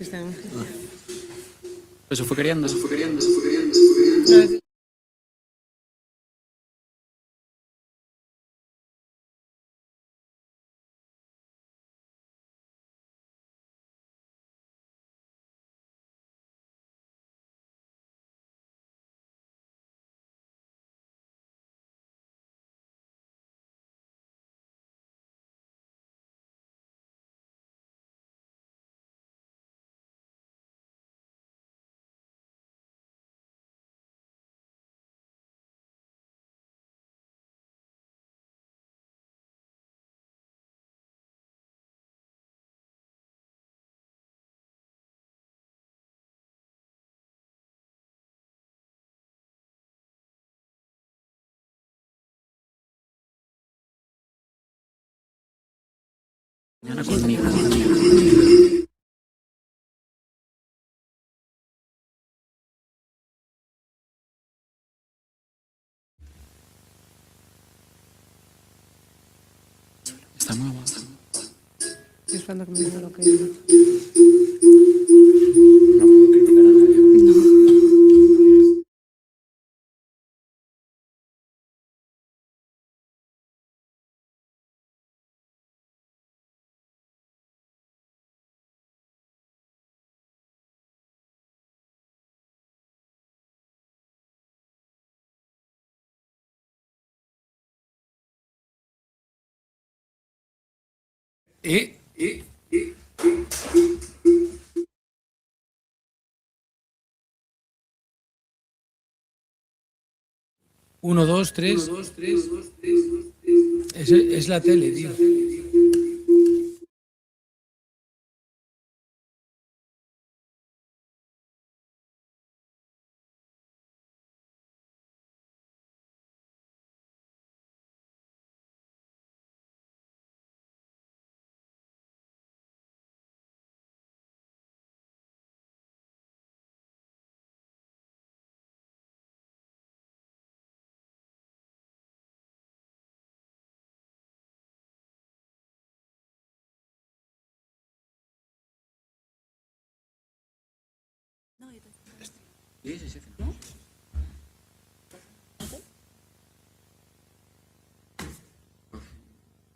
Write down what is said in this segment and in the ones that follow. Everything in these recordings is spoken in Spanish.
están. Eso fue queriendo. No, Mañana conmigo. Está muy guapo. estoy esperando que me diga lo que... No puedo criticar a nadie. Uno, dos, tres. Es la tele, tío. Sí.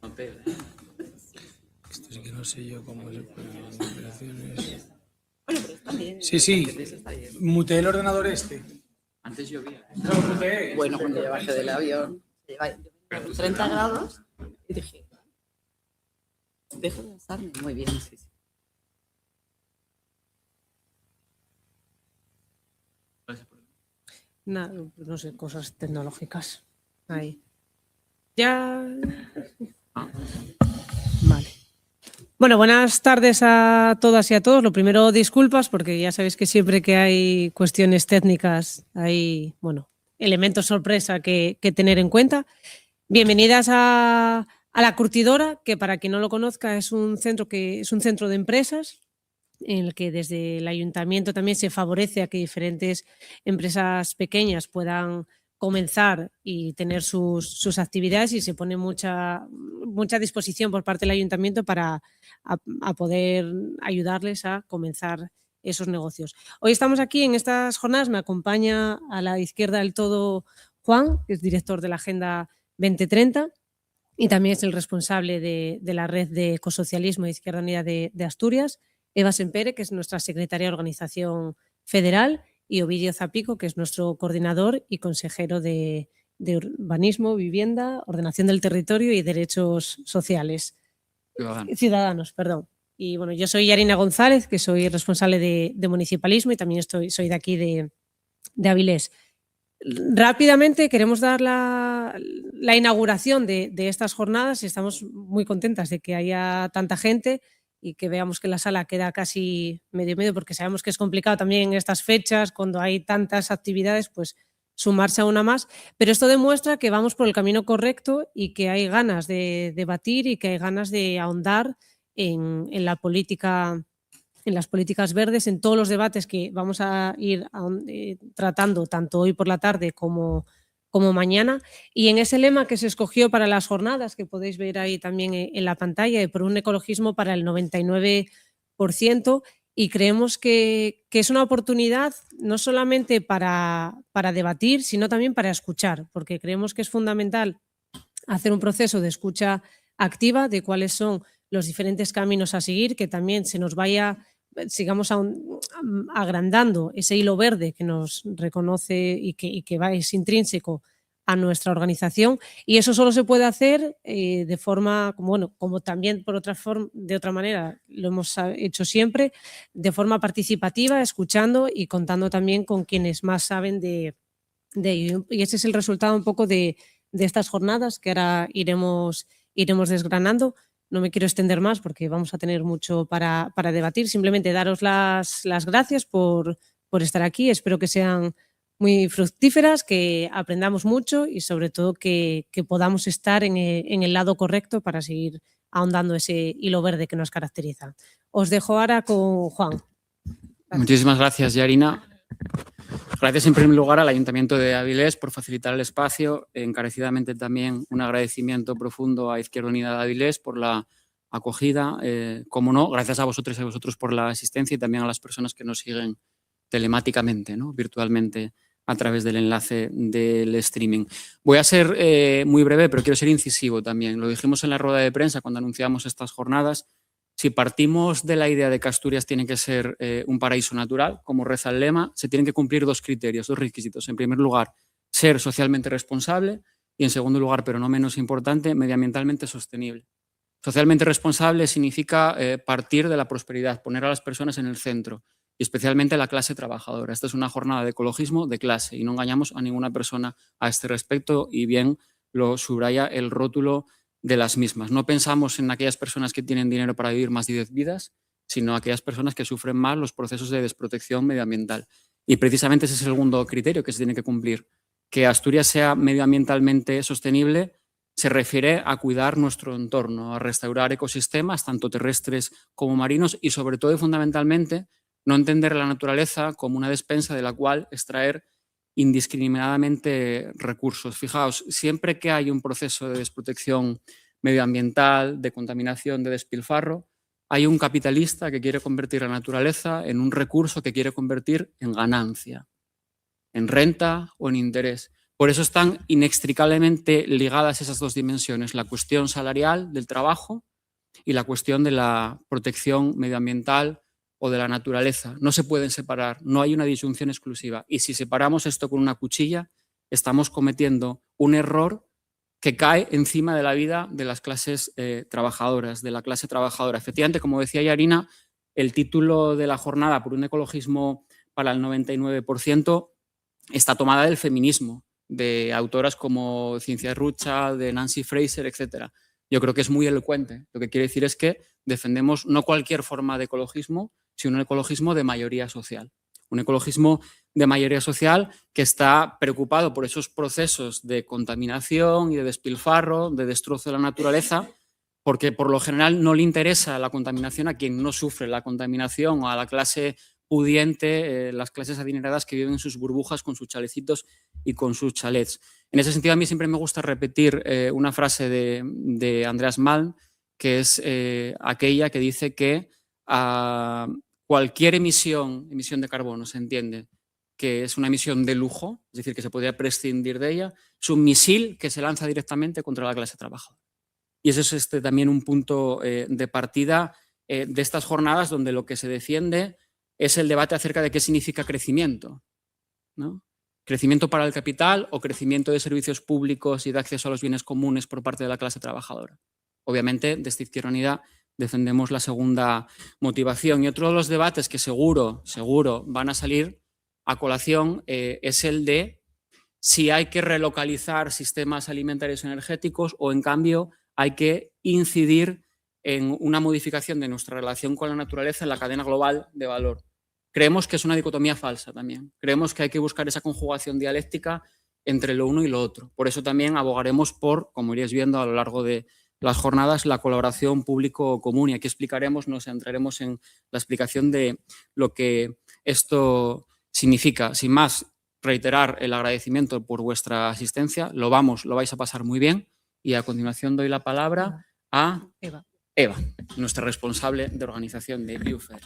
No pega, ¿eh? Esto sí que no sé yo cómo se puede hacer operaciones. Bueno, pero está bien. Sí. Muteé el ordenador este. Antes llovía. No, muteé. Bueno, cuando yo bajé del avión, llevaba 30 grados y dije, dejo de asarme. Muy bien, sí. Nada, no sé, cosas tecnológicas. Ahí. Ya. Vale. Bueno, buenas tardes a todas y a todos. Lo primero, disculpas, porque ya sabéis que siempre que hay cuestiones técnicas hay, bueno, elementos sorpresa que tener en cuenta. Bienvenidas a La Curtidora, que para quien no lo conozca es un centro de empresas en el que desde el ayuntamiento también se favorece a que diferentes empresas pequeñas puedan comenzar y tener sus actividades, y se pone mucha disposición por parte del ayuntamiento para a poder ayudarles a comenzar esos negocios. Hoy estamos aquí en estas jornadas, me acompaña a la izquierda del todo Juan, que es director de la Agenda 2030 y también es el responsable de la red de ecosocialismo de Izquierda Unida de Asturias, Eva Sempere, que es nuestra secretaria de Organización Federal, y Ovidio Zapico, que es nuestro coordinador y consejero de Urbanismo, Vivienda, Ordenación del Territorio y Derechos Sociales. Ciudadanos, perdón. Y bueno, yo soy Yarina González, que soy responsable de municipalismo y también soy de aquí de Avilés. Rápidamente queremos dar la inauguración de estas jornadas y estamos muy contentas de que haya tanta gente y que veamos que la sala queda casi medio, porque sabemos que es complicado también en estas fechas, cuando hay tantas actividades, pues sumarse a una más, pero esto demuestra que vamos por el camino correcto y que hay ganas de debatir y que hay ganas de ahondar en la política, en las políticas verdes, en todos los debates que vamos a ir tratando tanto hoy por la tarde como mañana. Y en ese lema que se escogió para las jornadas, que podéis ver ahí también en la pantalla, de por un ecologismo para el 99%, y creemos que es una oportunidad no solamente para debatir, sino también para escuchar, porque creemos que es fundamental hacer un proceso de escucha activa de cuáles son los diferentes caminos a seguir, que también se nos vaya, sigamos agrandando ese hilo verde que nos reconoce y que es intrínseco a nuestra organización, y eso solo se puede hacer de forma, como también de otra manera lo hemos hecho siempre, de forma participativa, escuchando y contando también con quienes más saben de ello. Y ese es el resultado un poco de estas jornadas que ahora iremos desgranando. No me quiero extender más porque vamos a tener mucho para debatir. Simplemente daros las gracias por estar aquí. Espero que sean muy fructíferas, que aprendamos mucho y sobre todo que podamos estar en el lado correcto para seguir ahondando ese hilo verde que nos caracteriza. Os dejo ahora con Juan. Gracias. Muchísimas gracias, Yarina. Gracias en primer lugar al Ayuntamiento de Avilés por facilitar el espacio. Encarecidamente también un agradecimiento profundo a Izquierda Unida de Avilés por la acogida. Como no, gracias a vosotros y a vosotros por la asistencia y también a las personas que nos siguen telemáticamente, ¿no? Virtualmente, a través del enlace del streaming. Voy a ser muy breve, pero quiero ser incisivo también. Lo dijimos en la rueda de prensa cuando anunciamos estas jornadas. Si partimos de la idea de que Asturias tiene que ser un paraíso natural, como reza el lema, se tienen que cumplir dos criterios, dos requisitos. En primer lugar, ser socialmente responsable y, en segundo lugar, pero no menos importante, medioambientalmente sostenible. Socialmente responsable significa partir de la prosperidad, poner a las personas en el centro, y especialmente la clase trabajadora. Esta es una jornada de ecologismo de clase y no engañamos a ninguna persona a este respecto, y bien lo subraya el rótulo de las mismas. No pensamos en aquellas personas que tienen dinero para vivir más de 10 vidas, sino aquellas personas que sufren más los procesos de desprotección medioambiental. Y precisamente ese es el segundo criterio que se tiene que cumplir. Que Asturias sea medioambientalmente sostenible se refiere a cuidar nuestro entorno, a restaurar ecosistemas, tanto terrestres como marinos, y sobre todo y fundamentalmente no entender la naturaleza como una despensa de la cual extraer indiscriminadamente recursos. Fijaos, siempre que hay un proceso de desprotección medioambiental, de contaminación, de despilfarro, hay un capitalista que quiere convertir la naturaleza en un recurso que quiere convertir en ganancia, en renta o en interés. Por eso están inextricablemente ligadas esas dos dimensiones, la cuestión salarial del trabajo y la cuestión de la protección medioambiental o de la naturaleza. No se pueden separar, no hay una disyunción exclusiva. Y si separamos esto con una cuchilla, estamos cometiendo un error que cae encima de la vida de las clases trabajadoras, de la clase trabajadora. Efectivamente, como decía Yarina, el título de la jornada por un ecologismo para el 99% está tomada del feminismo, de autoras como Cynthia Rucha, de Nancy Fraser, etc. Yo creo que es muy elocuente. Lo que quiere decir es que defendemos no cualquier forma de ecologismo, sino un ecologismo de mayoría social. Un ecologismo de mayoría social que está preocupado por esos procesos de contaminación y de despilfarro, de destrozo de la naturaleza, porque por lo general no le interesa la contaminación a quien no sufre la contaminación o a la clase pudiente, las clases adineradas que viven en sus burbujas con sus chalecitos y con sus chalets. En ese sentido, a mí siempre me gusta repetir una frase de Andreas Malm, que es aquella que dice que cualquier emisión de carbono, se entiende que es una emisión de lujo, es decir, que se podría prescindir de ella, es un misil que se lanza directamente contra la clase trabajadora. Y eso es también un punto de partida de estas jornadas, donde lo que se defiende es el debate acerca de qué significa crecimiento, ¿no? Crecimiento para el capital o crecimiento de servicios públicos y de acceso a los bienes comunes por parte de la clase trabajadora. Obviamente, desde Izquierda Unida defendemos la segunda motivación. Y otro de los debates que seguro van a salir a colación es el de si hay que relocalizar sistemas alimentarios energéticos o, en cambio, hay que incidir en una modificación de nuestra relación con la naturaleza en la cadena global de valor. Creemos que es una dicotomía falsa también. Creemos que hay que buscar esa conjugación dialéctica entre lo uno y lo otro. Por eso también abogaremos por, como iréis viendo a lo largo de las jornadas, la colaboración público-común. Y aquí nos centraremos en la explicación de lo que esto significa. Sin más, reiterar el agradecimiento por vuestra asistencia. Lo vais a pasar muy bien. Y a continuación doy la palabra a Eva, nuestra responsable de organización de Biofer.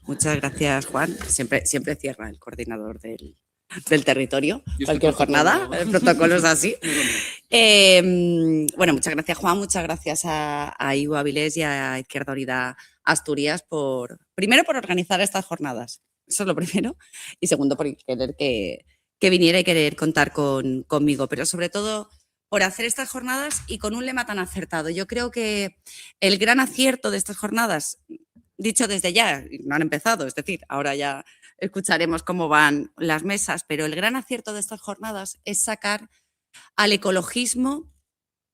Muchas gracias, Juan. Siempre cierra el coordinador del territorio, Y cualquier jornada, el protocolo es así. Bueno, muchas gracias, Juan, muchas gracias a Ivo Avilés y a Izquierda Unida Asturias primero por organizar estas jornadas, eso es lo primero, y segundo por querer que viniera y querer contar conmigo, pero sobre todo por hacer estas jornadas y con un lema tan acertado. Yo creo que el gran acierto de estas jornadas, dicho desde ya, no han empezado, es decir, ahora ya escucharemos cómo van las mesas, pero el gran acierto de estas jornadas es sacar al ecologismo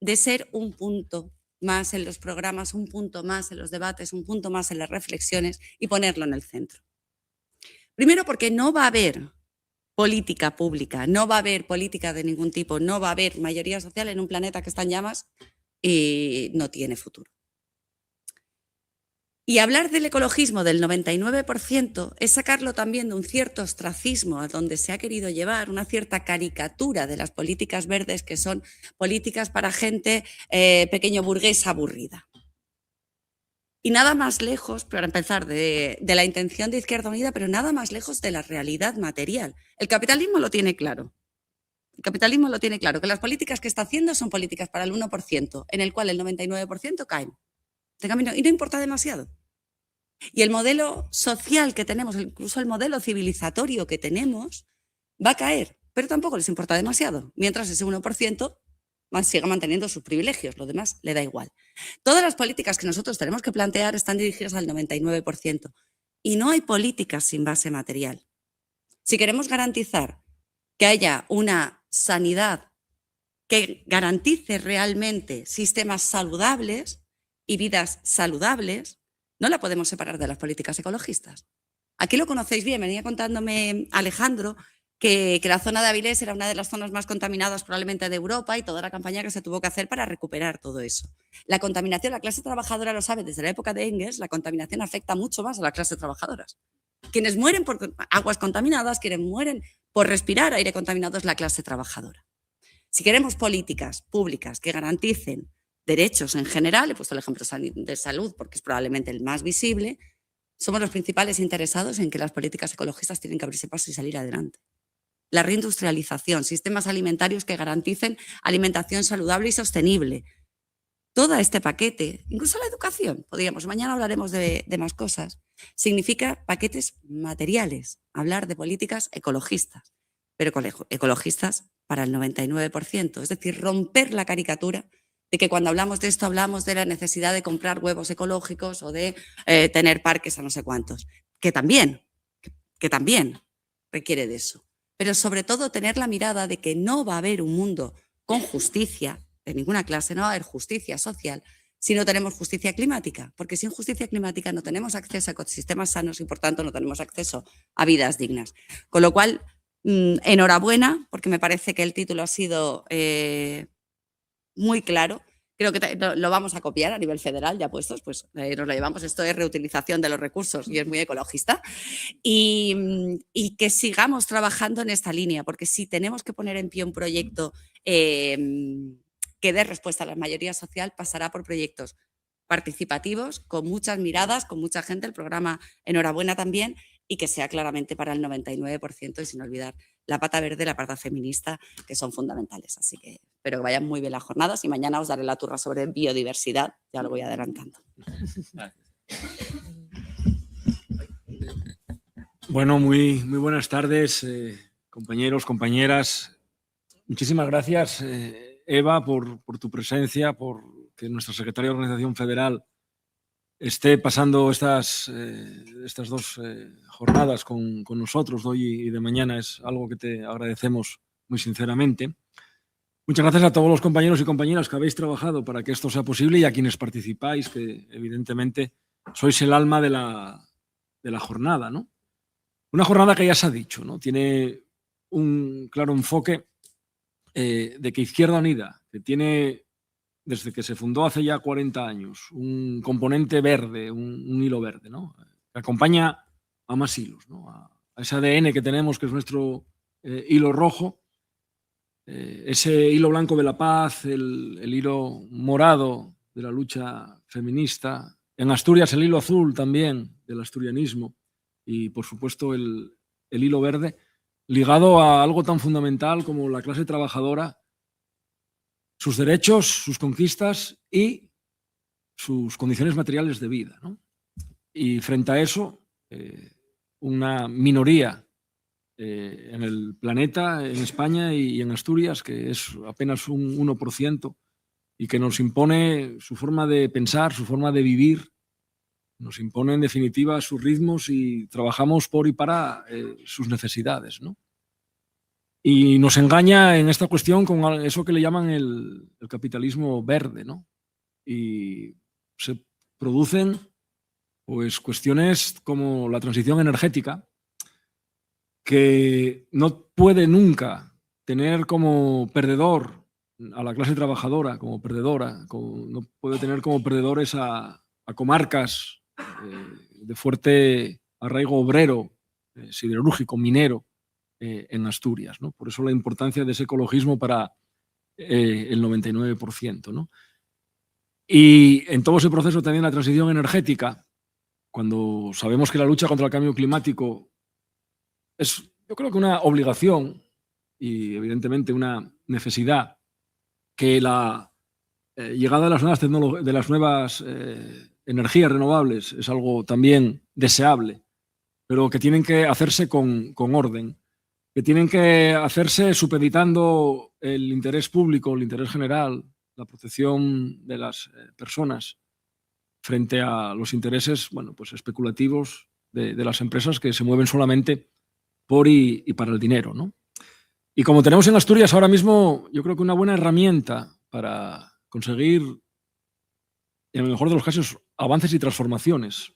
de ser un punto más en los programas, un punto más en los debates, un punto más en las reflexiones y ponerlo en el centro. Primero porque no va a haber política pública, no va a haber política de ningún tipo, no va a haber mayoría social en un planeta que está en llamas y no tiene futuro. Y hablar del ecologismo del 99% es sacarlo también de un cierto ostracismo a donde se ha querido llevar una cierta caricatura de las políticas verdes que son políticas para gente pequeño burguesa aburrida. Y nada más lejos, para empezar, de la intención de Izquierda Unida, pero nada más lejos de la realidad material. El capitalismo lo tiene claro. El capitalismo lo tiene claro, que las políticas que está haciendo son políticas para el 1%, en el cual el 99% caen de camino y no importa demasiado. Y el modelo social que tenemos, incluso el modelo civilizatorio que tenemos, va a caer, pero tampoco les importa demasiado, mientras ese 1% siga manteniendo sus privilegios, lo demás le da igual. Todas las políticas que nosotros tenemos que plantear están dirigidas al 99% y no hay políticas sin base material. Si queremos garantizar que haya una sanidad que garantice realmente sistemas saludables y vidas saludables, no la podemos separar de las políticas ecologistas. Aquí lo conocéis bien, venía contándome Alejandro que la zona de Avilés era una de las zonas más contaminadas probablemente de Europa y toda la campaña que se tuvo que hacer para recuperar todo eso. La contaminación, la clase trabajadora lo sabe desde la época de Engels, la contaminación afecta mucho más a las clases trabajadoras. Quienes mueren por aguas contaminadas, quienes mueren por respirar aire contaminado es la clase trabajadora. Si queremos políticas públicas que garanticen derechos en general, he puesto el ejemplo de salud porque es probablemente el más visible, somos los principales interesados en que las políticas ecologistas tienen que abrirse paso y salir adelante. La reindustrialización, sistemas alimentarios que garanticen alimentación saludable y sostenible. Todo este paquete, incluso la educación, podríamos, mañana hablaremos de más cosas, significa paquetes materiales, hablar de políticas ecologistas, pero ecologistas para el 99%, es decir, romper la caricatura de que cuando hablamos de esto hablamos de la necesidad de comprar huevos ecológicos o de tener parques a no sé cuántos, que también requiere de eso. Pero sobre todo tener la mirada de que no va a haber un mundo con justicia de ninguna clase, no va a haber justicia social si no tenemos justicia climática, porque sin justicia climática no tenemos acceso a ecosistemas sanos y por tanto no tenemos acceso a vidas dignas. Con lo cual, enhorabuena, porque me parece que el título ha sido muy claro. Creo que lo vamos a copiar a nivel federal, ya puestos, pues nos lo llevamos. Esto es reutilización de los recursos y es muy ecologista. Y que sigamos trabajando en esta línea, porque si tenemos que poner en pie un proyecto que dé respuesta a la mayoría social, pasará por proyectos participativos, con muchas miradas, con mucha gente, el programa enhorabuena también, y que sea claramente para el 99% y sin olvidar la pata verde, la pata feminista, que son fundamentales. Así que espero que vayan muy bien las jornadas y mañana os daré la turra sobre biodiversidad, ya lo voy adelantando. Bueno, muy buenas tardes, compañeros, compañeras. Muchísimas gracias, Eva, por tu presencia, por que nuestra secretaria de Organización Federal esté pasando estas dos jornadas con nosotros de hoy y de mañana. Es algo que te agradecemos muy sinceramente. Muchas gracias a todos los compañeros y compañeras que habéis trabajado para que esto sea posible y a quienes participáis, que evidentemente sois el alma de la jornada, ¿no? Una jornada que ya se ha dicho, ¿no? Tiene un claro enfoque de que Izquierda Unida, que tiene, desde que se fundó hace ya 40 años, un componente verde, un hilo verde, ¿no? Que acompaña a más hilos, ¿no? A ese ADN que tenemos, que es nuestro hilo rojo, ese hilo blanco de la paz, el hilo morado de la lucha feminista, en Asturias el hilo azul también del asturianismo, y, por supuesto, el hilo verde, ligado a algo tan fundamental como la clase trabajadora, sus derechos, sus conquistas y sus condiciones materiales de vida, ¿no? Y frente a eso, una minoría en el planeta, en España y en Asturias, que es apenas un 1%, y que nos impone su forma de pensar, su forma de vivir, nos impone en definitiva sus ritmos y trabajamos por y para sus necesidades, ¿no? Y nos engaña en esta cuestión con eso que le llaman el capitalismo verde, ¿no? Y se producen pues cuestiones como la transición energética, que no puede nunca tener como perdedor a la clase trabajadora, como perdedora, no puede tener como perdedores a comarcas de fuerte arraigo obrero, siderúrgico, minero, en Asturias, ¿no? Por eso la importancia de ese ecologismo para el 99%, ¿no? Y en todo ese proceso también la transición energética, cuando sabemos que la lucha contra el cambio climático es, yo creo que una obligación y evidentemente una necesidad, que la llegada de las nuevas energías renovables es algo también deseable, pero que tienen que hacerse con orden, que tienen que hacerse supeditando el interés público, el interés general, la protección de las personas frente a los intereses, bueno, pues especulativos de las empresas que se mueven solamente por y para el dinero, ¿no? Y como tenemos en Asturias ahora mismo, yo creo que una buena herramienta para conseguir, en el mejor de los casos, avances y transformaciones,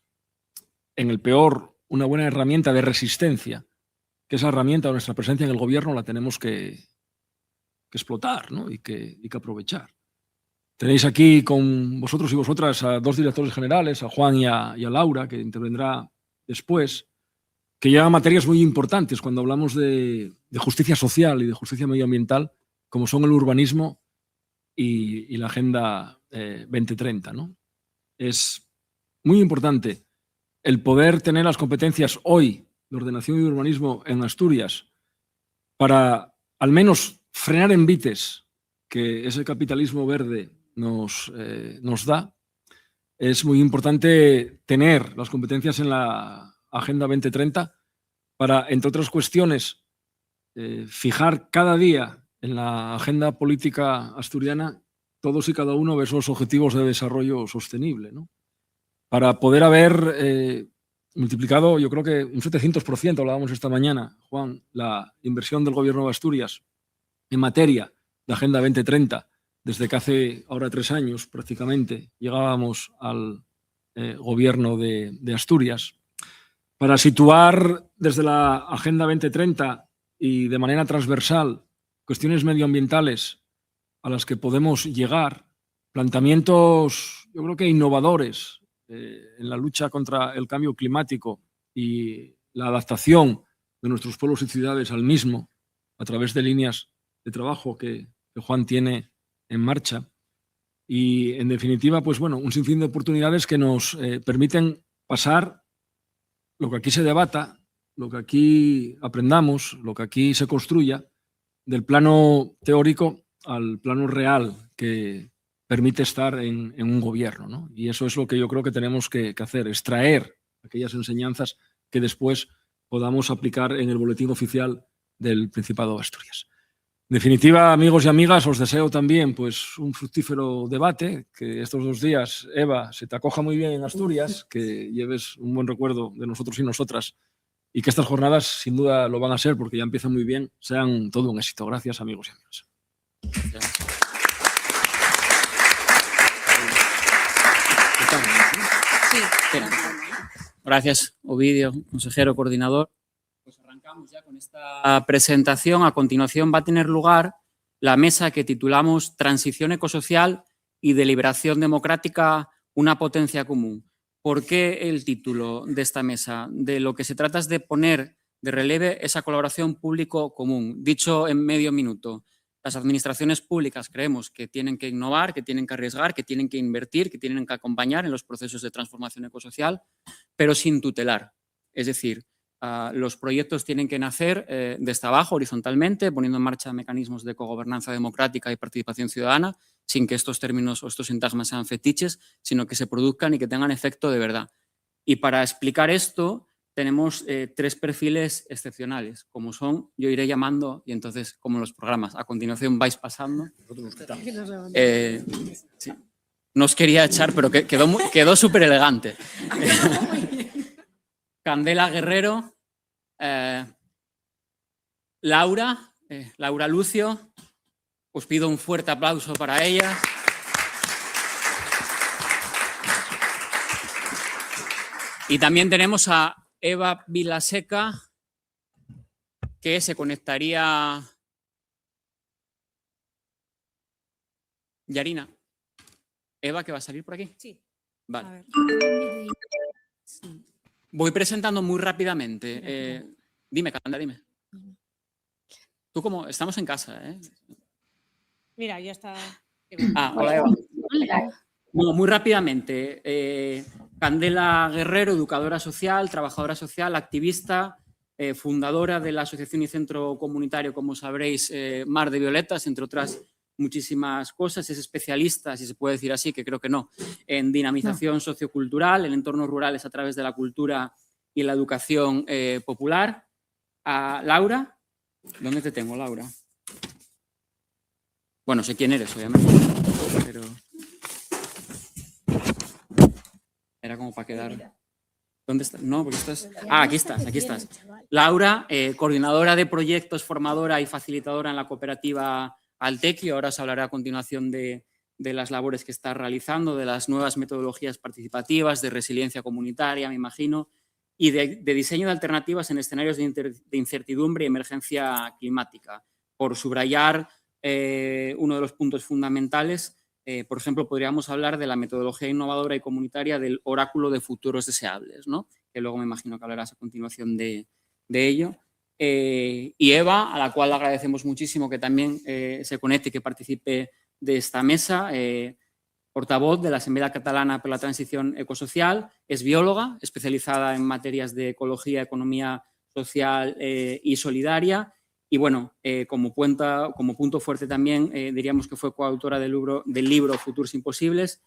en el peor, una buena herramienta de resistencia, que esa herramienta o nuestra presencia en el gobierno la tenemos que explotar, ¿no? y que aprovechar. Tenéis aquí con vosotros y vosotras a dos directores generales, a Juan y a Laura, que intervendrá después, que llevan materias muy importantes cuando hablamos de justicia social y de justicia medioambiental, como son el urbanismo y la Agenda 2030, ¿no? Es muy importante el poder tener las competencias hoy de ordenación y urbanismo en Asturias para al menos frenar envites que ese capitalismo verde nos da. Es muy importante tener las competencias en la Agenda 2030 para, entre otras cuestiones, fijar cada día en la agenda política asturiana todos y cada uno de esos objetivos de desarrollo sostenible, ¿no? Para poder haber multiplicado, yo creo que un 700%, hablábamos esta mañana, Juan, la inversión del Gobierno de Asturias en materia de Agenda 2030, desde que hace ahora 3 años prácticamente llegábamos al Gobierno de Asturias, para situar desde la Agenda 2030 y de manera transversal cuestiones medioambientales a las que podemos llegar, planteamientos, yo creo que innovadores en la lucha contra el cambio climático y la adaptación de nuestros pueblos y ciudades al mismo a través de líneas de trabajo que Juan tiene en marcha. Y, en definitiva, pues bueno, un sinfín de oportunidades que nos permiten pasar lo que aquí se debata, lo que aquí aprendamos, lo que aquí se construya, del plano teórico al plano real que permite estar en un gobierno, ¿no? Y eso es lo que yo creo que tenemos que hacer, extraer aquellas enseñanzas que después podamos aplicar en el boletín oficial del Principado de Asturias. En definitiva, amigos y amigas, os deseo también pues, un fructífero debate, que estos 2 días, Eva, se te acoja muy bien en Asturias, que lleves un buen recuerdo de nosotros y nosotras, y que estas jornadas, sin duda, lo van a ser, porque ya empiezan muy bien, sean todo un éxito. Gracias, amigos y amigas. Gracias, Ovidio, consejero coordinador. Pues arrancamos ya con esta presentación. A continuación va a tener lugar la mesa que titulamos Transición ecosocial y deliberación democrática, una potencia común. ¿Por qué el título de esta mesa? De lo que se trata es de poner de relieve esa colaboración público-común. Dicho en medio minuto, las administraciones públicas creemos que tienen que innovar, que tienen que arriesgar, que tienen que invertir, que tienen que acompañar en los procesos de transformación ecosocial, pero sin tutelar. Es decir, los proyectos tienen que nacer desde abajo, horizontalmente, poniendo en marcha mecanismos de cogobernanza democrática y participación ciudadana, sin que estos términos o estos sintagmas sean fetiches, sino que se produzcan y que tengan efecto de verdad. Y para explicar esto, tenemos 3 perfiles excepcionales, como son, yo iré llamando, y entonces, como los programas, a continuación vais pasando. Sí. No os quería echar, pero quedó súper elegante. Candela Guerrero, Laura Lucio, os pido un fuerte aplauso para ella. Y también tenemos a Eva Vilaseca, que se conectaría. Yarina. Eva, que va a salir por aquí. Sí. Vale. Voy presentando muy rápidamente. Dime, Candela, dime. Tú como estamos en casa, ¿eh? Mira, ya está. Hola, Eva. No, muy rápidamente. Candela Guerrero, educadora social, trabajadora social, activista, fundadora de la asociación y centro comunitario, como sabréis, Mar de Violetas, entre otras muchísimas cosas. Es especialista, si se puede decir así, que creo que no, en dinamización sociocultural, en entornos rurales a través de la cultura y la educación popular. Laura, ¿dónde te tengo, Laura? Bueno, sé quién eres, obviamente, pero era como para quedar. ¿Dónde estás? No, porque estás. Aquí estás. Laura, coordinadora de proyectos, formadora y facilitadora en la cooperativa Altequi. Ahora os hablaré a continuación de las labores que está realizando, de las nuevas metodologías participativas, de resiliencia comunitaria, me imagino, y de diseño de alternativas en escenarios de incertidumbre y emergencia climática. Por subrayar uno de los puntos fundamentales, por ejemplo, podríamos hablar de la metodología innovadora y comunitaria del oráculo de futuros deseables, ¿no? Que luego me imagino que hablarás a continuación de ello. Y Eva, a la cual agradecemos muchísimo que también se conecte y que participe de esta mesa, portavoz de la Asamblea Catalana por la Transición Ecosocial, es bióloga, especializada en materias de ecología, economía social y solidaria. Y bueno, como punto fuerte también diríamos que fue coautora del libro Futuros Imposibles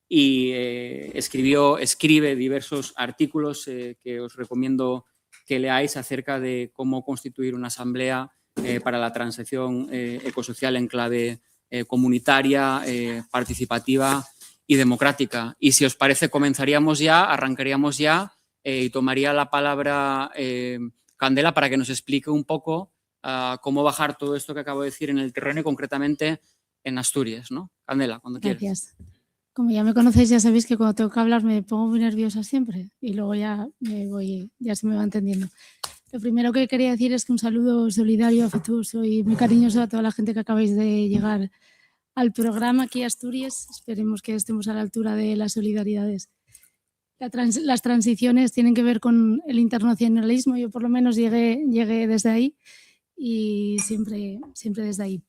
y escribe diversos artículos que os recomiendo que leáis acerca de cómo constituir una asamblea para la transición ecosocial en clave comunitaria, participativa y democrática. Y si os parece, arrancaríamos ya y tomaría la palabra Candela para que nos explique un poco cómo bajar todo esto que acabo de decir en el terreno y concretamente en Asturias, ¿no? Candela, cuando quieras. Gracias. Como ya me conocéis, ya sabéis que cuando tengo que hablar me pongo muy nerviosa siempre y luego ya se me va entendiendo. Lo primero que quería decir es que un saludo solidario, afectuoso y muy cariñoso a toda la gente que acabáis de llegar al programa aquí a Asturias. Esperemos que estemos a la altura de las solidaridades. Las transiciones tienen que ver con el internacionalismo. Yo por lo menos llegué desde ahí y siempre desde ahí.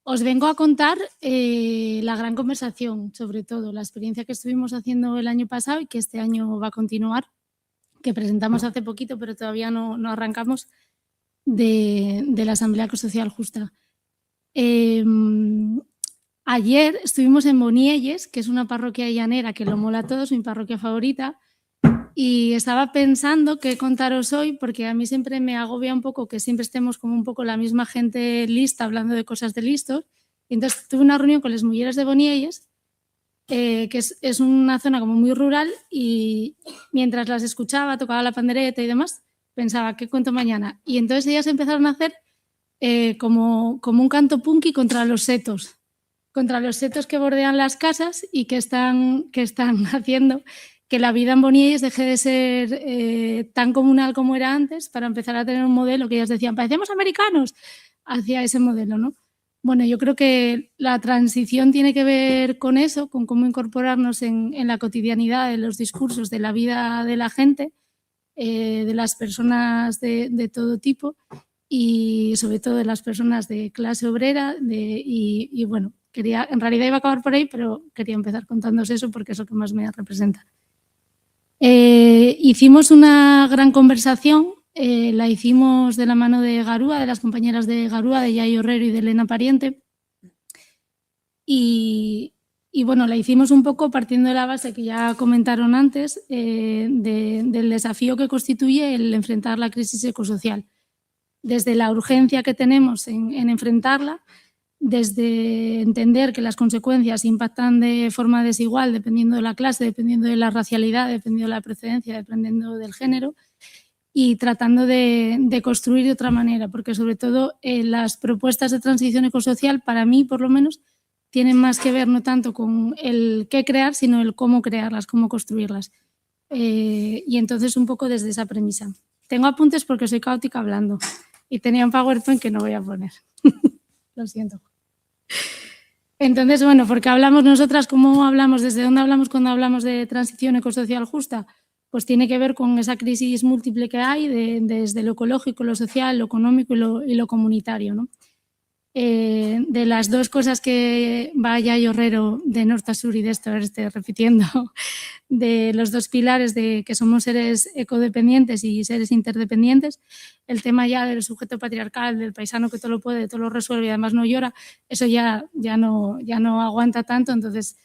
Os vengo a contar la gran conversación, sobre todo la experiencia que estuvimos haciendo el año pasado y que este año va a continuar, que presentamos hace poquito, pero todavía no arrancamos, de la Asamblea Ecosocial Justa. Ayer estuvimos en Bonielles, que es una parroquia llanera que lo mola a todos, mi parroquia favorita, y estaba pensando qué contaros hoy, porque a mí siempre me agobia un poco que siempre estemos como un poco la misma gente lista hablando de cosas de listos. Y entonces tuve una reunión con las mujeres de Bonielles, que es una zona como muy rural, y mientras las escuchaba, tocaba la pandereta y demás, pensaba, ¿qué cuento mañana? Y entonces ellas empezaron a hacer como un canto punky contra los setos que bordean las casas y que están haciendo que la vida en Bonielles deje de ser tan comunal como era antes para empezar a tener un modelo que ellas decían, parecemos americanos, hacia ese modelo, ¿no? Bueno, yo creo que la transición tiene que ver con eso, con cómo incorporarnos en la cotidianidad, en los discursos de la vida de la gente, de las personas de todo tipo y sobre todo de las personas de clase obrera y bueno, en realidad iba a acabar por ahí, pero quería empezar contándoos eso porque es lo que más me representa. Hicimos una gran conversación, la hicimos de la mano de Garúa, de las compañeras de Garúa, de Yayo Herrero y de Elena Pariente. Y bueno, la hicimos un poco partiendo de la base que ya comentaron antes, del desafío que constituye el enfrentar la crisis ecosocial. Desde la urgencia que tenemos en enfrentarla, desde entender que las consecuencias impactan de forma desigual dependiendo de la clase, dependiendo de la racialidad, dependiendo de la procedencia, dependiendo del género, y tratando de construir de otra manera, porque sobre todo las propuestas de transición ecosocial, para mí por lo menos, tienen más que ver no tanto con el qué crear, sino el cómo crearlas, cómo construirlas. Y entonces un poco desde esa premisa. Tengo apuntes porque soy caótica hablando y tenía un PowerPoint que no voy a poner. Lo siento. Entonces, bueno, ¿por qué hablamos nosotras? ¿Cómo hablamos? ¿Desde dónde hablamos cuando hablamos de transición ecosocial justa? Pues tiene que ver con esa crisis múltiple que hay desde lo ecológico, lo social, lo económico y lo comunitario, ¿no? De las dos cosas que va Yayo Herrero de norte a sur y de este a oeste repitiendo, de los dos pilares de que somos seres ecodependientes y seres interdependientes, el tema ya del sujeto patriarcal, del paisano que todo lo puede, todo lo resuelve y además no llora, eso ya no aguanta tanto. Entonces,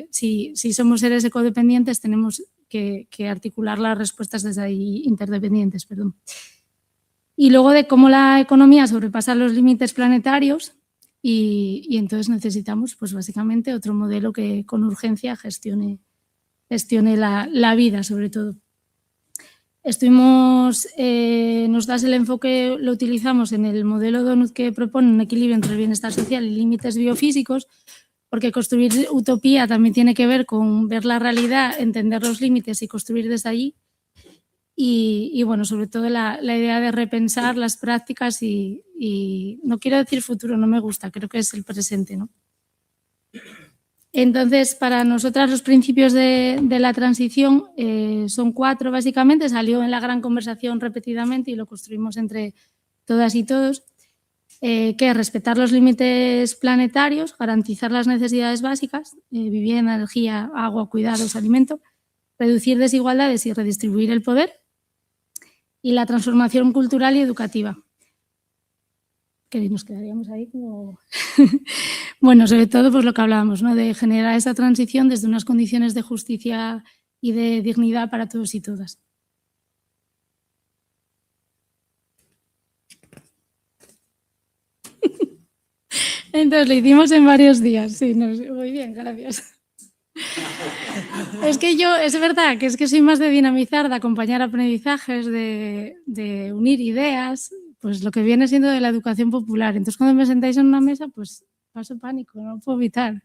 si somos seres ecodependientes tenemos que articular las respuestas desde ahí interdependientes, perdón. Y luego de cómo la economía sobrepasa los límites planetarios y entonces necesitamos pues básicamente otro modelo que con urgencia gestione la vida sobre todo. Nos das el enfoque, lo utilizamos en el modelo Donut que propone un equilibrio entre el bienestar social y límites biofísicos, porque construir utopía también tiene que ver con ver la realidad, entender los límites y construir desde allí. Y bueno, sobre todo la idea de repensar las prácticas y no quiero decir futuro, no me gusta, creo que es el presente, ¿no? Entonces, para nosotras los principios de la transición son 4 básicamente, salió en la gran conversación repetidamente y lo construimos entre todas y todos, que es respetar los límites planetarios, garantizar las necesidades básicas, vivienda, energía, agua, cuidados, alimento, reducir desigualdades y redistribuir el poder, y la transformación cultural y educativa. Que nos quedaríamos ahí como... Bueno, sobre todo pues lo que hablábamos, ¿no? De generar esa transición desde unas condiciones de justicia y de dignidad para todos y todas. Entonces lo hicimos en varios días, sí, muy bien, gracias. Es que yo, es verdad que soy más de dinamizar, de acompañar aprendizajes, de unir ideas, pues lo que viene siendo de la educación popular. Entonces cuando me sentáis en una mesa, pues paso pánico, no puedo evitar.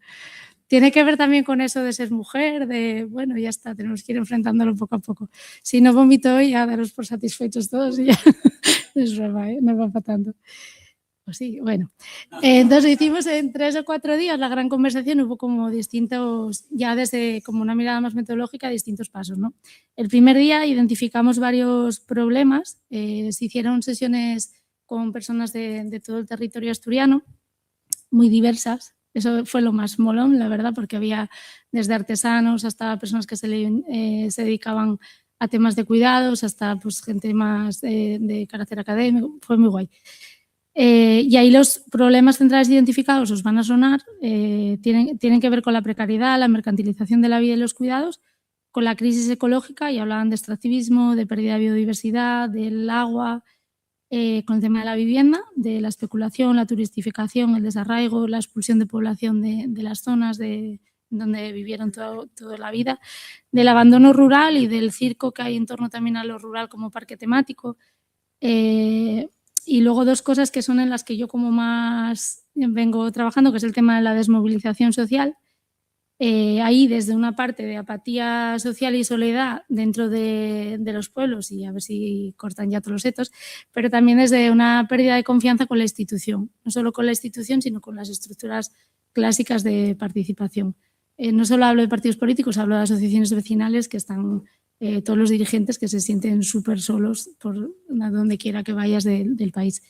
Tiene que ver también con eso de ser mujer, de, bueno, ya está, tenemos que ir enfrentándolo poco a poco. Si no vomito hoy, ya daros por satisfechos todos y ya es broma, no va para tanto. Pues sí, bueno. Entonces hicimos en 3 o 4 días la gran conversación, hubo como distintos, ya desde como una mirada más metodológica, distintos pasos, ¿no? El primer día identificamos varios problemas, se hicieron sesiones con personas de todo el territorio asturiano, muy diversas, eso fue lo más molón, la verdad, porque había desde artesanos hasta personas que se dedicaban a temas de cuidados, hasta pues gente más de carácter académico, fue muy guay. Y ahí los problemas centrales identificados os van a sonar, tienen que ver con la precariedad, la mercantilización de la vida y los cuidados, con la crisis ecológica, y hablaban de extractivismo, de pérdida de biodiversidad, del agua, con el tema de la vivienda, de la especulación, la turistificación, el desarraigo, la expulsión de población de las zonas donde vivieron toda la vida, del abandono rural y del circo que hay en torno también a lo rural como parque temático. Y luego 2 cosas que son en las que yo como más vengo trabajando, que es el tema de la desmovilización social. Ahí desde una parte de apatía social y soledad dentro de los pueblos, y a ver si cortan ya todos los setos, pero también desde una pérdida de confianza con la institución, no solo con la institución, sino con las estructuras clásicas de participación. No solo hablo de partidos políticos, hablo de asociaciones vecinales que están... todos los dirigentes que se sienten súper solos por donde quiera que vayas del país.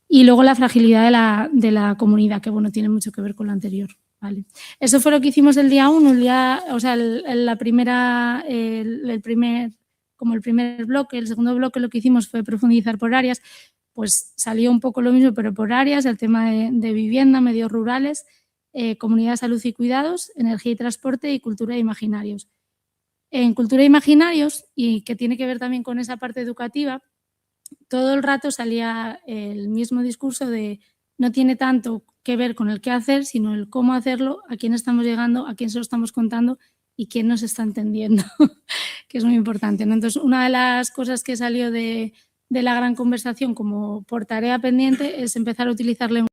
Y luego la fragilidad de la comunidad, que bueno, tiene mucho que ver con lo anterior. Vale. Eso fue lo que hicimos el día 1, el primer bloque. El segundo bloque lo que hicimos fue profundizar por áreas, pues salió un poco lo mismo, pero por áreas, el tema de vivienda, medios rurales, comunidad, salud y cuidados, energía y transporte y cultura e imaginarios. En cultura e imaginarios, y que tiene que ver también con esa parte educativa, todo el rato salía el mismo discurso de no tiene tanto que ver con el qué hacer, sino el cómo hacerlo, a quién estamos llegando, a quién se lo estamos contando y quién nos está entendiendo, que es muy importante, ¿no? Entonces, una de las cosas que salió de la gran conversación como por tarea pendiente es empezar a utilizar lenguaje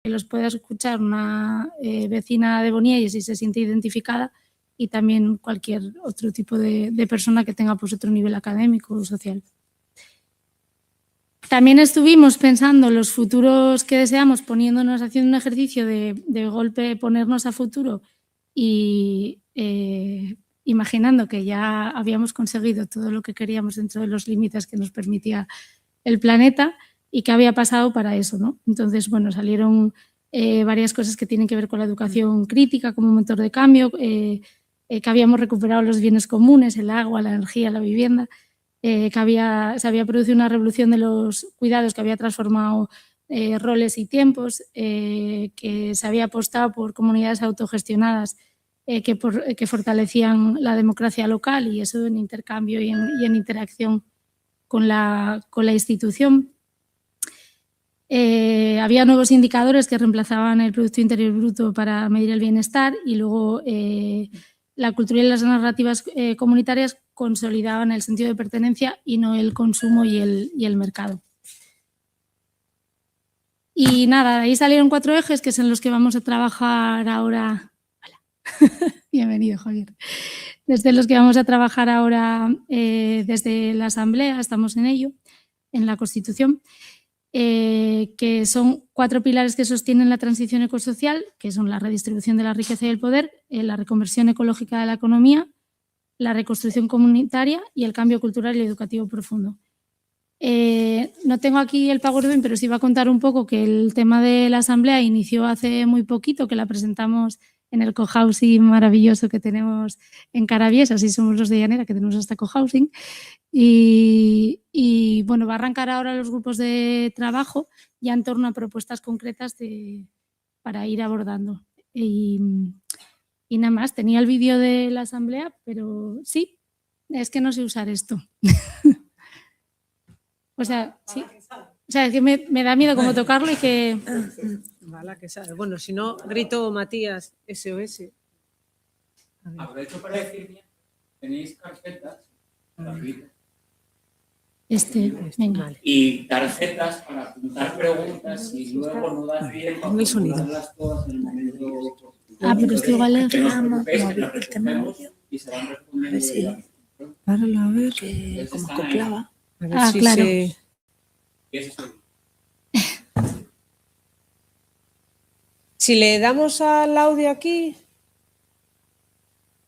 que los pueda escuchar una vecina de Bonielles y se siente identificada, y también cualquier otro tipo de persona que tenga pues, otro nivel académico o social. También estuvimos pensando los futuros que deseamos, haciendo un ejercicio de golpe, ponernos a futuro y imaginando que ya habíamos conseguido todo lo que queríamos dentro de los límites que nos permitía el planeta y qué había pasado para eso, ¿no? Entonces, bueno, salieron varias cosas que tienen que ver con la educación crítica como motor de cambio, que habíamos recuperado los bienes comunes, el agua, la energía, la vivienda, que se había producido una revolución de los cuidados que había transformado roles y tiempos, que se había apostado por comunidades autogestionadas que fortalecían la democracia local y eso en intercambio y en interacción con la institución. Había nuevos indicadores que reemplazaban el Producto Interior Bruto para medir el bienestar y luego la cultura y las narrativas comunitarias consolidaban el sentido de pertenencia y no el consumo y el mercado. Y nada, ahí salieron 4 ejes que son los que vamos a trabajar ahora. Hola. Bienvenido, Javier. Desde los que vamos a trabajar ahora desde la Asamblea, estamos en ello, en la Constitución, que son 4 pilares que sostienen la transición ecosocial, que son la redistribución de la riqueza y el poder, la reconversión ecológica de la economía, la reconstrucción comunitaria y el cambio cultural y educativo profundo. No tengo aquí el PowerPoint, pero sí iba a contar un poco que el tema de la Asamblea inició hace muy poquito, que la presentamos en el cohousing maravilloso que tenemos en Carabies, así somos los de Llanera, que tenemos hasta cohousing. Y bueno, va a arrancar ahora los grupos de trabajo ya en torno a propuestas concretas para ir abordando. Y nada más, tenía el vídeo de la Asamblea, pero sí, es que no sé usar esto. O sea, sí. O sea, es que me da miedo como tocarlo y que... Vale, que sabe. Bueno, si no, grito Matías SOS. Aprovecho para decir bien, tenéis carpetas arriba. Venga. Vale. Y tarjetas para apuntar preguntas y luego no das bien para formularlas todas en el momento oportuno. Pero esto igual es... Que no os preocupéis, que las respondemos y se van respondiendo. Páralo a ver, que como acoplaba. A ver si claro. se... Si le damos al audio aquí...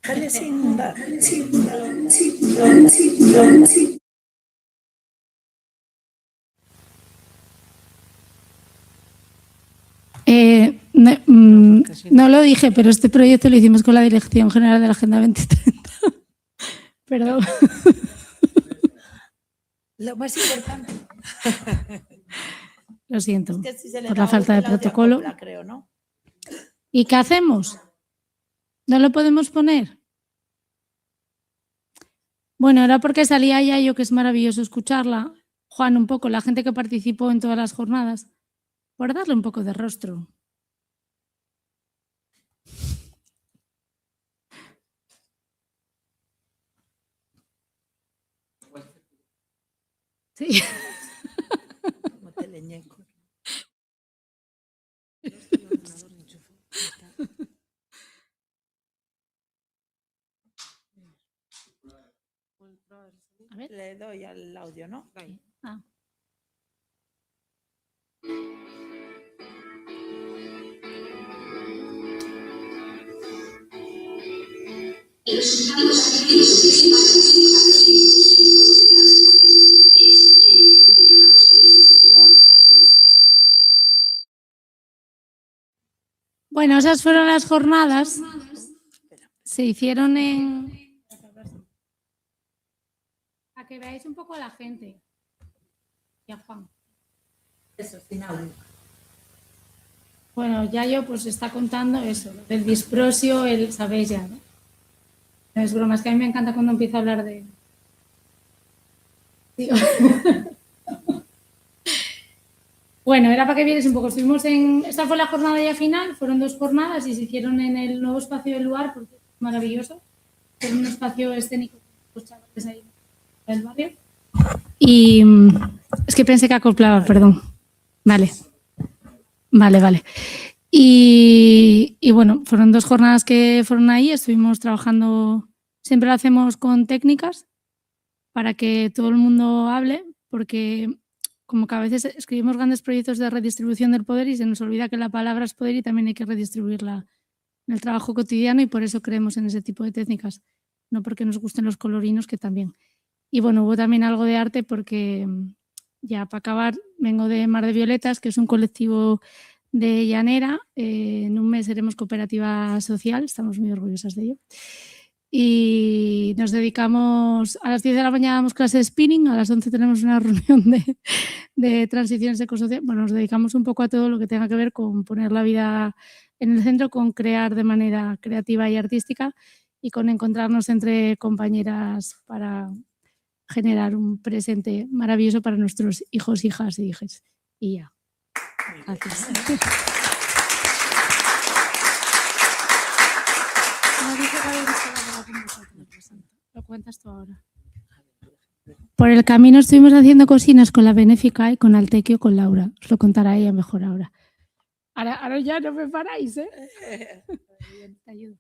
Dale sin dar. No lo dije, pero este proyecto lo hicimos con la Dirección General de la Agenda 2030. Perdón. Lo más importante Lo siento es que si se le por da la falta de el audio protocolo. acopla, creo, ¿no? ¿Y qué hacemos? ¿No lo podemos poner? Bueno, era porque salía Yayo, que es maravilloso escucharla. Juan, un poco, la gente que participó en todas las jornadas, por darle un poco de rostro. Sí. Como teleñeco. A ver. Le doy al audio, ¿no? Ah. Bueno, esas fueron las jornadas. Se hicieron en... A que veáis un poco a la gente. Y a Juan. Eso, sin audio. Bueno, Yayo pues está contando eso, del disprosio, sabéis ya, ¿no? No es broma, es que a mí me encanta cuando empiezo a hablar de... Digo. Bueno, era para que vierais un poco. Estuvimos en... Esta fue la jornada ya final, fueron 2 jornadas y se hicieron en el nuevo espacio del lugar, porque es maravilloso. Era un espacio escénico, pues chavales ahí del barrio. Y es que pensé que acoplaba, perdón. Vale. Y bueno, fueron 2 jornadas que fueron ahí, estuvimos trabajando, siempre lo hacemos con técnicas para que todo el mundo hable, porque como que a veces escribimos grandes proyectos de redistribución del poder y se nos olvida que la palabra es poder y también hay que redistribuirla en el trabajo cotidiano y por eso creemos en ese tipo de técnicas, no porque nos gusten los colorinos, que también. Y bueno, hubo también algo de arte porque, ya para acabar, vengo de Mar de Violetas, que es un colectivo de Llanera. En un mes seremos cooperativa social, estamos muy orgullosas de ello. Y nos dedicamos, a las 10 de la mañana damos clase de spinning, a las 11 tenemos una reunión de transiciones ecosociales. Bueno, nos dedicamos un poco a todo lo que tenga que ver con poner la vida en el centro, con crear de manera creativa y artística y con encontrarnos entre compañeras para generar un presente maravilloso para nuestros hijos, hijas e hijes. Y ya. Gracias. Lo cuentas tú ahora. Por el camino estuvimos haciendo cocinas con la Benéfica y con Altequio, con Laura. Os lo contará ella mejor ahora. Ahora ya no me paráis, ¿eh? Te ayudo.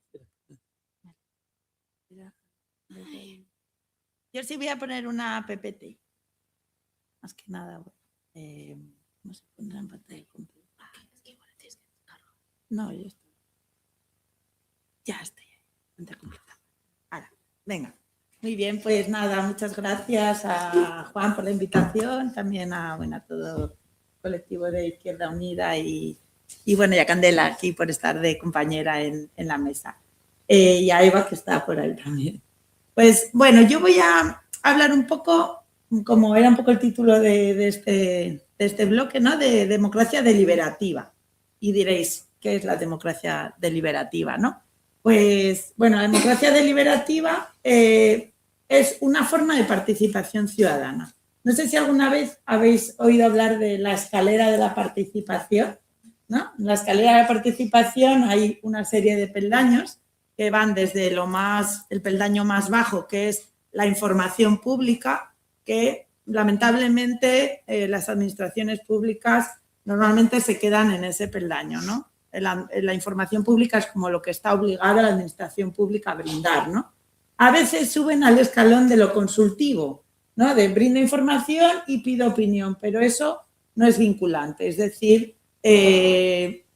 Yo sí voy a poner una PPT. Más que nada, no se pondrá en pantalla completa. No, yo estoy. Ya estoy ahí, pantalla completa. Ahora, venga. Muy bien, pues nada, muchas gracias a Juan por la invitación, también a todo el colectivo de Izquierda Unida y bueno, y a Candela aquí por estar de compañera en la mesa. Y a Eva que está por ahí también. Pues bueno, yo voy a hablar un poco, como era un poco el título de este bloque, ¿no? De democracia deliberativa. Y diréis, ¿qué es la democracia deliberativa, no? Pues bueno, la democracia deliberativa es una forma de participación ciudadana. No sé si alguna vez habéis oído hablar de la escalera de la participación, ¿no? En la escalera de la participación hay una serie de peldaños que van desde el peldaño más bajo, que es la información pública, que lamentablemente las administraciones públicas normalmente se quedan en ese peldaño, ¿no? La información pública es como lo que está obligada la administración pública a brindar, ¿no? A veces suben al escalón de lo consultivo, ¿no? De brindo información y pido opinión, pero eso no es vinculante, es decir,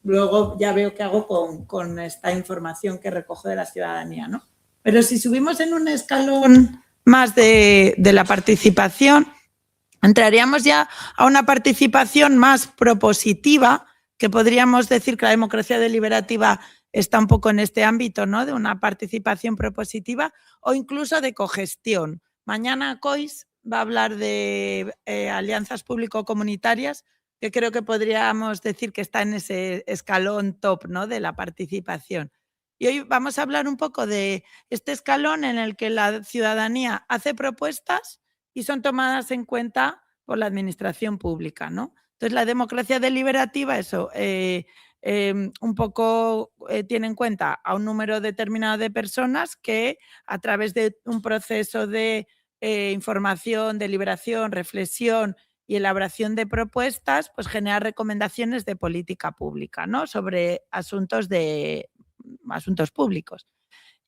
luego ya veo qué hago con esta información que recojo de la ciudadanía, ¿no? Pero si subimos en un escalón más de la participación, entraríamos ya a una participación más propositiva, que podríamos decir que la democracia deliberativa está un poco en este ámbito, ¿no? De una participación propositiva o incluso de cogestión. Mañana COIS va a hablar de alianzas público-comunitarias, que creo que podríamos decir que está en ese escalón top, ¿no? De la participación. Y hoy vamos a hablar un poco de este escalón en el que la ciudadanía hace propuestas y son tomadas en cuenta por la administración pública, ¿no? Entonces, la democracia deliberativa, eso, un poco tiene en cuenta a un número determinado de personas que a través de un proceso de información, deliberación, reflexión y elaboración de propuestas, pues genera recomendaciones de política pública, ¿no? Sobre asuntos públicos.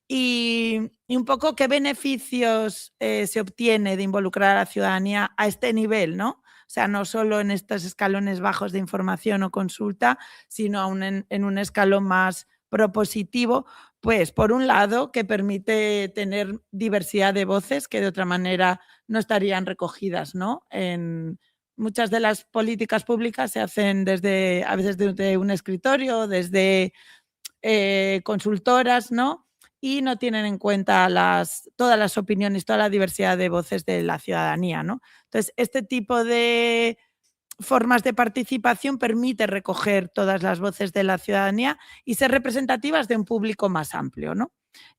Y un poco qué beneficios se obtiene de involucrar a la ciudadanía a este nivel, ¿no? O sea, no solo en estos escalones bajos de información o consulta, sino aún en un escalón más propositivo, pues por un lado que permite tener diversidad de voces que de otra manera no estarían recogidas, ¿no? En muchas de las políticas públicas se hacen a veces desde un escritorio, desde consultoras, ¿no? Y no tienen en cuenta todas las opiniones, toda la diversidad de voces de la ciudadanía, ¿no? Entonces, este tipo de formas de participación permite recoger todas las voces de la ciudadanía y ser representativas de un público más amplio, ¿no?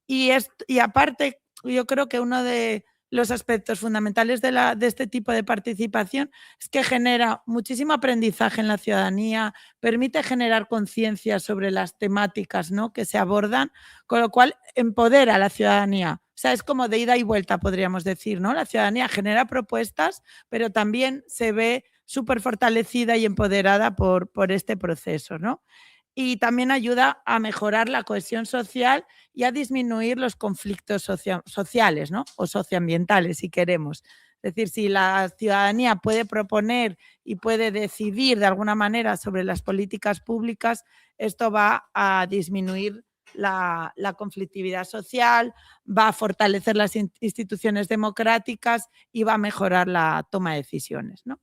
Y aparte, yo creo que uno de los aspectos fundamentales de este tipo de participación es que genera muchísimo aprendizaje en la ciudadanía, permite generar conciencia sobre las temáticas, ¿no?, que se abordan, con lo cual empodera a la ciudadanía. O sea, es como de ida y vuelta, podríamos decir, ¿no? La ciudadanía genera propuestas, pero también se ve súper fortalecida y empoderada por este proceso, ¿no? Y también ayuda a mejorar la cohesión social y a disminuir los conflictos sociales, ¿no?, o socioambientales, si queremos. Es decir, si la ciudadanía puede proponer y puede decidir de alguna manera sobre las políticas públicas, esto va a disminuir la conflictividad social, va a fortalecer las instituciones democráticas y va a mejorar la toma de decisiones, ¿no?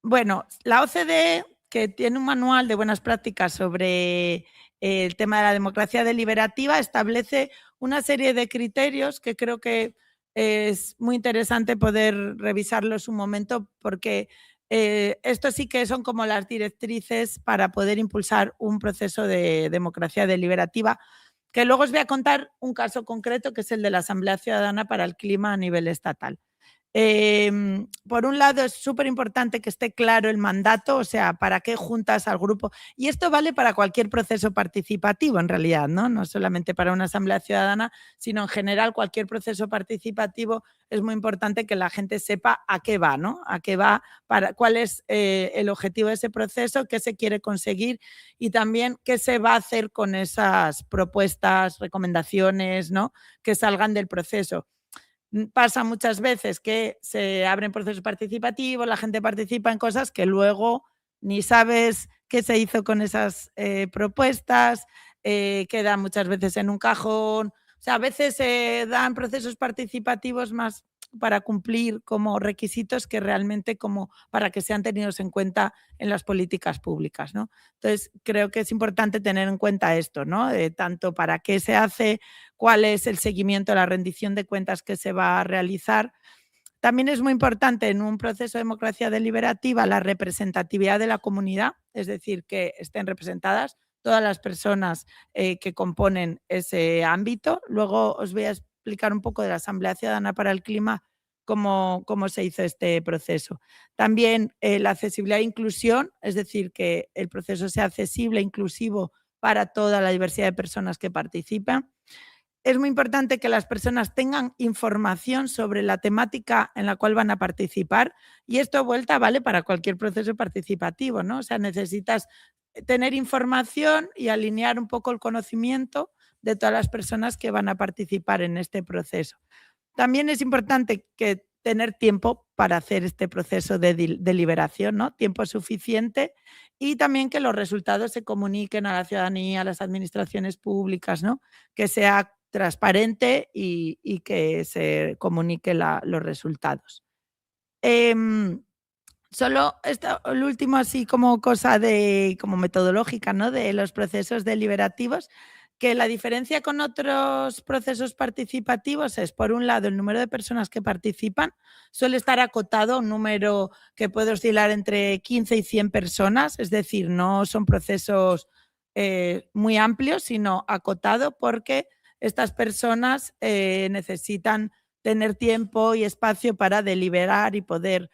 Bueno, la OCDE, que tiene un manual de buenas prácticas sobre el tema de la democracia deliberativa, establece una serie de criterios que creo que es muy interesante poder revisarlos un momento, porque esto sí que son como las directrices para poder impulsar un proceso de democracia deliberativa, que luego os voy a contar un caso concreto, que es el de la Asamblea Ciudadana para el Clima a nivel estatal. Por un lado, es súper importante que esté claro el mandato, o sea, para qué juntas al grupo. Y esto vale para cualquier proceso participativo, en realidad, ¿no? No solamente para una asamblea ciudadana, sino en general cualquier proceso participativo. Es muy importante que la gente sepa a qué va, ¿no? A qué va, cuál es el objetivo de ese proceso, qué se quiere conseguir y también qué se va a hacer con esas propuestas, recomendaciones, ¿no?, que salgan del proceso. Pasa muchas veces que se abren procesos participativos, la gente participa en cosas que luego ni sabes qué se hizo con esas propuestas, quedan muchas veces en un cajón. O sea, a veces se dan procesos participativos más para cumplir como requisitos que realmente como para que sean tenidos en cuenta en las políticas públicas, ¿no? Entonces, creo que es importante tener en cuenta esto, ¿no? Tanto para qué se hace, cuál es el seguimiento, la rendición de cuentas que se va a realizar. También es muy importante en un proceso de democracia deliberativa la representatividad de la comunidad, es decir, que estén representadas todas las personas que componen ese ámbito. Luego os voy a explicar un poco de la Asamblea Ciudadana para el Clima, cómo se hizo este proceso. También la accesibilidad e inclusión, es decir, que el proceso sea accesible e inclusivo para toda la diversidad de personas que participan. Es muy importante que las personas tengan información sobre la temática en la cual van a participar y esto vuelta vale para cualquier proceso participativo, ¿no? O sea, necesitas tener información y alinear un poco el conocimiento de todas las personas que van a participar en este proceso. También es importante que tener tiempo para hacer este proceso de deliberación, ¿no? Tiempo suficiente y también que los resultados se comuniquen a la ciudadanía, a las administraciones públicas, ¿no? Que sea transparente y que se comunique los resultados. Solo lo último, así como cosa como metodológica, ¿no?, de los procesos deliberativos, que la diferencia con otros procesos participativos es, por un lado, el número de personas que participan suele estar acotado a un número que puede oscilar entre 15 y 100 personas, es decir, no son procesos muy amplios, sino acotado porque estas personas necesitan tener tiempo y espacio para deliberar y poder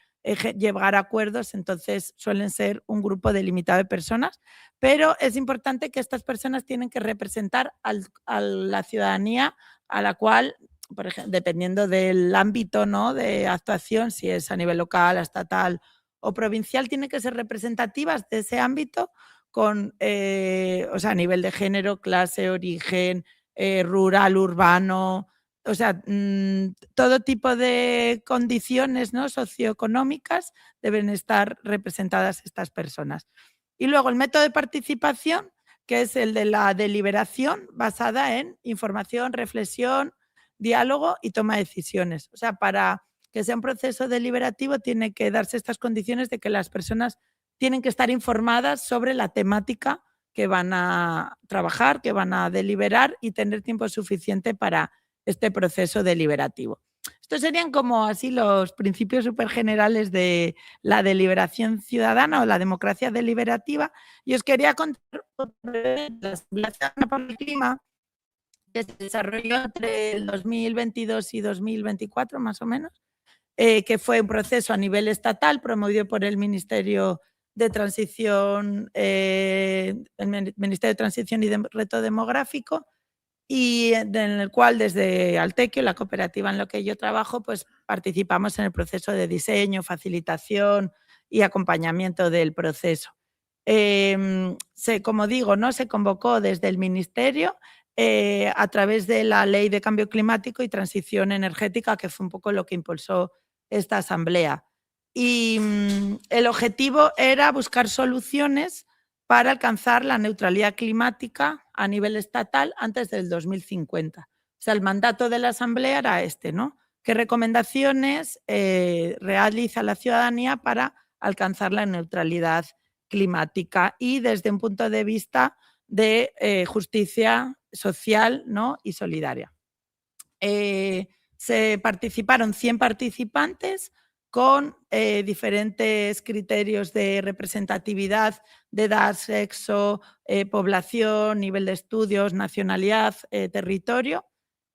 llegar a acuerdos, entonces suelen ser un grupo delimitado de personas, pero es importante que estas personas tienen que representar a la ciudadanía a la cual, por ejemplo, dependiendo del ámbito, ¿no?, de actuación, si es a nivel local, estatal o provincial, tienen que ser representativas de ese ámbito con, o sea, a nivel de género, clase, origen, rural, urbano, o sea, todo tipo de condiciones, ¿no?, socioeconómicas deben estar representadas estas personas. Y luego el método de participación, que es el de la deliberación basada en información, reflexión, diálogo y toma de decisiones. O sea, para que sea un proceso deliberativo tiene que darse estas condiciones de que las personas tienen que estar informadas sobre la temática que van a trabajar, que van a deliberar y tener tiempo suficiente para este proceso deliberativo. Estos serían como así los principios súper generales de la deliberación ciudadana o la democracia deliberativa. Y os quería contar la Asamblea Ciudadana para el Clima, que se desarrolló entre el 2022 y 2024, más o menos, que fue un proceso a nivel estatal promovido por el Ministerio de Transición, el Ministerio de Transición y Reto Demográfico, y en el cual desde Altequio, la cooperativa en la que yo trabajo, pues participamos en el proceso de diseño, facilitación y acompañamiento del proceso. Como digo, ¿no? Se convocó desde el Ministerio a través de la Ley de Cambio Climático y Transición Energética, que fue un poco lo que impulsó esta asamblea. Y el objetivo era buscar soluciones para alcanzar la neutralidad climática a nivel estatal antes del 2050. O sea, el mandato de la asamblea era este, ¿no? ¿Qué recomendaciones realiza la ciudadanía para alcanzar la neutralidad climática? Y desde un punto de vista de justicia social, ¿no? Y solidaria. Se participaron 100 participantes con diferentes criterios de representatividad de edad, sexo, población, nivel de estudios, nacionalidad, territorio.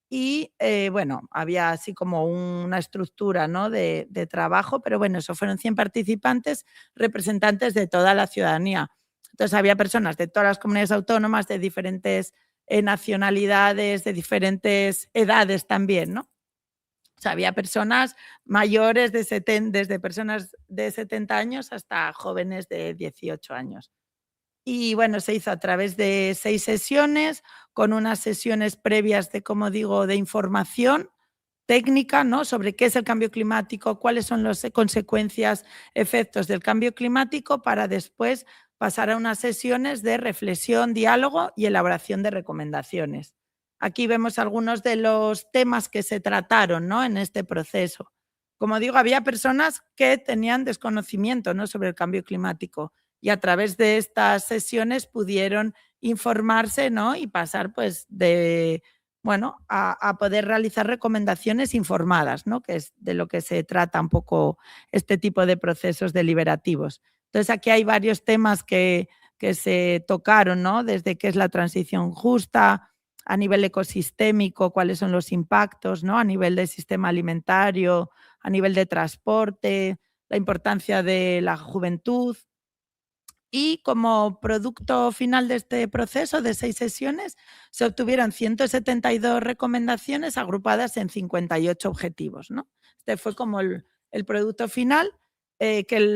Y bueno, había así como una estructura, ¿no? de trabajo, pero bueno, eso fueron 100 participantes, representantes de toda la ciudadanía. Entonces había personas de todas las comunidades autónomas, de diferentes nacionalidades, de diferentes edades también, ¿no? O sea, había personas mayores desde personas de 70 años hasta jóvenes de 18 años. Y bueno, se hizo a través de 6 sesiones, con unas sesiones previas de, como digo, de información técnica, ¿no? Sobre qué es el cambio climático, cuáles son las consecuencias, efectos del cambio climático, para después pasar a unas sesiones de reflexión, diálogo y elaboración de recomendaciones. Aquí vemos algunos de los temas que se trataron, ¿no? En este proceso. Como digo, había personas que tenían desconocimiento, ¿no? Sobre el cambio climático, y a través de estas sesiones pudieron informarse, ¿no? Y pasar pues de, bueno, a poder realizar recomendaciones informadas, ¿no? Que es de lo que se trata un poco este tipo de procesos deliberativos. Entonces aquí hay varios temas que se tocaron, ¿no? Desde qué es la transición justa, a nivel ecosistémico, cuáles son los impactos, ¿no? A nivel del sistema alimentario, a nivel de transporte, la importancia de la juventud. Y como producto final de este proceso de 6 sesiones, se obtuvieron 172 recomendaciones agrupadas en 58 objetivos, ¿no? Este fue como el producto final,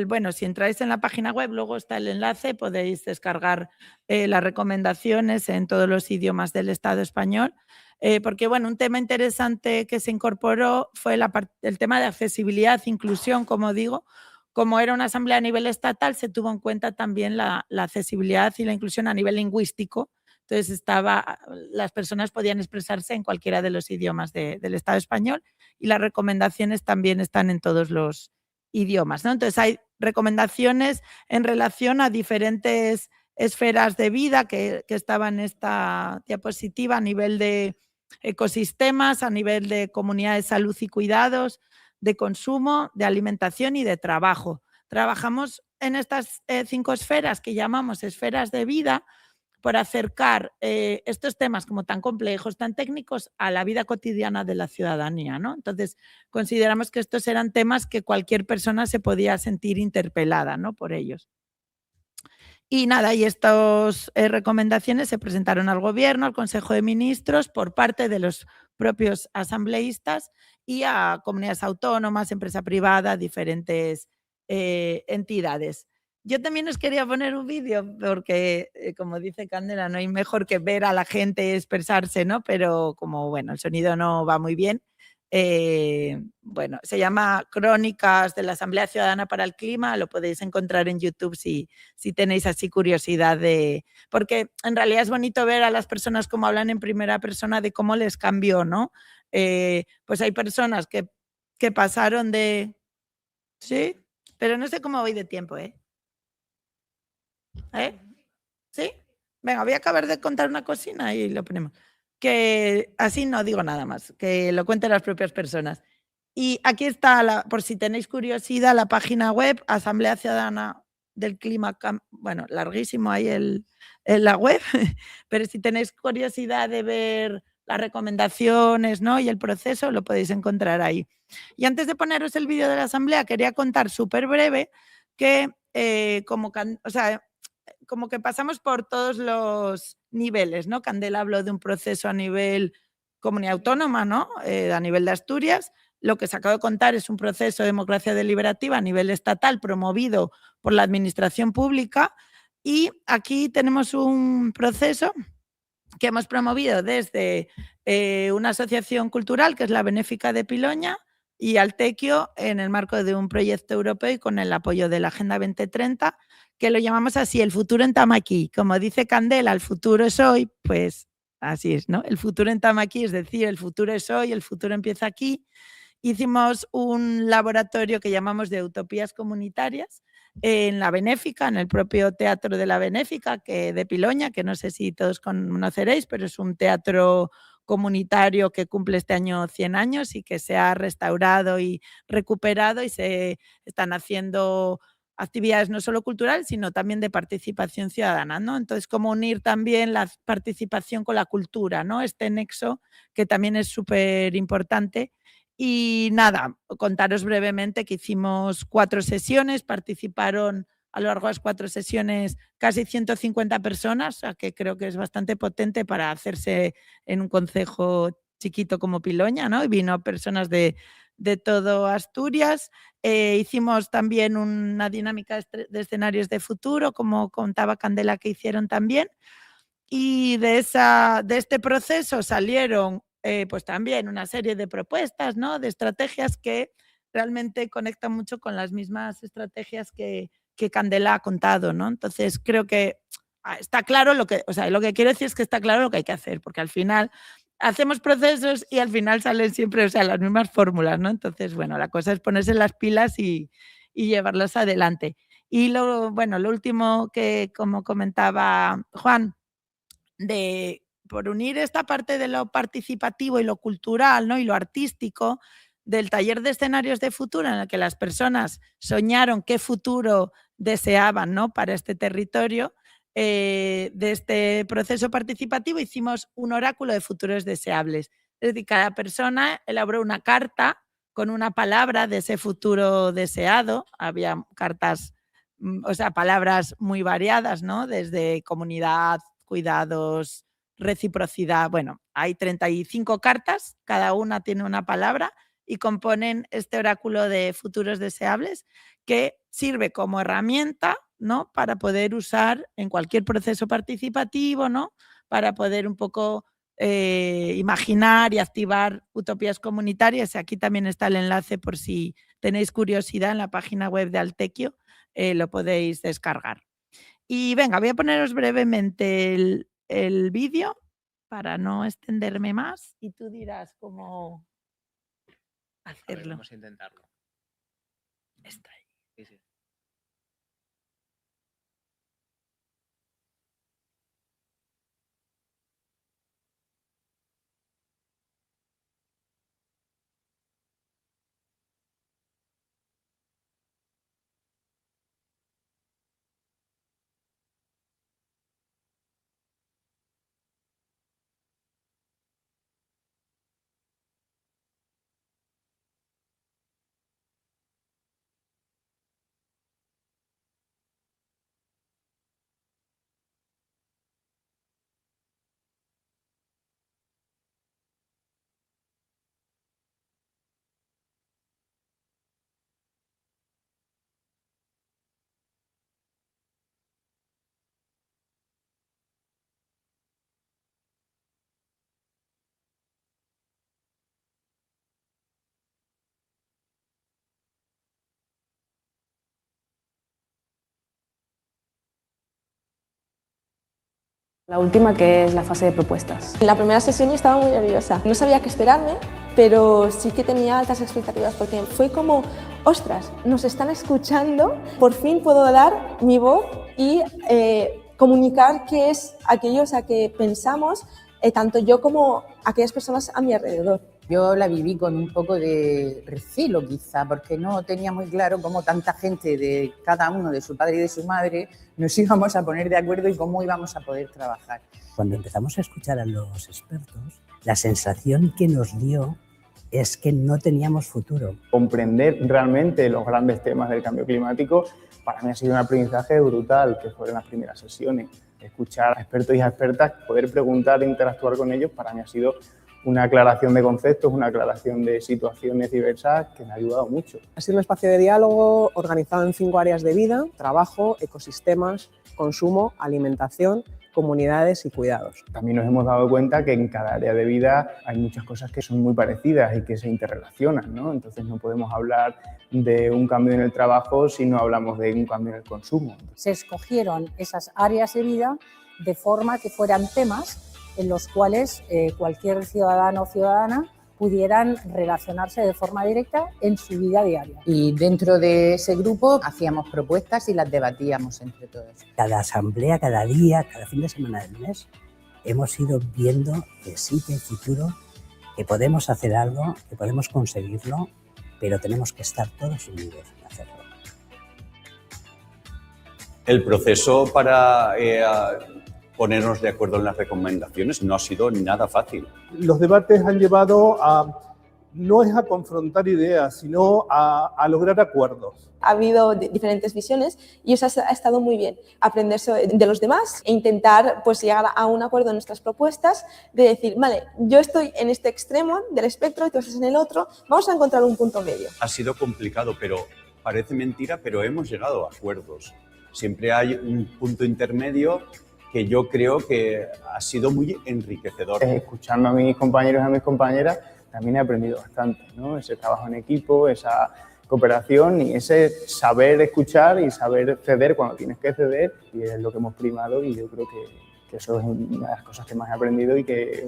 bueno, si entráis en la página web, luego está el enlace, podéis descargar las recomendaciones en todos los idiomas del Estado español, porque, bueno, un tema interesante que se incorporó fue el tema de accesibilidad e inclusión, como digo. Como era una asamblea a nivel estatal, se tuvo en cuenta también la accesibilidad y la inclusión a nivel lingüístico. Entonces, las personas podían expresarse en cualquiera de los idiomas del Estado español, y las recomendaciones también están en todos los idiomas, ¿no? Entonces, hay recomendaciones en relación a diferentes esferas de vida que estaban en esta diapositiva, a nivel de ecosistemas, a nivel de comunidad de salud y cuidados, de consumo, de alimentación y de trabajo. Trabajamos en estas 5 esferas que llamamos esferas de vida, por acercar estos temas como tan complejos, tan técnicos, a la vida cotidiana de la ciudadanía, ¿no? Entonces, consideramos que estos eran temas que cualquier persona se podía sentir interpelada, ¿no? Por ellos. Y nada, y estas recomendaciones se presentaron al Gobierno, al Consejo de Ministros, por parte de los propios asambleístas y a comunidades autónomas, empresa privada, diferentes entidades. Yo también os quería poner un vídeo porque, como dice Candela, no hay mejor que ver a la gente expresarse, ¿no? Pero como, bueno, el sonido no va muy bien. Bueno, se llama Crónicas de la Asamblea Ciudadana para el Clima, lo podéis encontrar en YouTube si tenéis así curiosidad porque en realidad es bonito ver a las personas cómo hablan en primera persona de cómo les cambió, ¿no? Pues hay personas que pasaron de... Sí, pero no sé cómo voy de tiempo, ¿eh? ¿Sí? Venga, voy a acabar de contar una cocina y lo ponemos. Que así no digo nada más, que lo cuenten las propias personas. Y aquí está, por si tenéis curiosidad, la página web, Asamblea Ciudadana del Clima, bueno, larguísimo ahí la web, pero si tenéis curiosidad de ver las recomendaciones, ¿no?, y el proceso, lo podéis encontrar ahí. Y antes de poneros el vídeo de la Asamblea, quería contar súper breve que como que pasamos por todos los niveles, ¿no? Candela habló de un proceso a nivel comunidad autónoma, ¿no? A nivel de Asturias. Lo que se acaba de contar es un proceso de democracia deliberativa a nivel estatal promovido por la administración pública, y aquí tenemos un proceso que hemos promovido desde una asociación cultural que es la Benéfica de Piloña y Altequio en el marco de un proyecto europeo y con el apoyo de la Agenda 2030, que lo llamamos así, el futuro en Tamaquí. Como dice Candela, el futuro es hoy, pues así es, ¿no? El futuro en Tamaquí, es decir, el futuro es hoy, el futuro empieza aquí. Hicimos un laboratorio que llamamos de utopías comunitarias en la Benéfica, en el propio Teatro de la Benéfica de Piloña, que no sé si todos conoceréis, pero es un teatro comunitario que cumple este año 100 años y que se ha restaurado y recuperado, y se están haciendo actividades no solo culturales, sino también de participación ciudadana, ¿no? Entonces, cómo unir también la participación con la cultura, ¿no? Este nexo que también es súper importante. Y nada, contaros brevemente que hicimos 4 sesiones, participaron a lo largo de las 4 sesiones casi 150 personas, o sea que creo que es bastante potente para hacerse en un concejo chiquito como Piloña, ¿no? Y vino personas de todo Asturias. Hicimos también una dinámica de escenarios de futuro, como contaba Candela, que hicieron también. Y de este proceso salieron pues también una serie de propuestas, ¿no?, de estrategias que realmente conectan mucho con las mismas estrategias que Candela ha contado, ¿no? Entonces creo que está claro lo que quiero decir es que está claro lo que hay que hacer, porque al final hacemos procesos y al final salen siempre, las mismas fórmulas, ¿no? Entonces, bueno, la cosa es ponerse las pilas y llevarlas adelante. Y lo último que, como comentaba Juan, por unir esta parte de lo participativo y lo cultural, ¿no?, y lo artístico del taller de escenarios de futuro, en el que las personas soñaron qué futuro deseaban, ¿no?, para este territorio. De este proceso participativo hicimos un oráculo de futuros deseables. Es decir, cada persona elaboró una carta con una palabra de ese futuro deseado. Había cartas, palabras muy variadas, ¿no?, desde comunidad, cuidados, reciprocidad. Bueno, hay 35 cartas, cada una tiene una palabra y componen este oráculo de futuros deseables, que sirve como herramienta, ¿no?, para poder usar en cualquier proceso participativo, ¿no?, para poder un poco imaginar y activar utopías comunitarias. Aquí también está el enlace por si tenéis curiosidad, en la página web de Altequio lo podéis descargar. Y venga, voy a poneros brevemente el vídeo para no extenderme más y tú dirás cómo hacerlo. Vamos a intentarlo. Está ahí. Sí, sí. La última, que es la fase de propuestas. En la primera sesión yo estaba muy nerviosa. No sabía qué esperarme, pero sí que tenía altas expectativas porque fue como, ostras, nos están escuchando, por fin puedo dar mi voz y comunicar qué es aquello a que pensamos, tanto yo como aquellas personas a mi alrededor. Yo la viví con un poco de recelo quizá, porque no tenía muy claro cómo tanta gente de cada uno, de su padre y de su madre, nos íbamos a poner de acuerdo y cómo íbamos a poder trabajar. Cuando empezamos a escuchar a los expertos, la sensación que nos dio es que no teníamos futuro. Comprender realmente los grandes temas del cambio climático para mí ha sido un aprendizaje brutal, que fueron las primeras sesiones. Escuchar a expertos y a expertas, poder preguntar e interactuar con ellos, para mí ha sido una aclaración de conceptos, una aclaración de situaciones diversas que me ha ayudado mucho. Ha sido un espacio de diálogo organizado en 5 áreas de vida: trabajo, ecosistemas, consumo, alimentación, comunidades y cuidados. También nos hemos dado cuenta que en cada área de vida hay muchas cosas que son muy parecidas y que se interrelacionan, ¿no? Entonces no podemos hablar de un cambio en el trabajo si no hablamos de un cambio en el consumo. Se escogieron esas áreas de vida de forma que fueran temas en los cuales cualquier ciudadano o ciudadana pudieran relacionarse de forma directa en su vida diaria. Y dentro de ese grupo hacíamos propuestas y las debatíamos entre todos. Cada asamblea, cada día, cada fin de semana del mes, hemos ido viendo que sí que hay futuro, que podemos hacer algo, que podemos conseguirlo, pero tenemos que estar todos unidos en hacerlo. El proceso para ponernos de acuerdo en las recomendaciones no ha sido nada fácil. Los debates han llevado no es a confrontar ideas, sino a lograr acuerdos. Ha habido diferentes visiones y eso ha estado muy bien. Aprender de los demás e intentar pues, llegar a un acuerdo en nuestras propuestas, de decir, vale, yo estoy en este extremo del espectro y tú estás en el otro, vamos a encontrar un punto medio. Ha sido complicado, pero parece mentira, pero hemos llegado a acuerdos. Siempre hay un punto intermedio que yo creo que ha sido muy enriquecedor. Escuchando a mis compañeros y a mis compañeras, también he aprendido bastante, ¿no? Ese trabajo en equipo, esa cooperación y ese saber escuchar y saber ceder cuando tienes que ceder, y es lo que hemos primado, y yo creo que eso es una de las cosas que más he aprendido y que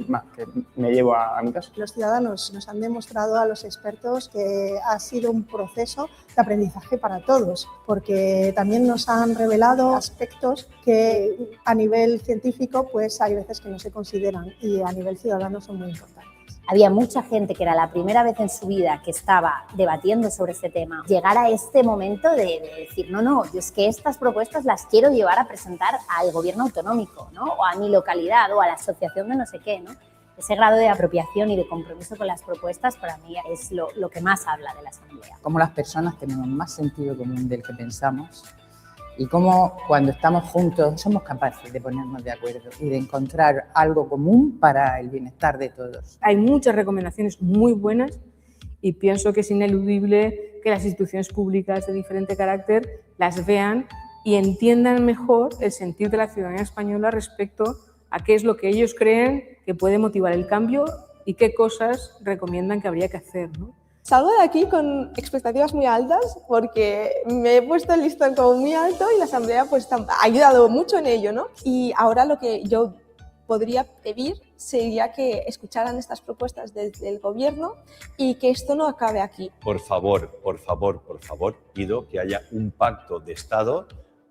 me llevo a mi casa. Los ciudadanos nos han demostrado a los expertos que ha sido un proceso de aprendizaje para todos, porque también nos han revelado aspectos que a nivel científico pues hay veces que no se consideran y a nivel ciudadano son muy importantes. Había mucha gente que era la primera vez en su vida que estaba debatiendo sobre este tema. Llegar a este momento de decir, no, yo es que estas propuestas las quiero llevar a presentar al gobierno autonómico, ¿no? O a mi localidad o a la asociación de no sé qué, ¿no? Ese grado de apropiación y de compromiso con las propuestas para mí es lo que más habla de la Asamblea. Cómo las personas tenemos más sentido común del que pensamos y cómo cuando estamos juntos somos capaces de ponernos de acuerdo y de encontrar algo común para el bienestar de todos. Hay muchas recomendaciones muy buenas y pienso que es ineludible que las instituciones públicas de diferente carácter las vean y entiendan mejor el sentir de la ciudadanía española respecto a qué es lo que ellos creen que puede motivar el cambio y qué cosas recomiendan que habría que hacer, ¿no? Salgo de aquí con expectativas muy altas porque me he puesto el listón como muy alto y la Asamblea pues, ha ayudado mucho en ello, ¿no? Y ahora lo que yo podría pedir sería que escucharan estas propuestas desde el Gobierno y que esto no acabe aquí. Por favor, pido que haya un pacto de Estado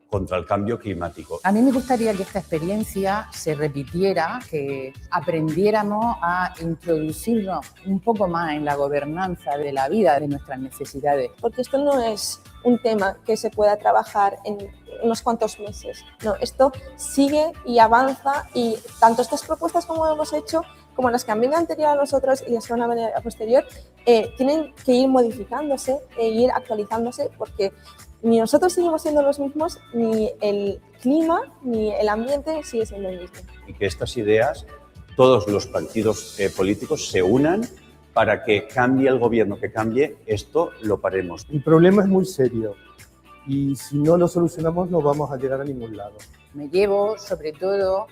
contra el cambio climático. A mí me gustaría que esta experiencia se repitiera, que aprendiéramos a introducirnos un poco más en la gobernanza de la vida, de nuestras necesidades. Porque esto no es un tema que se pueda trabajar en unos cuantos meses. No, esto sigue y avanza y tanto estas propuestas como hemos hecho, como las que han venido anterior a nosotros y las que van a venir a posterior, tienen que ir modificándose e ir actualizándose porque ni nosotros seguimos siendo los mismos, ni el clima, ni el ambiente sigue siendo el mismo. Y que estas ideas, todos los partidos políticos se unan para que cambie el gobierno, que cambie esto, lo paremos. El problema es muy serio y si no lo solucionamos no vamos a llegar a ningún lado. Me llevo sobre todo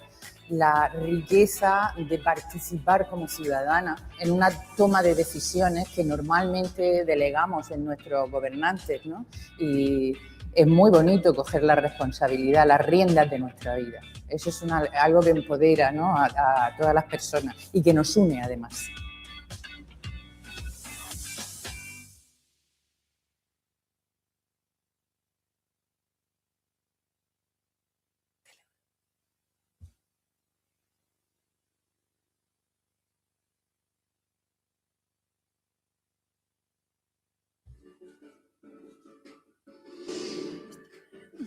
la riqueza de participar como ciudadana en una toma de decisiones que normalmente delegamos en nuestros gobernantes, ¿no? Y es muy bonito coger la responsabilidad, las riendas de nuestra vida. Eso es algo que empodera, ¿no? a todas las personas y que nos une además.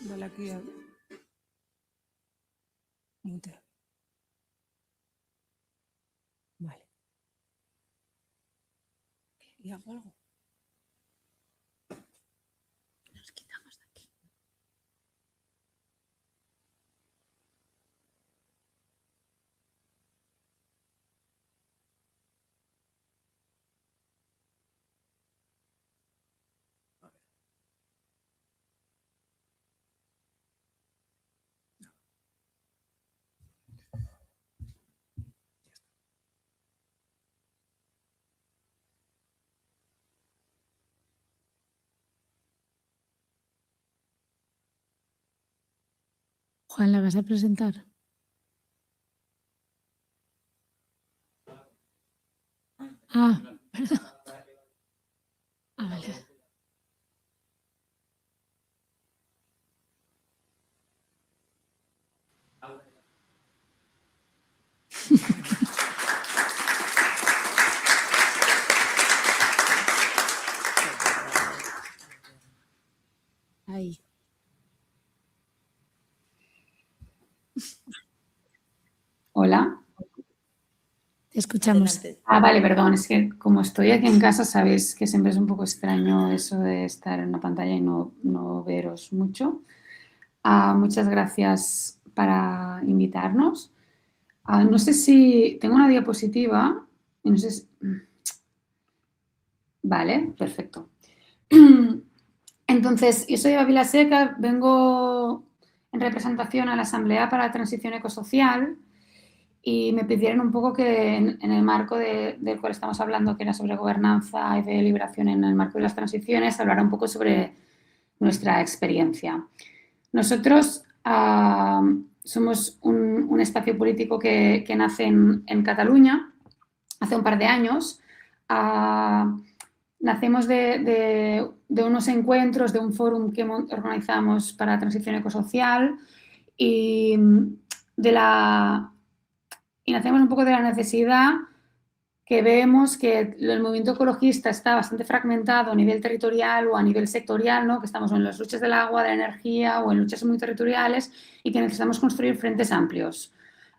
Dale aquí a... Mute. Vale. ¿Y hago algo? Nos quitamos de aquí. Juan, ¿la vas a presentar? Ah, perdón. Ah, vale. Ahí. Hola. Te escuchamos. Ah, vale, perdón, es que como estoy aquí en casa, sabéis que siempre es un poco extraño eso de estar en una pantalla y no veros mucho. Muchas gracias para invitarnos. No sé si tengo una diapositiva y no sé si... Vale, perfecto. Entonces, yo soy Eva Vilaseca, vengo en representación a la Asamblea para la Transición Ecosocial y me pidieron un poco que en el marco del cual estamos hablando, que era sobre gobernanza y deliberación en el marco de las transiciones, hablara un poco sobre nuestra experiencia. Nosotros somos un espacio político que nace en Cataluña hace un par de años. Nacemos de unos encuentros, de un fórum que organizamos para la transición ecosocial y nacemos un poco de la necesidad que vemos que el movimiento ecologista está bastante fragmentado a nivel territorial o a nivel sectorial, ¿no? Que estamos en las luchas del agua, de la energía o en luchas muy territoriales y que necesitamos construir frentes amplios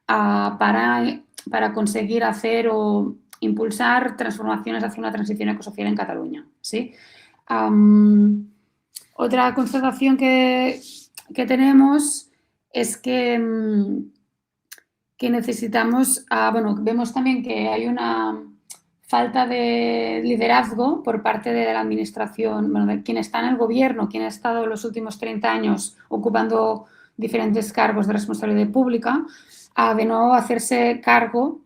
para conseguir hacer o impulsar transformaciones hacia una transición ecosocial en Cataluña, ¿sí? Otra constatación que tenemos es que necesitamos, vemos también que hay una falta de liderazgo por parte de la administración, de quien está en el gobierno, quien ha estado los últimos 30 años ocupando diferentes cargos de responsabilidad pública, de no hacerse cargo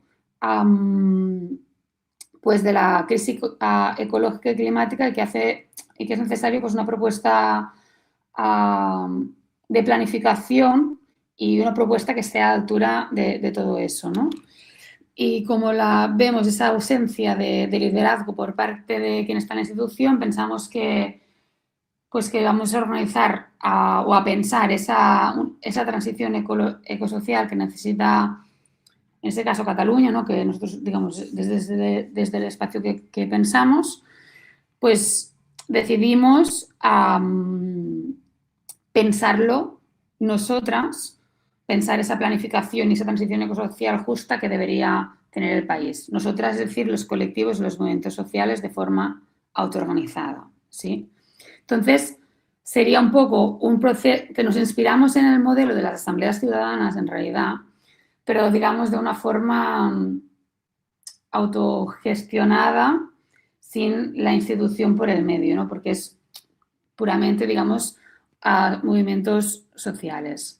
pues de la crisis ecológica y climática y que es necesario pues, una propuesta de planificación y una propuesta que esté a la altura de todo eso, ¿no? Y como vemos esa ausencia de liderazgo por parte de quien está en la institución, pensamos que vamos a organizar o a pensar esa transición ecosocial que necesita, en este caso, Cataluña, ¿no? Que nosotros, digamos, desde el espacio que pensamos, pues decidimos pensarlo nosotras, pensar esa planificación y esa transición ecosocial justa que debería tener el país. Nosotras, es decir, los colectivos y los movimientos sociales de forma autoorganizada, ¿sí? Entonces, sería un poco un proceso que nos inspiramos en el modelo de las asambleas ciudadanas, en realidad, pero, digamos, de una forma autogestionada, sin la institución por el medio, ¿no? Porque es puramente, digamos, movimientos sociales.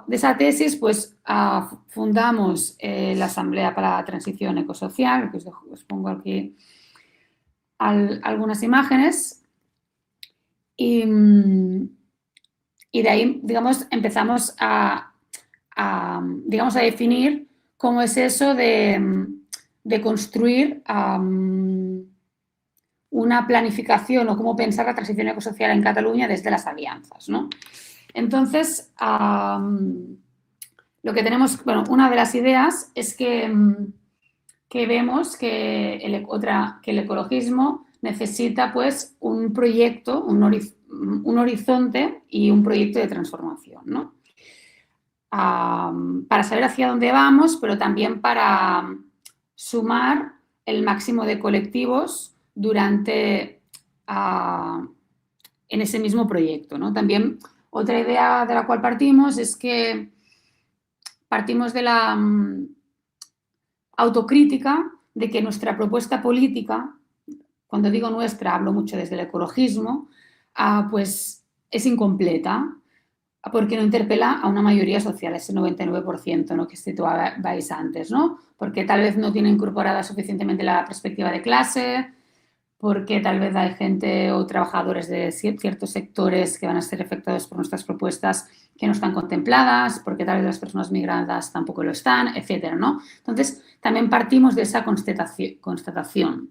De esa tesis, pues, fundamos la Asamblea para la Transición Ecosocial, que os pongo aquí algunas imágenes, y de ahí, digamos, empezamos a definir cómo es eso de construir una planificación o cómo pensar la transición ecosocial en Cataluña desde las alianzas, ¿no? Entonces, lo que tenemos, bueno, una de las ideas es que vemos que el ecologismo necesita pues un proyecto, un horizonte y un proyecto de transformación, ¿no? Para saber hacia dónde vamos, pero también para sumar el máximo de colectivos durante en ese mismo proyecto, ¿no? También otra idea de la cual partimos es que partimos de la autocrítica de que nuestra propuesta política, cuando digo nuestra hablo mucho desde el ecologismo, pues es incompleta porque no interpela a una mayoría social, ese 99%, ¿no?, que situabais antes, ¿no? Porque tal vez no tiene incorporada suficientemente la perspectiva de clase, porque tal vez hay gente o trabajadores de ciertos sectores que van a ser afectados por nuestras propuestas que no están contempladas, porque tal vez las personas migradas tampoco lo están, etcétera, ¿no? Entonces, también partimos de esa constatación.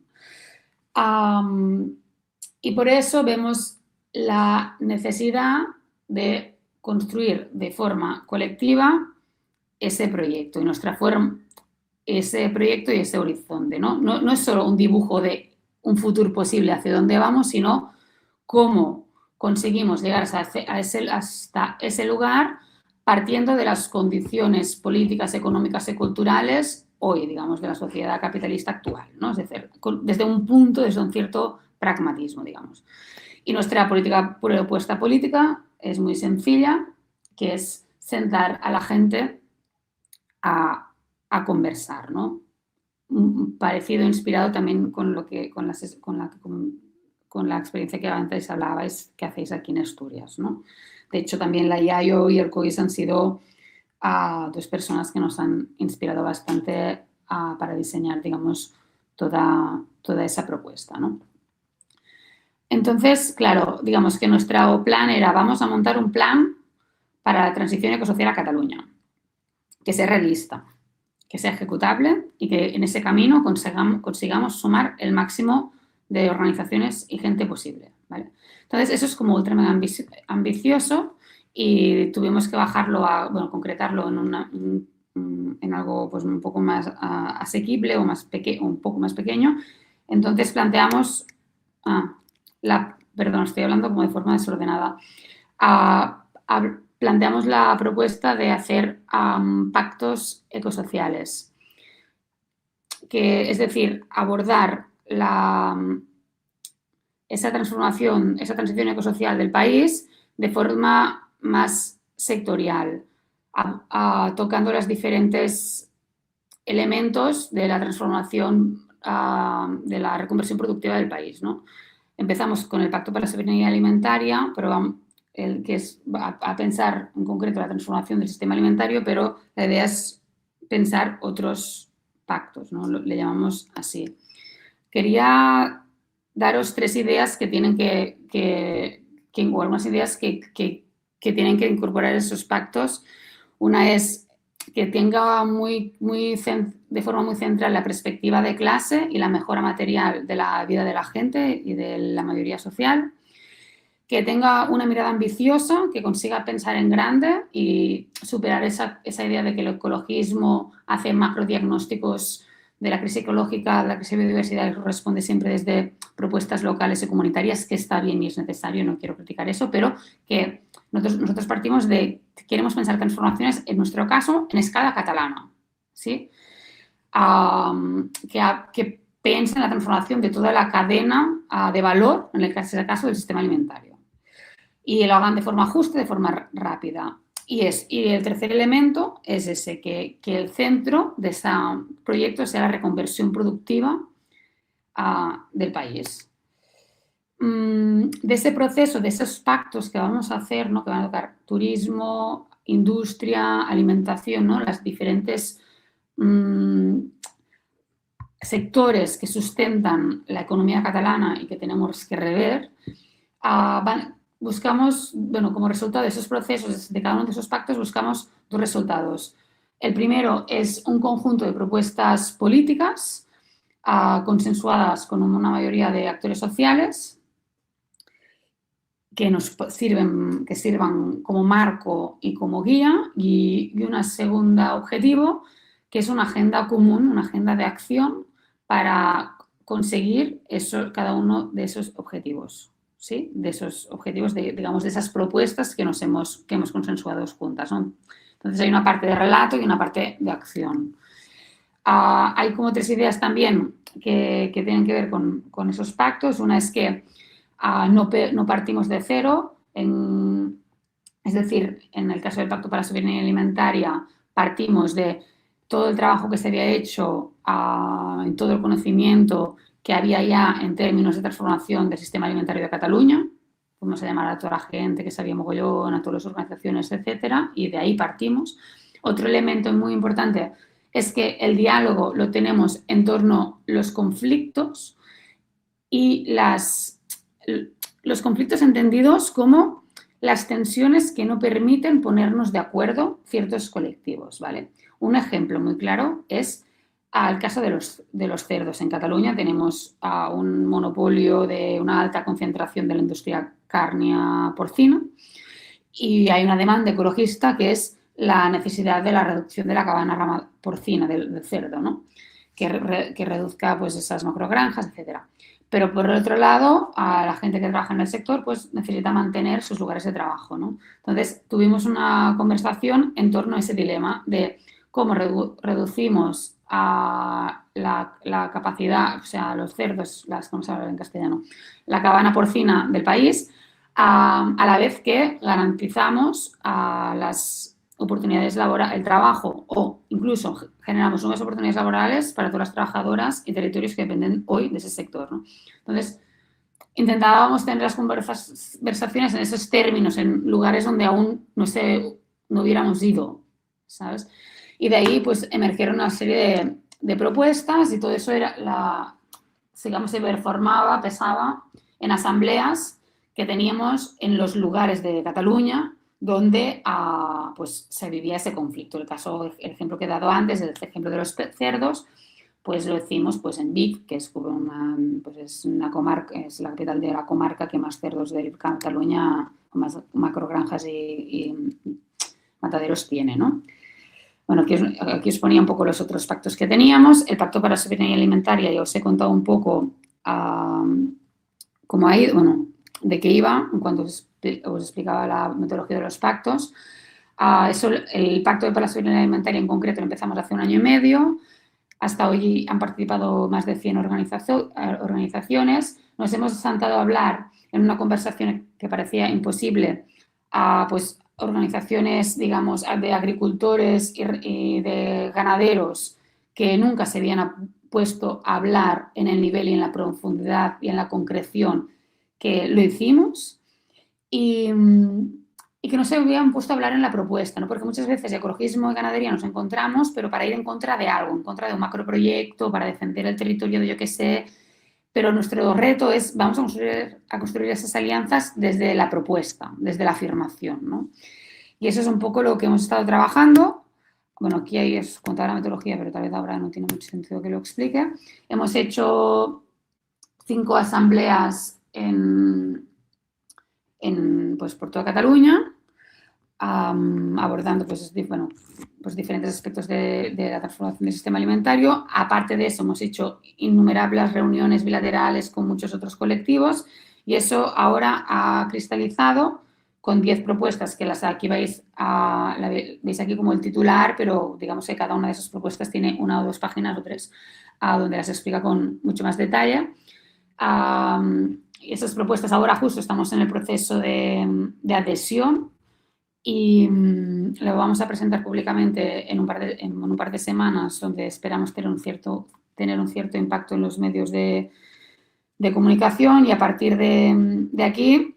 Y por eso vemos la necesidad de construir de forma colectiva ese proyecto y ese proyecto y ese horizonte, ¿no? No es solo un dibujo de un futuro posible hacia dónde vamos, sino cómo conseguimos llegar hasta ese lugar partiendo de las condiciones políticas, económicas y culturales hoy, digamos, de la sociedad capitalista actual, ¿no? Es decir, desde un cierto pragmatismo, digamos. Y nuestra propuesta política es muy sencilla, que es sentar a la gente a conversar, ¿no? Parecido, inspirado también con la experiencia que antes hablabais que hacéis aquí en Asturias, ¿no? De hecho, también la Yayo y el COIS han sido dos personas que nos han inspirado bastante para diseñar, digamos, toda esa propuesta, ¿no? Entonces, claro, digamos que nuestro plan era, vamos a montar un plan para la transición ecosocial a Cataluña, que sea realista, que sea ejecutable y que en ese camino consigamos sumar el máximo de organizaciones y gente posible, ¿vale? Entonces, eso es como ultra mega ambicioso y tuvimos que bajarlo concretarlo en algo pues un poco más asequible o un poco más pequeño. Entonces, planteamos... perdón, estoy hablando como de forma desordenada. Planteamos la propuesta de hacer pactos ecosociales, es decir, abordar esa transición ecosocial del país de forma más sectorial, tocando los diferentes elementos de la transformación de la reconversión productiva del país, ¿no? Empezamos con el Pacto para la Soberanía Alimentaria, pero que es a pensar en concreto la transformación del sistema alimentario, pero la idea es pensar otros pactos, ¿no? Le llamamos así. Quería daros tres ideas que tienen o algunas ideas que tienen que incorporar esos pactos. Una es que tenga de forma muy central la perspectiva de clase y la mejora material de la vida de la gente y de la mayoría social. Que tenga una mirada ambiciosa, que consiga pensar en grande y superar esa idea de que el ecologismo hace macrodiagnósticos de la crisis ecológica, de la crisis de biodiversidad y responde siempre desde propuestas locales y comunitarias, que está bien y es necesario, no quiero criticar eso, pero que nosotros partimos de que queremos pensar transformaciones, en nuestro caso, en escala catalana, ¿sí? Que piensen en la transformación de toda la cadena de valor, en el caso del sistema alimentario. Y lo hagan de forma justa, de forma rápida. Y el tercer elemento es ese, que el centro de ese proyecto sea la reconversión productiva del país. De ese proceso, de esos pactos que vamos a hacer, ¿no?, que van a tocar turismo, industria, alimentación, ¿no?, las diferentes sectores que sustentan la economía catalana y que tenemos que rever, buscamos, como resultado de esos procesos, de cada uno de esos pactos, buscamos dos resultados. El primero es un conjunto de propuestas políticas consensuadas con una mayoría de actores sociales que sirvan como marco y como guía, y un segundo objetivo, que es una agenda común, una agenda de acción para conseguir cada uno de esos objetivos, ¿sí? De esos objetivos, digamos, de esas propuestas que hemos consensuado juntas, ¿no? Entonces hay una parte de relato y una parte de acción. Hay como 3 ideas también que tienen que ver con esos pactos. Una es que no partimos de cero, es decir, en el caso del Pacto para la Soberanía Alimentaria partimos de todo el trabajo que se había hecho, en todo el conocimiento que había ya en términos de transformación del sistema alimentario de Cataluña. Fuimos a llamar a toda la gente que sabía mogollón, a todas las organizaciones, etcétera, y de ahí partimos. Otro elemento muy importante es que el diálogo lo tenemos en torno a los conflictos y los conflictos entendidos como las tensiones que no permiten ponernos de acuerdo ciertos colectivos, ¿vale? Un ejemplo muy claro es el caso de los cerdos. En Cataluña tenemos un monopolio de una alta concentración de la industria cárnica porcina y hay una demanda ecologista que es la necesidad de la reducción de la cabana porcina del cerdo, ¿no? Que reduzca pues, esas macrogranjas, etcétera. Pero por el otro lado, a la gente que trabaja en el sector pues necesita mantener sus lugares de trabajo, ¿no? Entonces tuvimos una conversación en torno a ese dilema de cómo reducimos la capacidad, o sea, los cerdos, ¿cómo se habla en castellano? La cabana porcina del país, a la vez que garantizamos las oportunidades laborales, el trabajo o incluso generamos nuevas oportunidades laborales para todas las trabajadoras y territorios que dependen hoy de ese sector, ¿no? Entonces, intentábamos tener las conversaciones en esos términos, en lugares donde aún no hubiéramos ido, ¿sabes? Y de ahí, pues, emergieron una serie de propuestas y todo eso digamos, se performaba, pesaba en asambleas que teníamos en los lugares de Cataluña donde pues, se vivía ese conflicto. El ejemplo que he dado antes, el ejemplo de los cerdos, pues lo hicimos pues, en Vic, que es una comarca, es la capital de la comarca que más cerdos de Cataluña, más macrogranjas y mataderos tiene, ¿no? Bueno, aquí os ponía un poco los otros pactos que teníamos. El Pacto para la Soberanía Alimentaria, ya os he contado un poco cómo ha ido, bueno, de qué iba, en cuanto os explicaba la metodología de los pactos. El Pacto para la Soberanía Alimentaria en concreto lo empezamos hace 1 año y medio. Hasta hoy han participado más de 100 organizaciones. Nos hemos sentado a hablar en una conversación que parecía imposible, pues organizaciones, digamos, de agricultores y de ganaderos que nunca se habían puesto a hablar en el nivel y en la profundidad y en la concreción que lo hicimos y que no se habían puesto a hablar en la propuesta, ¿no? Porque muchas veces ecologismo y ganadería nos encontramos, pero para ir en contra de algo, en contra de un macroproyecto, para defender el territorio de yo qué sé, pero nuestro reto es, vamos a construir esas alianzas desde la propuesta, desde la afirmación, ¿no? Y eso es un poco lo que hemos estado trabajando. Bueno, aquí os contaba la metodología, pero tal vez ahora no tiene mucho sentido que lo explique. Hemos hecho 5 asambleas pues, por toda Cataluña, abordando pues diferentes aspectos de la transformación del sistema alimentario. Aparte de eso, hemos hecho innumerables reuniones bilaterales con muchos otros colectivos y eso ahora ha cristalizado con 10 propuestas que aquí veis aquí como el titular, pero digamos que cada una de esas propuestas tiene 1 o 2 páginas o 3 donde las explica con mucho más detalle. Esas propuestas ahora justo estamos en el proceso de adhesión y lo vamos a presentar públicamente en un par de semanas, donde esperamos tener un cierto impacto en los medios de comunicación y a partir de aquí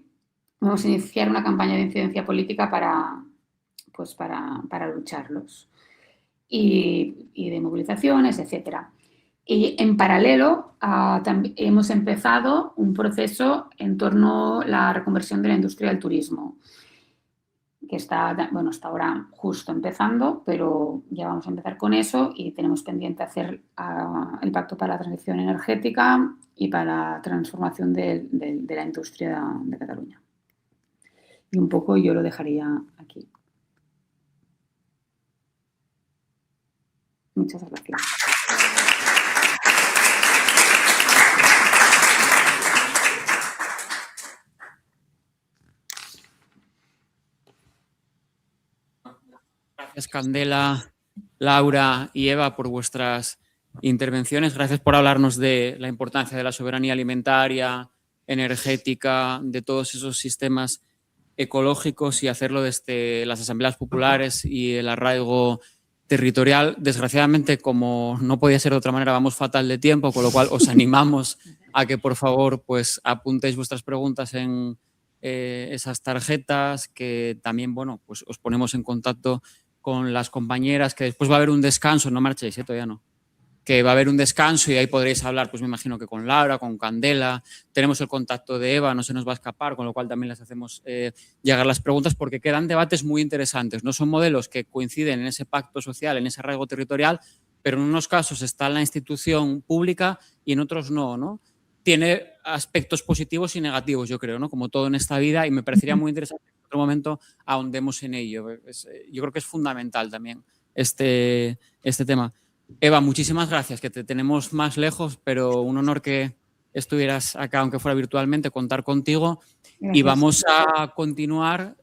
vamos a iniciar una campaña de incidencia política para lucharlos y de movilizaciones, etcétera. Y en paralelo hemos empezado un proceso en torno a la reconversión de la industria del turismo, que está ahora justo empezando, pero ya vamos a empezar con eso y tenemos pendiente hacer el pacto para la transición energética y para la transformación de la industria de Cataluña. Y un poco yo lo dejaría aquí. Muchas gracias. Gracias, Candela, Laura y Eva, por vuestras intervenciones. Gracias por hablarnos de la importancia de la soberanía alimentaria, energética, de todos esos sistemas ecológicos y hacerlo desde las asambleas populares y el arraigo territorial. Desgraciadamente, como no podía ser de otra manera, vamos fatal de tiempo, con lo cual os animamos a que, por favor, pues apuntéis vuestras preguntas en esas tarjetas, que también, bueno, pues os ponemos en contacto con las compañeras, que después va a haber un descanso, no marchéis, todavía no. Que va a haber un descanso y ahí podréis hablar, pues me imagino que con Laura, con Candela. Tenemos el contacto de Eva, no se nos va a escapar, con lo cual también les hacemos llegar las preguntas, porque quedan debates muy interesantes. No son modelos que coinciden en ese pacto social, en ese arraigo territorial, pero en unos casos está en la institución pública y en otros no, ¿no? Tiene aspectos positivos y negativos, yo creo, ¿no? Como todo en esta vida, y me parecería muy interesante que en otro momento ahondemos en ello. Yo creo que es fundamental también este tema. Eva, muchísimas gracias, que te tenemos más lejos, pero un honor que estuvieras acá, aunque fuera virtualmente, contar contigo. Gracias. Y vamos a continuar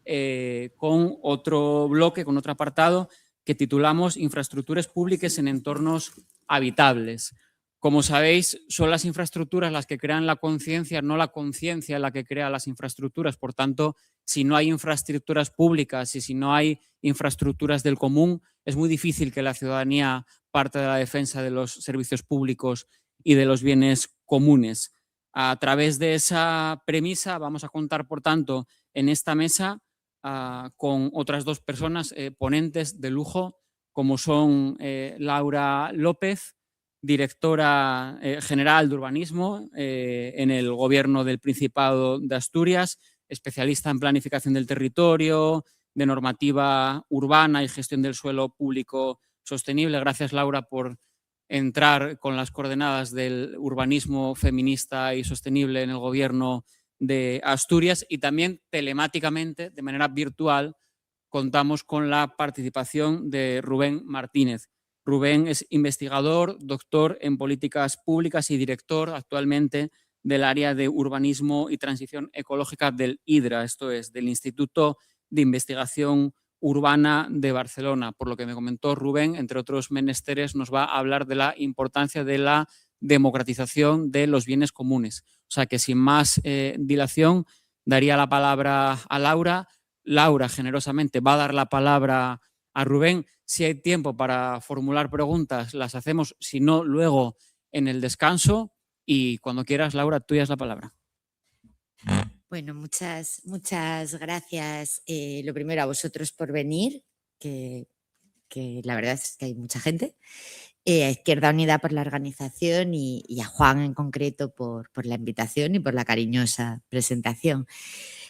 con otro bloque, con otro apartado que titulamos Infraestructuras públicas en entornos habitables. Como sabéis, son las infraestructuras las que crean la conciencia, no la conciencia la que crea las infraestructuras. Por tanto, si no hay infraestructuras públicas y si no hay infraestructuras del común, es muy difícil que la ciudadanía parte de la defensa de los servicios públicos y de los bienes comunes. A través de esa premisa vamos a contar, por tanto, en esta mesa con otras dos personas ponentes de lujo, como son Laura López, directora general de urbanismo en el Gobierno del Principado de Asturias, especialista en planificación del territorio, de normativa urbana y gestión del suelo público sostenible. Gracias, Laura, por entrar con las coordenadas del urbanismo feminista y sostenible en el Gobierno de Asturias. Y también telemáticamente, de manera virtual, contamos con la participación de Rubén Martínez. Rubén es investigador, doctor en políticas públicas y director actualmente del área de urbanismo y transición ecológica del IDRA, esto es, del Instituto de Investigación Urbana de Barcelona. Por lo que me comentó Rubén, entre otros menesteres, nos va a hablar de la importancia de la democratización de los bienes comunes. O sea que sin más dilación, daría la palabra a Laura. Laura generosamente va a dar la palabra a Rubén. Si hay tiempo para formular preguntas, las hacemos. Si no, luego en el descanso. Y cuando quieras, Laura, tuya es la palabra. Bueno, muchas gracias. Lo primero a vosotros por venir, que la verdad es que hay mucha gente. A Izquierda Unida por la organización y a Juan en concreto por la invitación y por la cariñosa presentación.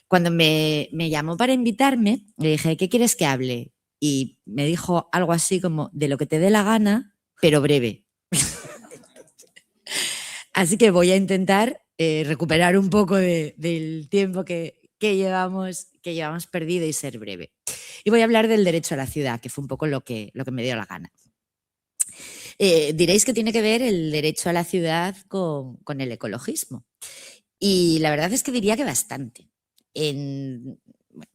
Cuando me llamó para invitarme, le dije, ¿qué quieres que hable? Y me dijo algo así como, de lo que te dé la gana, pero breve. Así que voy a intentar recuperar un poco del tiempo que llevamos perdido y ser breve. Y voy a hablar del derecho a la ciudad, que fue un poco lo que me dio la gana. Diréis que tiene que ver el derecho a la ciudad con el ecologismo. Y la verdad es que diría que bastante.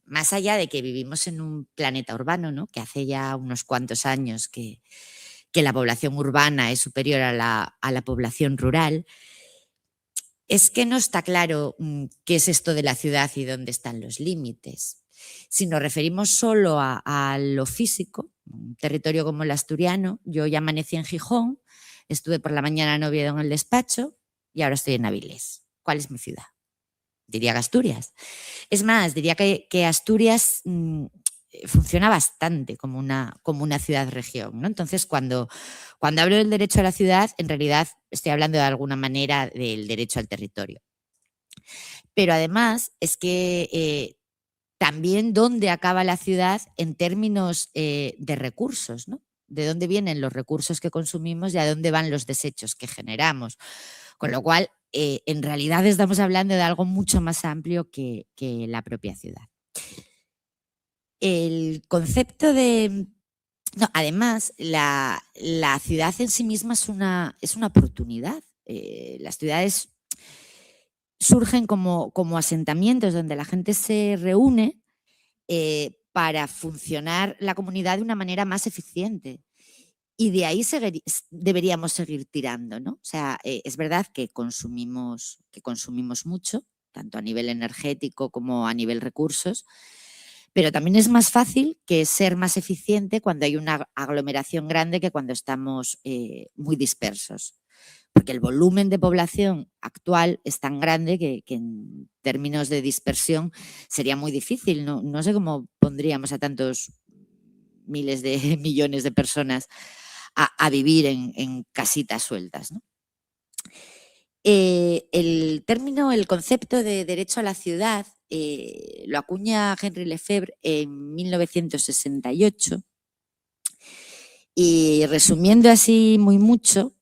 Más allá de que vivimos en un planeta urbano, ¿no? Que hace ya unos cuantos años que la población urbana es superior a la población rural, es que no está claro qué es esto de la ciudad y dónde están los límites. Si nos referimos solo a lo físico, un territorio como el asturiano, yo ya amanecí en Gijón, estuve por la mañana en Oviedo en el despacho y ahora estoy en Avilés. ¿Cuál es mi ciudad? Diría que Asturias. Es más, diría que Asturias funciona bastante como una ciudad-región, ¿no? Entonces, cuando hablo del derecho a la ciudad, en realidad estoy hablando de alguna manera del derecho al territorio. Pero además es que también dónde acaba la ciudad en términos de recursos, ¿no? De dónde vienen los recursos que consumimos y a dónde van los desechos que generamos. Con lo cual, en realidad estamos hablando de algo mucho más amplio que la propia ciudad. El concepto de... No, además, la ciudad en sí misma es una oportunidad. Las ciudades surgen como asentamientos donde la gente se reúne para funcionar la comunidad de una manera más eficiente. Y de ahí deberíamos seguir tirando, ¿no? O sea, es verdad que consumimos mucho, tanto a nivel energético como a nivel recursos, pero también es más fácil que ser más eficiente cuando hay una aglomeración grande que cuando estamos muy dispersos. Porque el volumen de población actual es tan grande que en términos de dispersión sería muy difícil. No sé cómo pondríamos a tantos miles de millones de personas a vivir en casitas sueltas, ¿no? El concepto de derecho a la ciudad lo acuña Henri Lefebvre en 1968 y, resumiendo así muy mucho,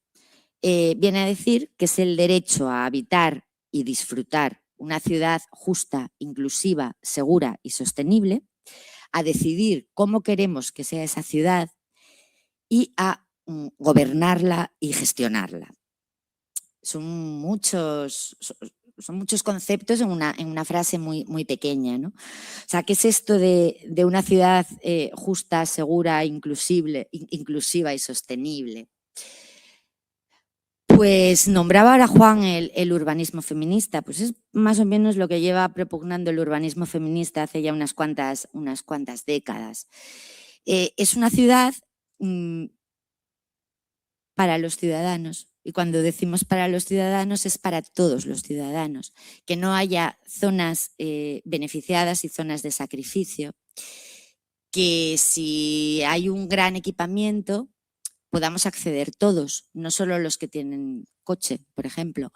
viene a decir que es el derecho a habitar y disfrutar una ciudad justa, inclusiva, segura y sostenible, a decidir cómo queremos que sea esa ciudad y a gobernarla y gestionarla. Son muchos conceptos en una frase muy pequeña, ¿no? O sea, ¿qué es esto de una ciudad justa, segura, inclusiva y sostenible? Pues nombraba ahora Juan el urbanismo feminista, pues es más o menos lo que lleva propugnando el urbanismo feminista hace ya unas cuantas décadas. Es una ciudad para los ciudadanos, y cuando decimos para los ciudadanos es para todos los ciudadanos, que no haya zonas beneficiadas y zonas de sacrificio, que si hay un gran equipamiento podamos acceder todos, no solo los que tienen coche, por ejemplo,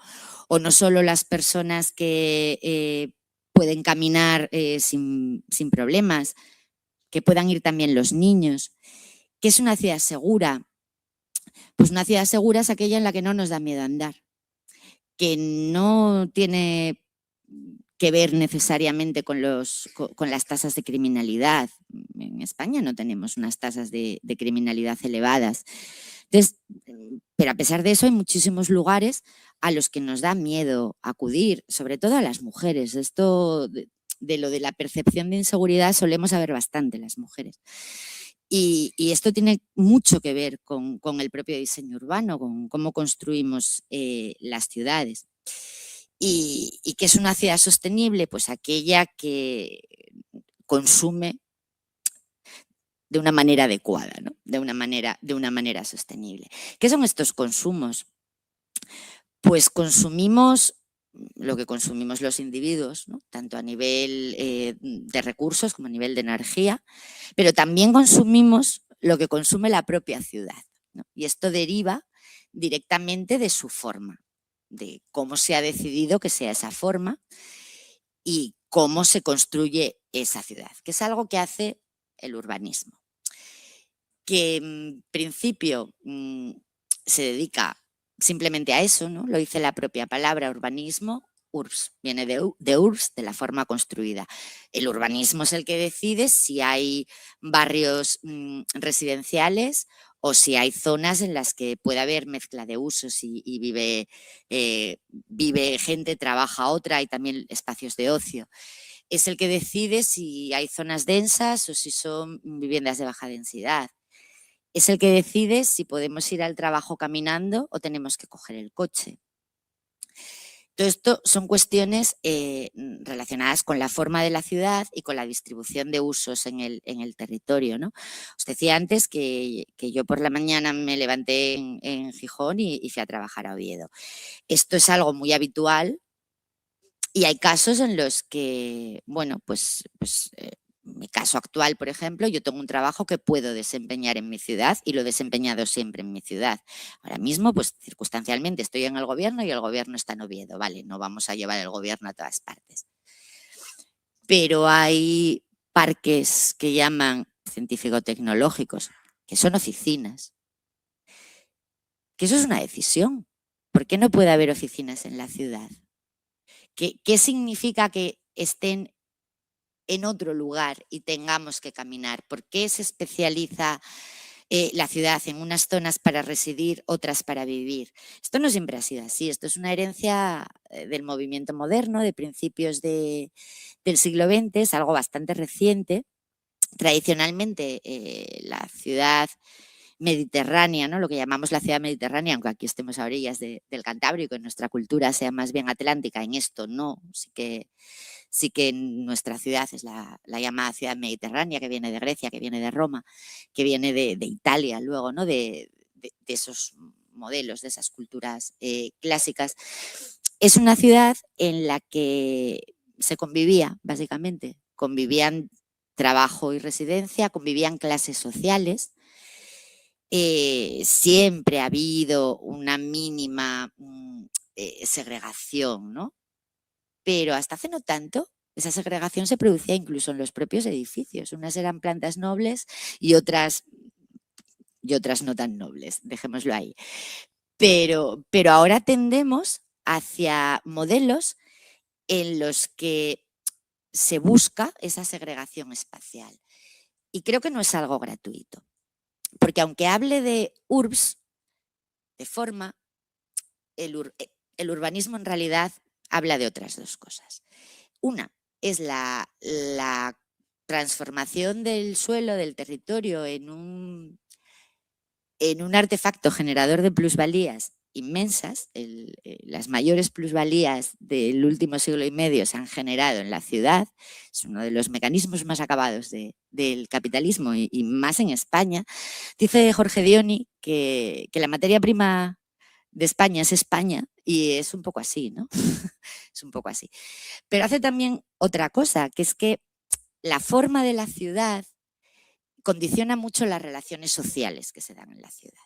o no solo las personas que pueden caminar sin problemas, que puedan ir también los niños. ¿Qué es una ciudad segura? Pues una ciudad segura es aquella en la que no nos da miedo andar, que no tiene que ver necesariamente con las tasas de criminalidad. En España no tenemos unas tasas de criminalidad elevadas. Entonces, pero a pesar de eso hay muchísimos lugares a los que nos da miedo acudir, sobre todo a las mujeres. Esto de lo de la percepción de inseguridad solemos saber bastante las mujeres. Y esto tiene mucho que ver con el propio diseño urbano, con cómo construimos las ciudades. ¿Y qué es una ciudad sostenible? Pues aquella que consume de una manera adecuada, ¿no? de una manera sostenible. ¿Qué son estos consumos? Pues consumimos lo que consumimos los individuos, ¿no? Tanto a nivel de recursos como a nivel de energía, pero también consumimos lo que consume la propia ciudad, ¿no? Y esto deriva directamente de su forma, de cómo se ha decidido que sea esa forma y cómo se construye esa ciudad, que es algo que hace el urbanismo, que en principio se dedica simplemente a eso, ¿no? Lo dice la propia palabra urbanismo, urbs, viene de urbs, de la forma construida. El urbanismo es el que decide si hay barrios residenciales o si hay zonas en las que puede haber mezcla de usos y vive gente, trabaja otra, y también espacios de ocio. Es el que decide si hay zonas densas o si son viviendas de baja densidad. Es el que decide si podemos ir al trabajo caminando o tenemos que coger el coche. Todo esto son cuestiones relacionadas con la forma de la ciudad y con la distribución de usos en el territorio, ¿no? Os decía antes que yo por la mañana me levanté en Gijón y fui a trabajar a Oviedo. Esto es algo muy habitual y hay casos en los que, bueno, pues mi caso actual, por ejemplo, yo tengo un trabajo que puedo desempeñar en mi ciudad y lo he desempeñado siempre en mi ciudad. Ahora mismo, pues circunstancialmente estoy en el gobierno y el gobierno está en Oviedo, ¿vale? No vamos a llevar el gobierno a todas partes. Pero hay parques que llaman científico-tecnológicos, que son oficinas. Que eso es una decisión. ¿Por qué no puede haber oficinas en la ciudad? ¿Qué significa que estén en otro lugar y tengamos que caminar? ¿Por qué se especializa la ciudad en unas zonas para residir, otras para vivir? Esto no siempre ha sido así. Esto es una herencia del movimiento moderno, de principios del siglo XX, es algo bastante reciente, tradicionalmente la ciudad mediterránea, ¿no? Lo que llamamos la ciudad mediterránea, aunque aquí estemos a orillas del Cantábrico y nuestra cultura sea más bien atlántica, en esto no, sí que nuestra ciudad es la llamada ciudad mediterránea, que viene de Grecia, que viene de Roma, que viene de Italia luego, ¿no? De esos modelos, de esas culturas clásicas. Es una ciudad en la que se convivía, básicamente. Convivían trabajo y residencia, convivían clases sociales. Siempre ha habido una mínima segregación, ¿no? Pero hasta hace no tanto, esa segregación se producía incluso en los propios edificios. Unas eran plantas nobles y otras no tan nobles, dejémoslo ahí. Pero ahora tendemos hacia modelos en los que se busca esa segregación espacial. Y creo que no es algo gratuito. Porque aunque hable de urbs, de forma, el urbanismo en realidad habla de otras dos cosas. Una es la transformación del suelo, del territorio, en un artefacto generador de plusvalías inmensas. Las mayores plusvalías del último siglo y medio se han generado en la ciudad. Es uno de los mecanismos más acabados del capitalismo y más en España. Dice Jorge Dioni que la materia prima de España es España, y es un poco así, ¿no? Es un poco así. Pero hace también otra cosa, que es que la forma de la ciudad condiciona mucho las relaciones sociales que se dan en la ciudad.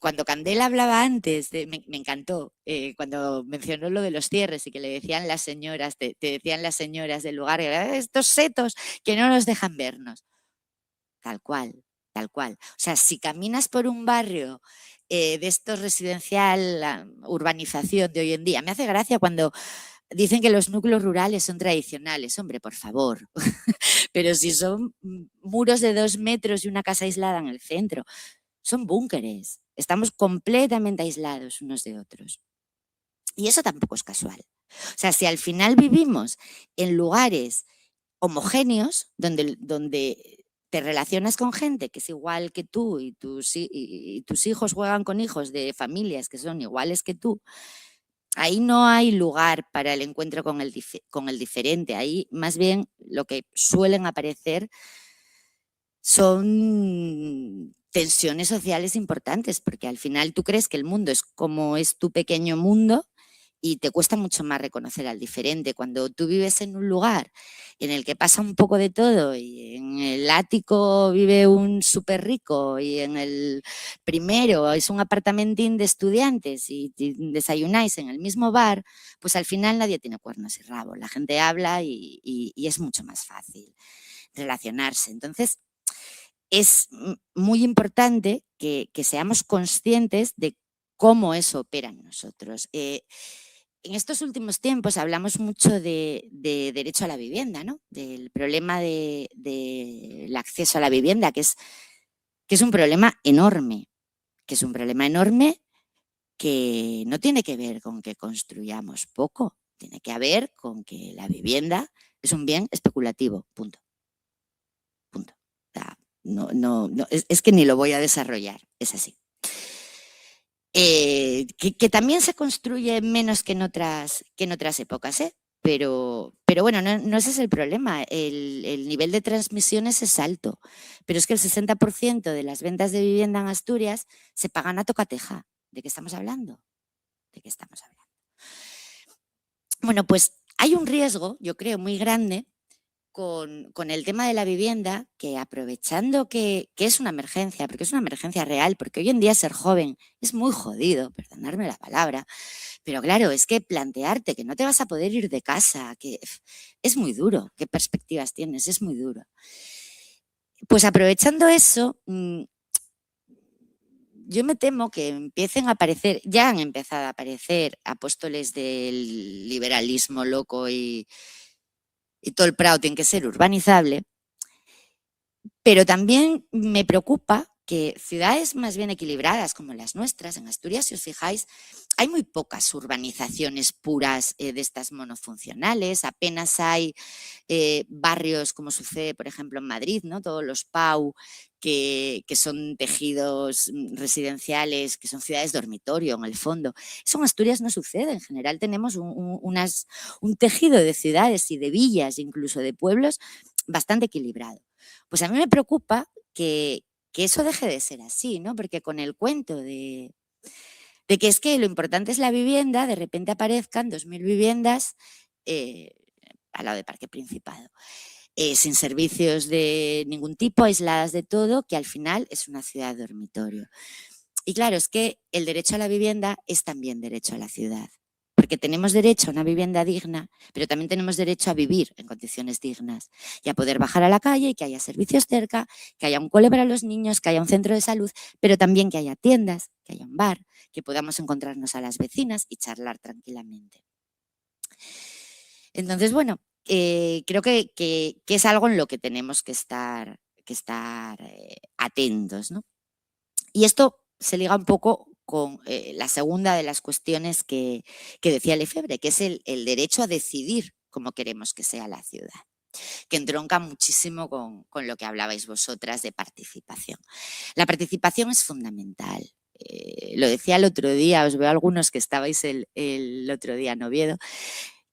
Cuando Candela hablaba antes, me encantó, cuando mencionó lo de los cierres y que le decían las señoras, te decían las señoras del lugar, estos setos que no nos dejan vernos. Tal cual, tal cual. O sea, si caminas por un barrio de estos residencial, urbanización de hoy en día, me hace gracia cuando dicen que los núcleos rurales son tradicionales. Hombre, por favor. Pero si son muros de 2 metros y una casa aislada en el centro, son búnkeres. Estamos completamente aislados unos de otros. Y eso tampoco es casual. O sea, si al final vivimos en lugares homogéneos, donde te relacionas con gente que es igual que tú y tus hijos juegan con hijos de familias que son iguales que tú, ahí no hay lugar para el encuentro con el diferente. Ahí más bien lo que suelen aparecer son tensiones sociales importantes, porque al final tú crees que el mundo es como es tu pequeño mundo y te cuesta mucho más reconocer al diferente. Cuando tú vives en un lugar en el que pasa un poco de todo y en el ático vive un súper rico y en el primero es un apartamentín de estudiantes y desayunáis en el mismo bar, pues al final nadie tiene cuernos y rabos. La gente habla y es mucho más fácil relacionarse. Entonces, es muy importante que seamos conscientes de cómo eso opera en nosotros. En estos últimos tiempos hablamos mucho de derecho a la vivienda, ¿no? Del problema del acceso a la vivienda, que es un problema enorme, que no tiene que ver con que construyamos poco, tiene que ver con que la vivienda es un bien especulativo, punto. Punto. O sea, no, es que ni lo voy a desarrollar, es así. Que también se construye menos que en otras épocas, pero bueno, no ese es el problema. El nivel de transmisiones es alto, pero es que el 60% de las ventas de vivienda en Asturias se pagan a tocateja. ¿De qué estamos hablando? Bueno, pues hay un riesgo, yo creo, muy grande con el tema de la vivienda, que aprovechando que es una emergencia, porque es una emergencia real, porque hoy en día ser joven es muy jodido, perdonadme la palabra, pero claro, es que plantearte que no te vas a poder ir de casa, que es muy duro, qué perspectivas tienes, es muy duro. Pues aprovechando eso, yo me temo que empiecen a aparecer, ya han empezado a aparecer apóstoles del liberalismo loco y todo el Prado tiene que ser urbanizable, pero también me preocupa que ciudades más bien equilibradas como las nuestras, en Asturias, si os fijáis, hay muy pocas urbanizaciones puras de estas monofuncionales, apenas hay barrios como sucede, por ejemplo, en Madrid, ¿no? Todos los PAU, que son tejidos residenciales, que son ciudades dormitorio en el fondo. Eso en Asturias no sucede. En general tenemos un tejido de ciudades y de villas, incluso de pueblos, bastante equilibrado. Pues a mí me preocupa que eso deje de ser así, ¿no? Porque con el cuento de que es que lo importante es la vivienda, de repente aparezcan 2.000 viviendas al lado de Parque Principado, sin servicios de ningún tipo, aisladas de todo, que al final es una ciudad dormitorio. Y claro, es que el derecho a la vivienda es también derecho a la ciudad, porque tenemos derecho a una vivienda digna, pero también tenemos derecho a vivir en condiciones dignas y a poder bajar a la calle y que haya servicios cerca, que haya un cole para los niños, que haya un centro de salud, pero también que haya tiendas, que haya un bar, que podamos encontrarnos a las vecinas y charlar tranquilamente. Entonces, bueno, creo que es algo en lo que tenemos que estar atentos, ¿no? Y esto se liga un poco con la segunda de las cuestiones que decía Lefebvre, que es el derecho a decidir cómo queremos que sea la ciudad, que entronca muchísimo con lo que hablabais vosotras de participación. La participación es fundamental. Lo decía el otro día, os veo algunos que estabais el otro día en Oviedo,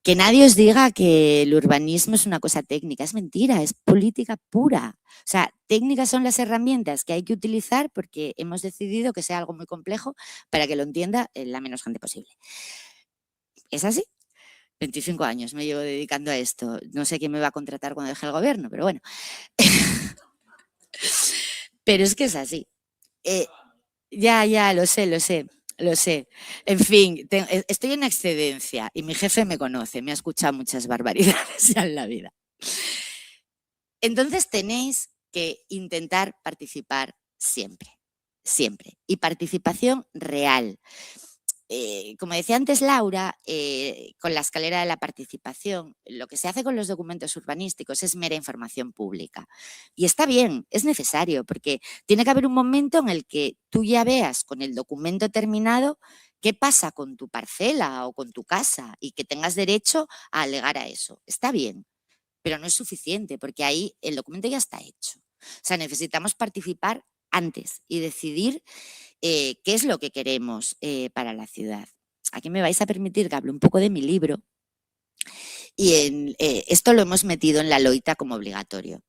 que nadie os diga que el urbanismo es una cosa técnica, es mentira, es política pura. O sea, técnicas son las herramientas que hay que utilizar porque hemos decidido que sea algo muy complejo para que lo entienda la menos gente posible. ¿Es así? 25 años me llevo dedicando a esto. No sé quién me va a contratar cuando deje el gobierno, pero bueno. Pero es que es así. Ya, lo sé. En fin, estoy en excedencia y mi jefe me conoce, me ha escuchado muchas barbaridades ya en la vida. Entonces tenéis que intentar participar siempre. Y participación real. Como decía antes Laura, con la escalera de la participación, lo que se hace con los documentos urbanísticos es mera información pública. Y está bien, es necesario, porque tiene que haber un momento en el que tú ya veas con el documento terminado qué pasa con tu parcela o con tu casa y que tengas derecho a alegar a eso. Está bien, pero no es suficiente, porque ahí el documento ya está hecho. O sea, necesitamos participar antes y decidir qué es lo que queremos para la ciudad. Aquí me vais a permitir que hable un poco de mi libro y esto lo hemos metido en la Loita como obligatorio.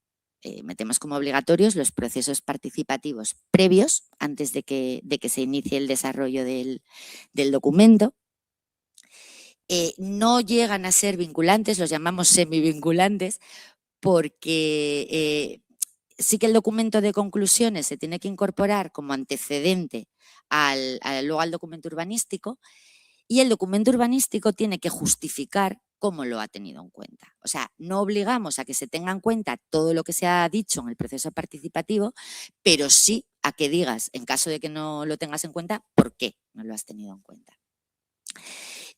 Metemos como obligatorios los procesos participativos previos antes de que se inicie el desarrollo del documento. No llegan a ser vinculantes, los llamamos semivinculantes, porque sí que el documento de conclusiones se tiene que incorporar como antecedente luego al documento urbanístico, y el documento urbanístico tiene que justificar cómo lo ha tenido en cuenta. O sea, no obligamos a que se tenga en cuenta todo lo que se ha dicho en el proceso participativo, pero sí a que digas, en caso de que no lo tengas en cuenta, por qué no lo has tenido en cuenta.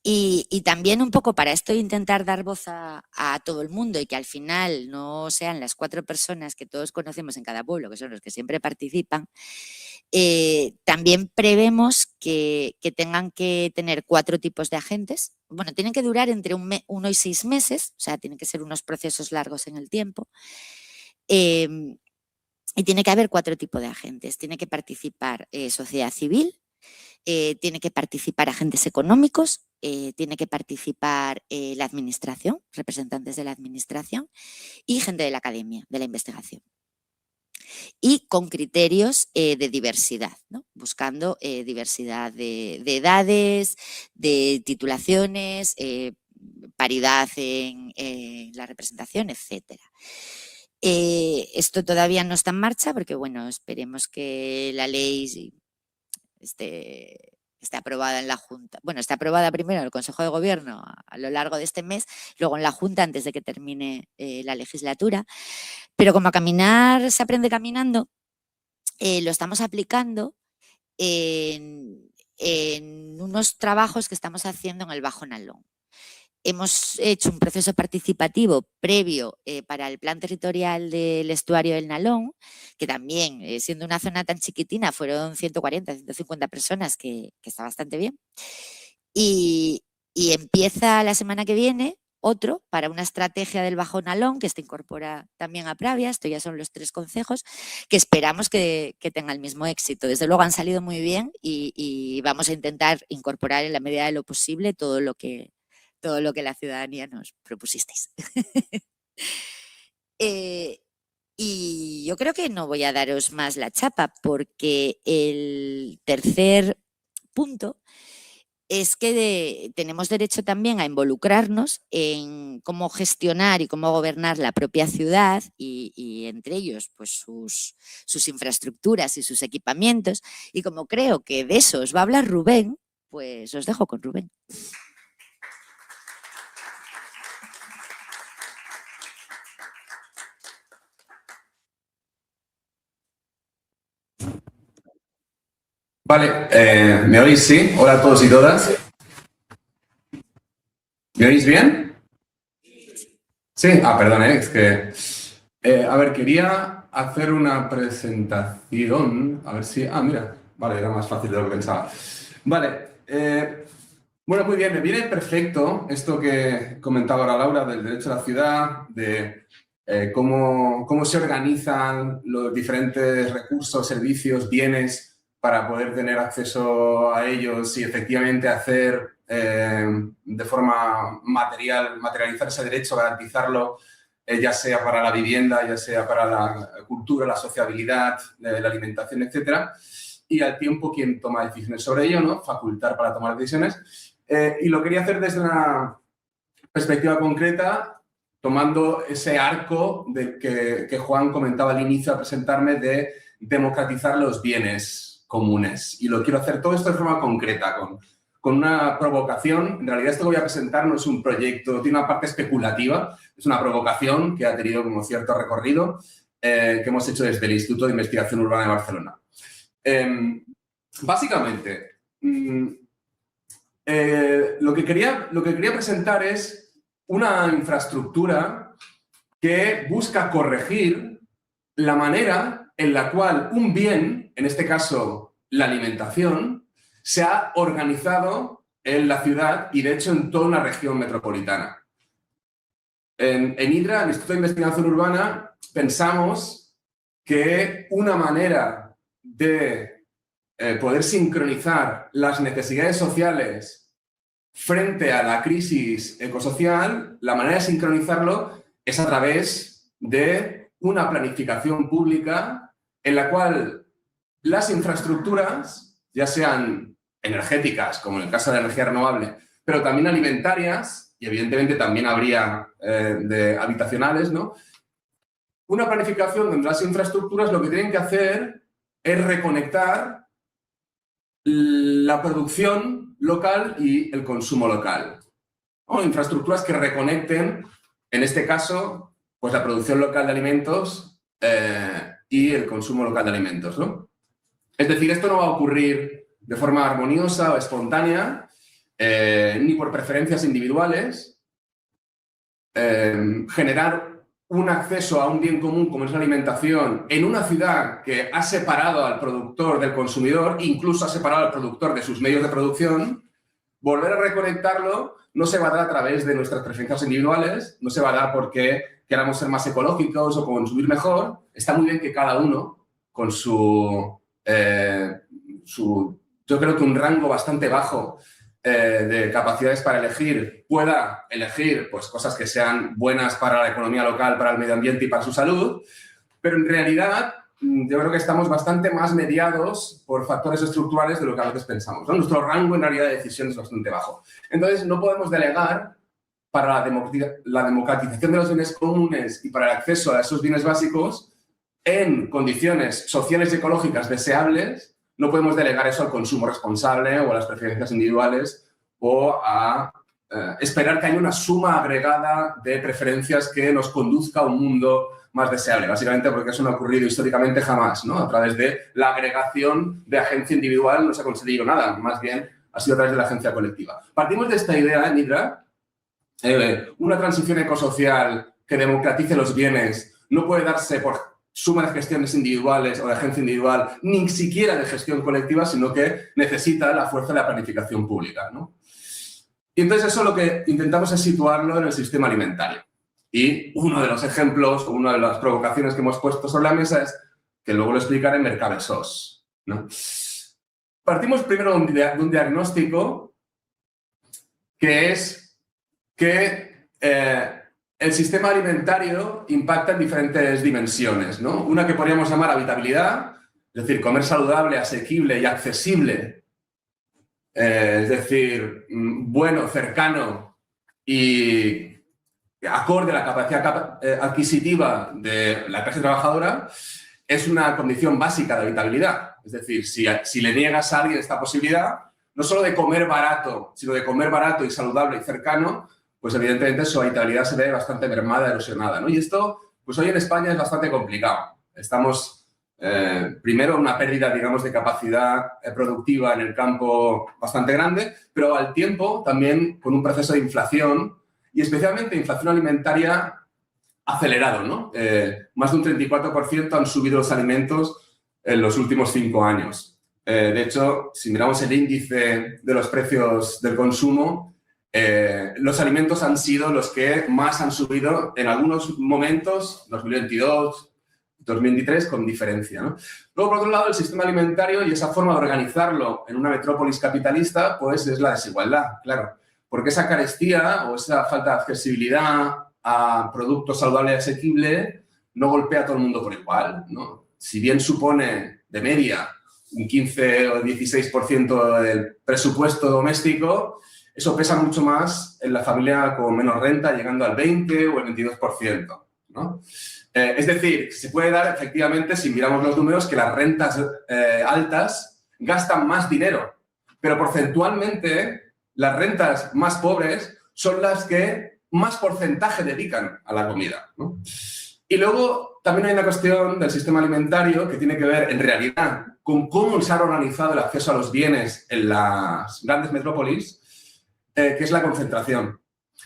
Y también un poco para esto intentar dar voz a todo el mundo y que al final no sean las 4 personas que todos conocemos en cada pueblo, que son los que siempre participan, también prevemos que tengan que tener 4 tipos de agentes. Bueno, tienen que durar entre 1 y 6 meses, o sea, tienen que ser unos procesos largos en el tiempo. Y tiene que haber 4 tipos de agentes. Tiene que participar sociedad civil, tiene que participar agentes económicos, tiene que participar la administración, representantes de la administración y gente de la academia, de la investigación. Y con criterios de diversidad, ¿no? Buscando diversidad de edades, de titulaciones, paridad en la representación, etcétera. Esto todavía no está en marcha porque, bueno, esperemos que la ley esté aprobada en la Junta. Bueno, está aprobada primero en el Consejo de Gobierno a lo largo de este mes, luego en la Junta antes de que termine la legislatura. Pero como a caminar se aprende caminando, lo estamos aplicando en unos trabajos que estamos haciendo en el Bajo Nalón. hemos hecho un proceso participativo previo para el plan territorial del estuario del Nalón, que también, siendo una zona tan chiquitina, fueron 140, 150 personas, que está bastante bien. Y empieza la semana que viene otro para una estrategia del Bajo Nalón, que se incorpora también a Pravia. Esto ya son los 3 concejos, que esperamos que tengan el mismo éxito. Desde luego han salido muy bien y vamos a intentar incorporar en la medida de lo posible todo lo que la ciudadanía nos propusisteis. Y yo creo que no voy a daros más la chapa, porque el tercer punto es que tenemos derecho también a involucrarnos en cómo gestionar y cómo gobernar la propia ciudad y entre ellos pues sus infraestructuras y sus equipamientos. Y como creo que de eso os va a hablar Rubén, pues os dejo con Rubén. Vale, ¿me oís? Sí. Hola a todos y todas. ¿Me oís bien? Sí. Perdón, es que... a ver, quería hacer una presentación. A ver si... mira. Vale, era más fácil de lo que pensaba. Vale. Bueno, muy bien. Me viene perfecto esto que comentaba ahora Laura del derecho a la ciudad, de cómo se organizan los diferentes recursos, servicios, bienes para poder tener acceso a ellos y efectivamente hacer de forma materializar ese derecho, garantizarlo, ya sea para la vivienda, ya sea para la cultura, la sociabilidad, la alimentación, etcétera, y al tiempo quien toma decisiones sobre ello, ¿no? Facultar para tomar decisiones. Y lo quería hacer desde una perspectiva concreta, tomando ese arco que Juan comentaba al inicio al presentarme, de democratizar los bienes comunes. Y lo quiero hacer todo esto de forma concreta, con una provocación. En realidad esto que voy a presentar no es un proyecto, tiene una parte especulativa, es una provocación que ha tenido como cierto recorrido que hemos hecho desde el Instituto de Investigación Urbana de Barcelona. Básicamente, lo que quería presentar es una infraestructura que busca corregir la manera en la cual un bien, en este caso la alimentación, se ha organizado en la ciudad y de hecho en toda una región metropolitana. En IDRA, el Instituto de Investigación Urbana, pensamos que una manera de poder sincronizar las necesidades sociales frente a la crisis ecosocial, la manera de sincronizarlo es a través de una planificación pública en la cual las infraestructuras, ya sean energéticas, como en el caso de la energía renovable, pero también alimentarias, y evidentemente también habría de habitacionales, ¿no? Una planificación donde las infraestructuras lo que tienen que hacer es reconectar la producción local y el consumo local. ¿No? Infraestructuras que reconecten, en este caso, pues la producción local de alimentos y el consumo local de alimentos, ¿no? Es decir, esto no va a ocurrir de forma armoniosa o espontánea, ni por preferencias individuales. Generar un acceso a un bien común como es la alimentación en una ciudad que ha separado al productor del consumidor, incluso ha separado al productor de sus medios de producción, volver a reconectarlo no se va a dar a través de nuestras preferencias individuales, no se va a dar porque queramos ser más ecológicos o consumir mejor. Está muy bien que cada uno, con yo creo que un rango bastante bajo de capacidades para elegir, pueda elegir pues, cosas que sean buenas para la economía local, para el medio ambiente y para su salud, pero en realidad yo creo que estamos bastante más mediados por factores estructurales de lo que a veces pensamos, ¿no? Nuestro rango en realidad de decisión es bastante bajo. Entonces no podemos delegar para la democratización de los bienes comunes y para el acceso a esos bienes básicos en condiciones sociales y ecológicas deseables. No podemos delegar eso al consumo responsable o a las preferencias individuales o a esperar que haya una suma agregada de preferencias que nos conduzca a un mundo más deseable, básicamente porque eso no ha ocurrido históricamente jamás, ¿no? A través de la agregación de agencia individual no se ha conseguido nada, más bien ha sido a través de la agencia colectiva. Partimos de esta idea en IDRA una transición ecosocial que democratice los bienes no puede darse por suma de gestiones individuales o de agencia individual, ni siquiera de gestión colectiva, sino que necesita la fuerza de la planificación pública, ¿no? Y entonces eso lo que intentamos es situarlo en el sistema alimentario. Y uno de los ejemplos, o una de las provocaciones que hemos puesto sobre la mesa es, que luego lo explicaré, Mercadesos, ¿no? Partimos primero de un diagnóstico que es que el sistema alimentario impacta en diferentes dimensiones, ¿no? Una que podríamos llamar habitabilidad, es decir, comer saludable, asequible y accesible, es decir, bueno, cercano y acorde a la capacidad adquisitiva de la clase trabajadora, es una condición básica de habitabilidad. Es decir, si le niegas a alguien esta posibilidad, no solo de comer barato, sino de comer barato y saludable y cercano, pues evidentemente su habitabilidad se ve bastante mermada, erosionada, ¿no? Y esto, pues hoy en España es bastante complicado. Estamos, primero, en una pérdida, digamos, de capacidad productiva en el campo bastante grande, pero al tiempo también con un proceso de inflación, y especialmente inflación alimentaria acelerado, ¿no? Más de un 34% han subido los alimentos en los últimos 5 años. De hecho, si miramos el índice de los precios del consumo, los alimentos han sido los que más han subido en algunos momentos, 2022, 2023, con diferencia, ¿no? Luego, por otro lado, el sistema alimentario y esa forma de organizarlo en una metrópolis capitalista, pues es la desigualdad, claro. Porque esa carestía o esa falta de accesibilidad a productos saludables y asequibles no golpea a todo el mundo por igual, ¿no? Si bien supone de media un 15 o 16% del presupuesto doméstico, eso pesa mucho más en la familia con menos renta, llegando al 20 o el 22%, ¿no? Es decir, se puede dar efectivamente, si miramos los números, que las rentas altas gastan más dinero, pero porcentualmente las rentas más pobres son las que más porcentaje dedican a la comida, ¿no? Y luego también hay una cuestión del sistema alimentario que tiene que ver, en realidad, con cómo se ha organizado el acceso a los bienes en las grandes metrópolis, que es la concentración.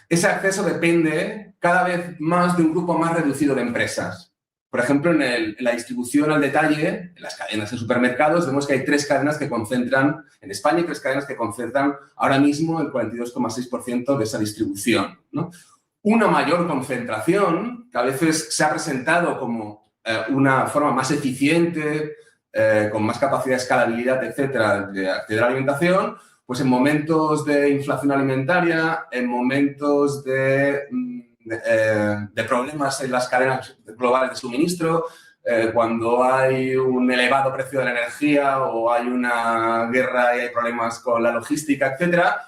Ese acceso depende cada vez más de un grupo más reducido de empresas. Por ejemplo, en la distribución al detalle, en las cadenas de supermercados, vemos que hay 3 cadenas que concentran, en España hay 3 cadenas que concentran ahora mismo el 42,6% de esa distribución, ¿no? Una mayor concentración, que a veces se ha presentado como una forma más eficiente, con más capacidad de escalabilidad, etcétera, de acceder a la alimentación, pues en momentos de inflación alimentaria, en momentos de problemas en las cadenas globales de suministro, cuando hay un elevado precio de la energía o hay una guerra y hay problemas con la logística, etcétera,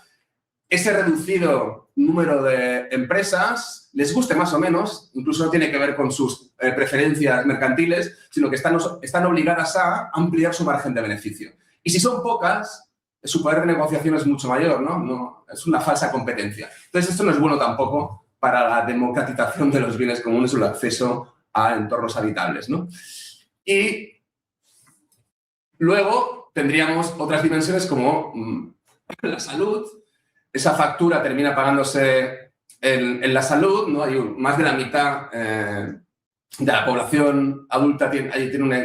ese reducido número de empresas, les guste más o menos, incluso no tiene que ver con sus preferencias mercantiles, sino que están obligadas a ampliar su margen de beneficio. Y si son pocas, su poder de negociación es mucho mayor, ¿no? Es una falsa competencia. Entonces, esto no es bueno tampoco para la democratización de los bienes comunes o el acceso a entornos habitables, ¿no? Y luego tendríamos otras dimensiones como la salud. Esa factura termina pagándose en la salud, ¿no? Hay más de la mitad de la población adulta tiene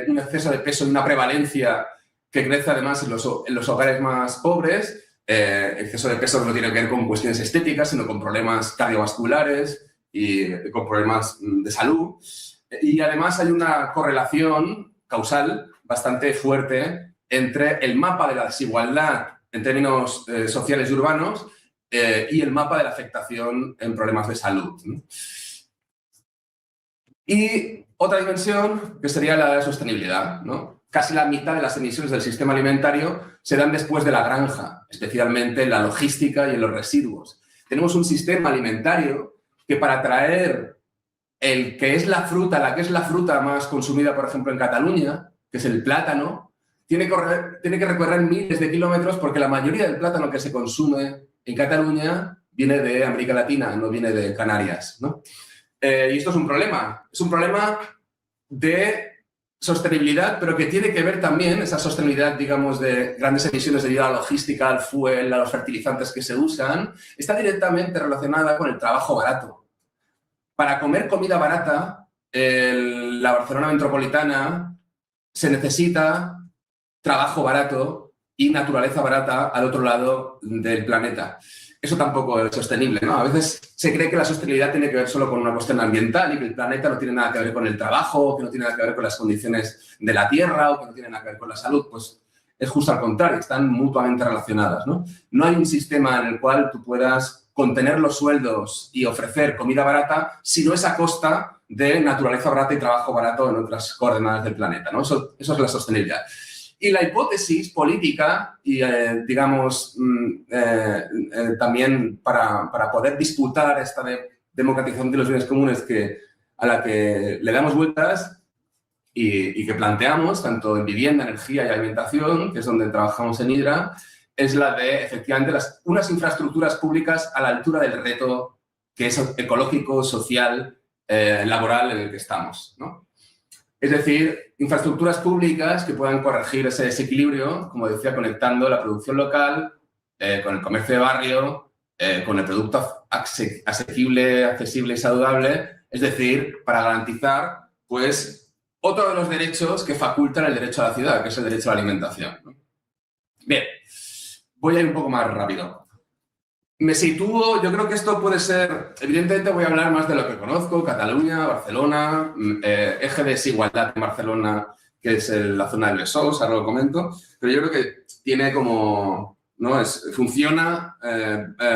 un exceso de peso y una prevalencia que crece además en los hogares más pobres. Exceso de peso no tiene que ver con cuestiones estéticas, sino con problemas cardiovasculares y con problemas de salud. Y además hay una correlación causal bastante fuerte entre el mapa de la desigualdad en términos sociales y urbanos y el mapa de la afectación en problemas de salud, ¿no? Y otra dimensión que sería la de la sostenibilidad, ¿no? Casi la mitad de las emisiones del sistema alimentario se dan después de la granja, especialmente en la logística y en los residuos. Tenemos un sistema alimentario que para traer la que es la fruta más consumida, por ejemplo, en Cataluña, que es el plátano, tiene que recorrer miles de kilómetros porque la mayoría del plátano que se consume en Cataluña viene de América Latina, no viene de Canarias, ¿no? Y esto es un problema. Es un problema de sostenibilidad, pero que tiene que ver también, esa sostenibilidad, digamos, de grandes emisiones debido a la logística, al fuel, a los fertilizantes que se usan, está directamente relacionada con el trabajo barato. Para comer comida barata, la Barcelona metropolitana se necesita trabajo barato y naturaleza barata al otro lado del planeta. Eso tampoco es sostenible, ¿no? A veces se cree que la sostenibilidad tiene que ver solo con una cuestión ambiental y que el planeta no tiene nada que ver con el trabajo, que no tiene nada que ver con las condiciones de la Tierra o que no tiene nada que ver con la salud. Pues es justo al contrario, están mutuamente relacionadas, ¿no? No hay un sistema en el cual tú puedas contener los sueldos y ofrecer comida barata si no es a costa de naturaleza barata y trabajo barato en otras coordenadas del planeta, ¿no? Eso es la sostenibilidad. Y la hipótesis política, y digamos, también para poder disputar esta democratización de los bienes comunes a la que le damos vueltas y que planteamos, tanto en vivienda, energía y alimentación, que es donde trabajamos en Hidra, es la de, efectivamente, unas infraestructuras públicas a la altura del reto que es ecológico, social, laboral en el que estamos, ¿no? Es decir, infraestructuras públicas que puedan corregir ese desequilibrio, como decía, conectando la producción local con el comercio de barrio, con el producto asequible, accesible y saludable, es decir, para garantizar, pues, otro de los derechos que facultan el derecho a la ciudad, que es el derecho a la alimentación, ¿no? Bien, voy a ir un poco más rápido. Me sitúo, yo creo que esto puede ser, evidentemente voy a hablar más de lo que conozco, Cataluña, Barcelona, eje de desigualdad en Barcelona, que es la zona del Besòs, ahora lo comento, pero yo creo que tiene como, ¿no? Funciona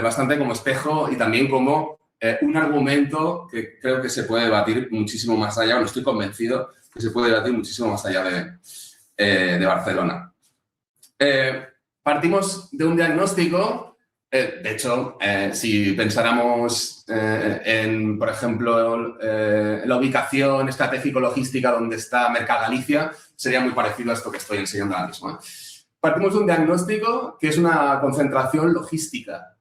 bastante como espejo y también como un argumento que creo que se puede debatir muchísimo más allá, o no estoy convencido que se puede debatir muchísimo más allá de Barcelona. Partimos de un diagnóstico. De hecho, si pensáramos en, por ejemplo, la ubicación estratégico-logística donde está Mercagalicia, sería muy parecido a esto que estoy enseñando ahora mismo, ¿eh? Partimos de un diagnóstico que es una concentración logística.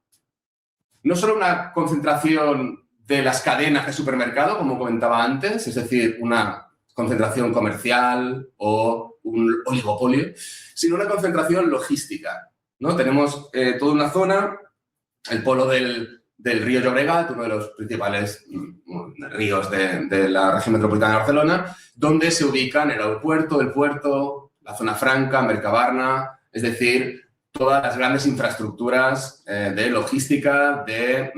No solo una concentración de las cadenas de supermercado, como comentaba antes, es decir, una concentración comercial o un oligopolio, sino una concentración logística, ¿no? Tenemos toda una zona, el polo del río Llobregat, uno de los principales ríos de la región metropolitana de Barcelona, donde se ubican el aeropuerto, el puerto, la zona franca, Mercabarna, es decir, todas las grandes infraestructuras de logística, de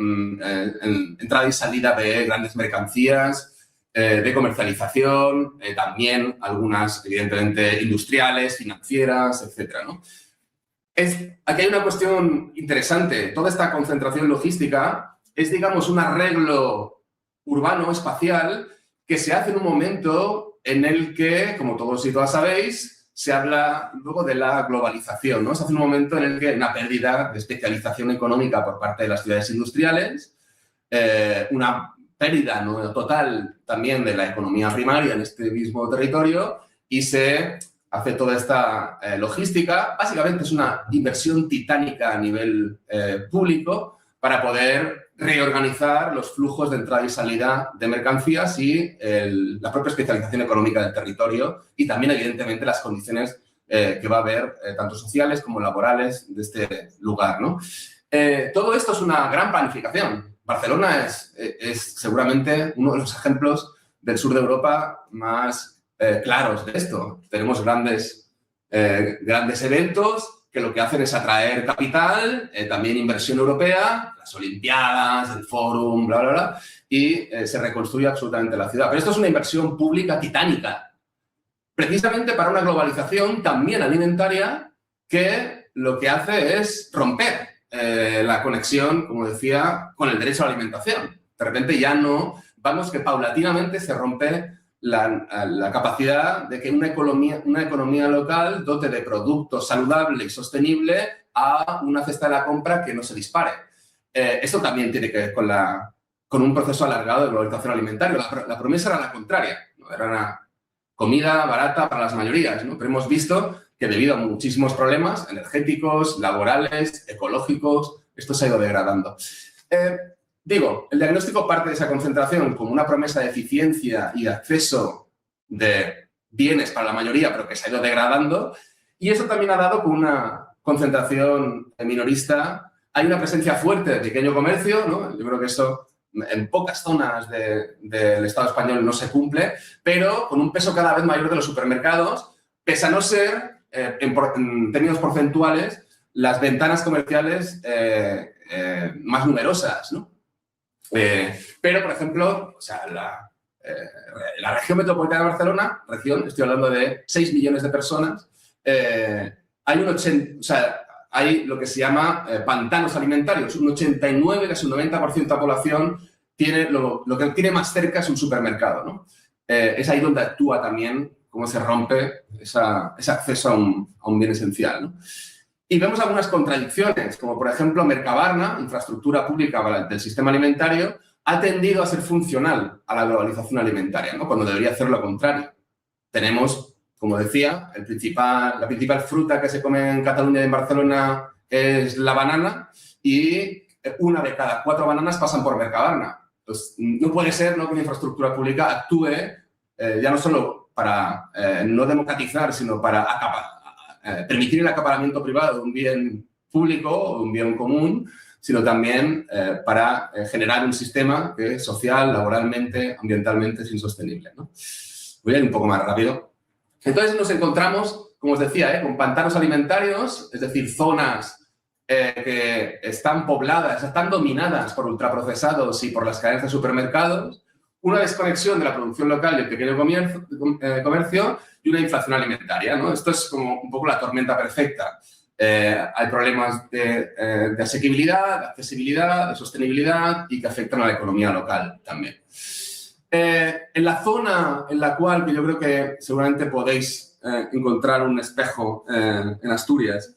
entrada y salida de grandes mercancías, de comercialización, también algunas, evidentemente, industriales, financieras, etcétera, ¿no? Aquí hay una cuestión interesante. Toda esta concentración logística es, digamos, un arreglo urbano, espacial, que se hace en un momento en el que, como todos y todas sabéis, se habla luego de la globalización, ¿no? Se hace un momento en el que hay una pérdida de especialización económica por parte de las ciudades industriales, una pérdida, ¿no?, total también de la economía primaria en este mismo territorio y se hace toda esta logística. Básicamente es una inversión titánica a nivel público para poder reorganizar los flujos de entrada y salida de mercancías y la propia especialización económica del territorio y también, evidentemente, las condiciones que va a haber, tanto sociales como laborales, de este lugar, ¿no? Todo esto es una gran planificación. Barcelona es seguramente uno de los ejemplos del sur de Europa más claros de esto. Tenemos grandes eventos que lo que hacen es atraer capital, también inversión europea, las Olimpiadas, el Fórum, bla, bla, bla, y se reconstruye absolutamente la ciudad. Pero esto es una inversión pública titánica, precisamente para una globalización también alimentaria que lo que hace es romper la conexión, como decía, con el derecho a la alimentación. De repente ya no, vamos que paulatinamente se rompe la capacidad de que una economía local dote de productos saludable y sostenible a una cesta de la compra que no se dispare. Esto también tiene que ver con un proceso alargado de globalización alimentaria. La promesa era la contraria, ¿no? Era una comida barata para las mayorías, ¿no? Pero hemos visto que debido a muchísimos problemas energéticos, laborales, ecológicos, esto se ha ido degradando. Digo, el diagnóstico parte de esa concentración como una promesa de eficiencia y de acceso de bienes para la mayoría, pero que se ha ido degradando. Y eso también ha dado con una concentración minorista. Hay una presencia fuerte de pequeño comercio, ¿no? Yo creo que eso en pocas zonas del Estado español no se cumple, pero con un peso cada vez mayor de los supermercados, pese a no ser, en términos porcentuales, las ventanas comerciales más numerosas, ¿no? Pero, por ejemplo, o sea, la región metropolitana de Barcelona, estoy hablando de 6 millones de personas, hay lo que se llama pantanos alimentarios. Un 89, casi un 90% de la población tiene lo que tiene más cerca es un supermercado, ¿no? Es ahí donde actúa también cómo se rompe ese acceso a un bien esencial, ¿no? Y vemos algunas contradicciones, como por ejemplo Mercabarna, infraestructura pública del sistema alimentario, ha tendido a ser funcional a la globalización alimentaria, ¿no? Cuando debería hacer lo contrario. Tenemos, como decía, la principal fruta que se come en Cataluña y en Barcelona es la banana, y 1 de cada 4 bananas pasan por Mercabarna. Pues no puede ser, ¿no?, que una infraestructura pública actúe ya no solo para no democratizar, sino para permitir el acaparamiento privado de un bien público o de un bien común, sino también para generar un sistema que social, laboralmente, ambientalmente es insostenible, ¿no? Voy a ir un poco más rápido. Entonces nos encontramos, como os decía, con pantanos alimentarios, es decir, zonas que están pobladas, están dominadas por ultraprocesados y por las cadenas de supermercados, una desconexión de la producción local y el pequeño comercio y una inflación alimentaria, ¿no? Esto es como un poco la tormenta perfecta. Hay problemas de asequibilidad, de accesibilidad, de sostenibilidad y que afectan a la economía local también. En la zona en la cual, que yo creo que seguramente podéis encontrar un espejo en Asturias,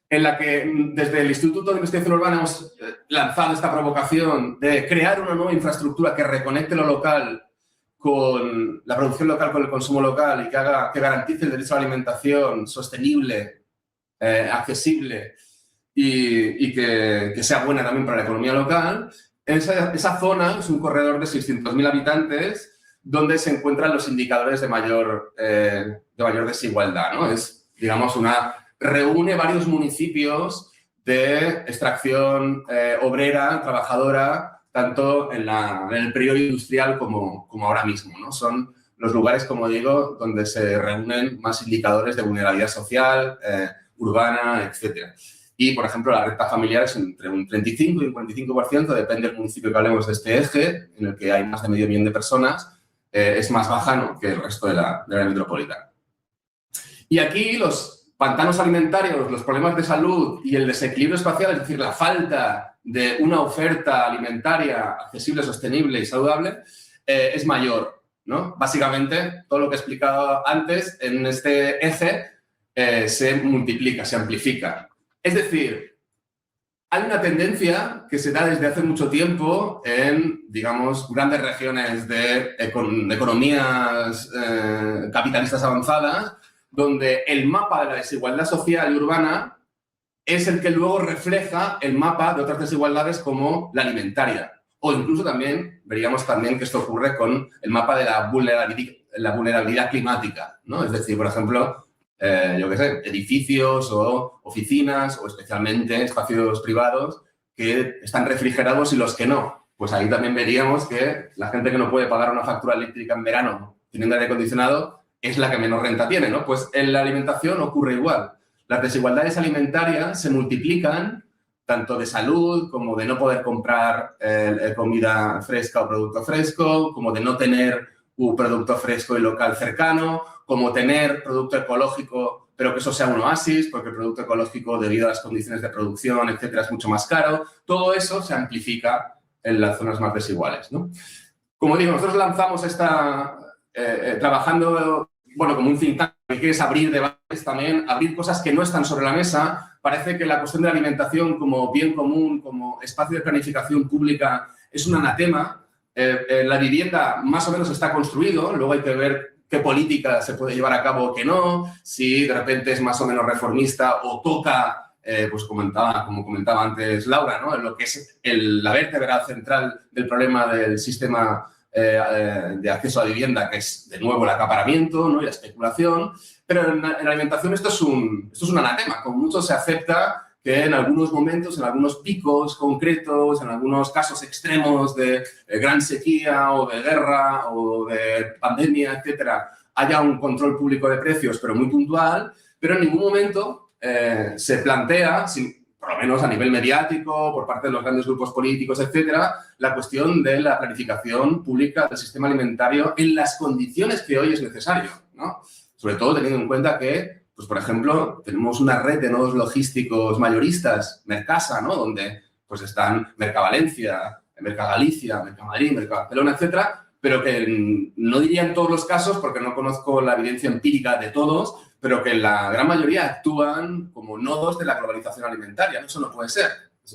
en la que desde el Instituto de Investigación Urbana hemos lanzado esta provocación de crear una nueva infraestructura que reconecte lo local con la producción local, con el consumo local, y que garantice el derecho a la alimentación sostenible, accesible y que sea buena también para la economía local. Esa zona es un corredor de 600.000 habitantes donde se encuentran los indicadores de mayor desigualdad, ¿no? Es, digamos, reúne varios municipios de extracción obrera, trabajadora, tanto en el periodo industrial como ahora mismo, ¿no? Son los lugares, como digo, donde se reúnen más indicadores de vulnerabilidad social, urbana, etc. Y, por ejemplo, la renta familiar es entre un 35 y un 45%, depende del municipio que hablemos de este eje, en el que hay más de medio millón de personas, es más baja, ¿no?, que el resto de la área metropolitana. Y aquí los pantanos alimentarios, los problemas de salud y el desequilibrio espacial, es decir, la falta de una oferta alimentaria accesible, sostenible y saludable, es mayor, ¿no? Básicamente, todo lo que he explicado antes en este eje se multiplica, se amplifica. Es decir, hay una tendencia que se da desde hace mucho tiempo en, digamos, grandes regiones de economías capitalistas avanzadas, donde el mapa de la desigualdad social y urbana es el que luego refleja el mapa de otras desigualdades como la alimentaria. O incluso también, veríamos también que esto ocurre con el mapa de la vulnerabilidad climática, ¿no? Es decir, por ejemplo, yo qué sé, edificios o oficinas o especialmente espacios privados que están refrigerados y los que no. Pues ahí también veríamos que la gente que no puede pagar una factura eléctrica en verano teniendo aire acondicionado es la que menos renta tiene, ¿no? Pues en la alimentación ocurre igual. Las desigualdades alimentarias se multiplican tanto de salud como de no poder comprar comida fresca o producto fresco, como de no tener un producto fresco y local cercano, como tener producto ecológico, pero que eso sea un oasis, porque el producto ecológico, debido a las condiciones de producción, etcétera, es mucho más caro. Todo eso se amplifica en las zonas más desiguales, ¿no? Como digo, nosotros lanzamos trabajando, bueno, como un think tank, que es abrir debates también, abrir cosas que no están sobre la mesa. Parece que la cuestión de la alimentación como bien común, como espacio de planificación pública, es un anatema. La vivienda más o menos está construido, luego hay que ver qué política se puede llevar a cabo o qué no, si de repente es más o menos reformista o toca, pues como comentaba antes Laura, ¿no?, en lo que es la vértebra central del problema del sistema de acceso a vivienda, que es de nuevo el acaparamiento, ¿no? Y la especulación. Pero en alimentación esto es un anatema. Con mucho se acepta que en algunos momentos, en algunos picos concretos, en algunos casos extremos de gran sequía o de guerra o de pandemia, etcétera, haya un control público de precios, pero muy puntual, pero en ningún momento se plantea, por lo menos a nivel mediático, por parte de los grandes grupos políticos, etcétera, la cuestión de la planificación pública del sistema alimentario en las condiciones que hoy es necesario, ¿no? Sobre todo teniendo en cuenta que, pues, por ejemplo, tenemos una red de nodos logísticos mayoristas, Mercasa, ¿no? Donde pues, están Mercavalencia, Mercagalicia, Mercamadrid, Mercabarcelona, etcétera, pero que no diría en todos los casos, porque no conozco la evidencia empírica de todos, pero que la gran mayoría actúan como nodos de la globalización alimentaria. Eso no puede ser.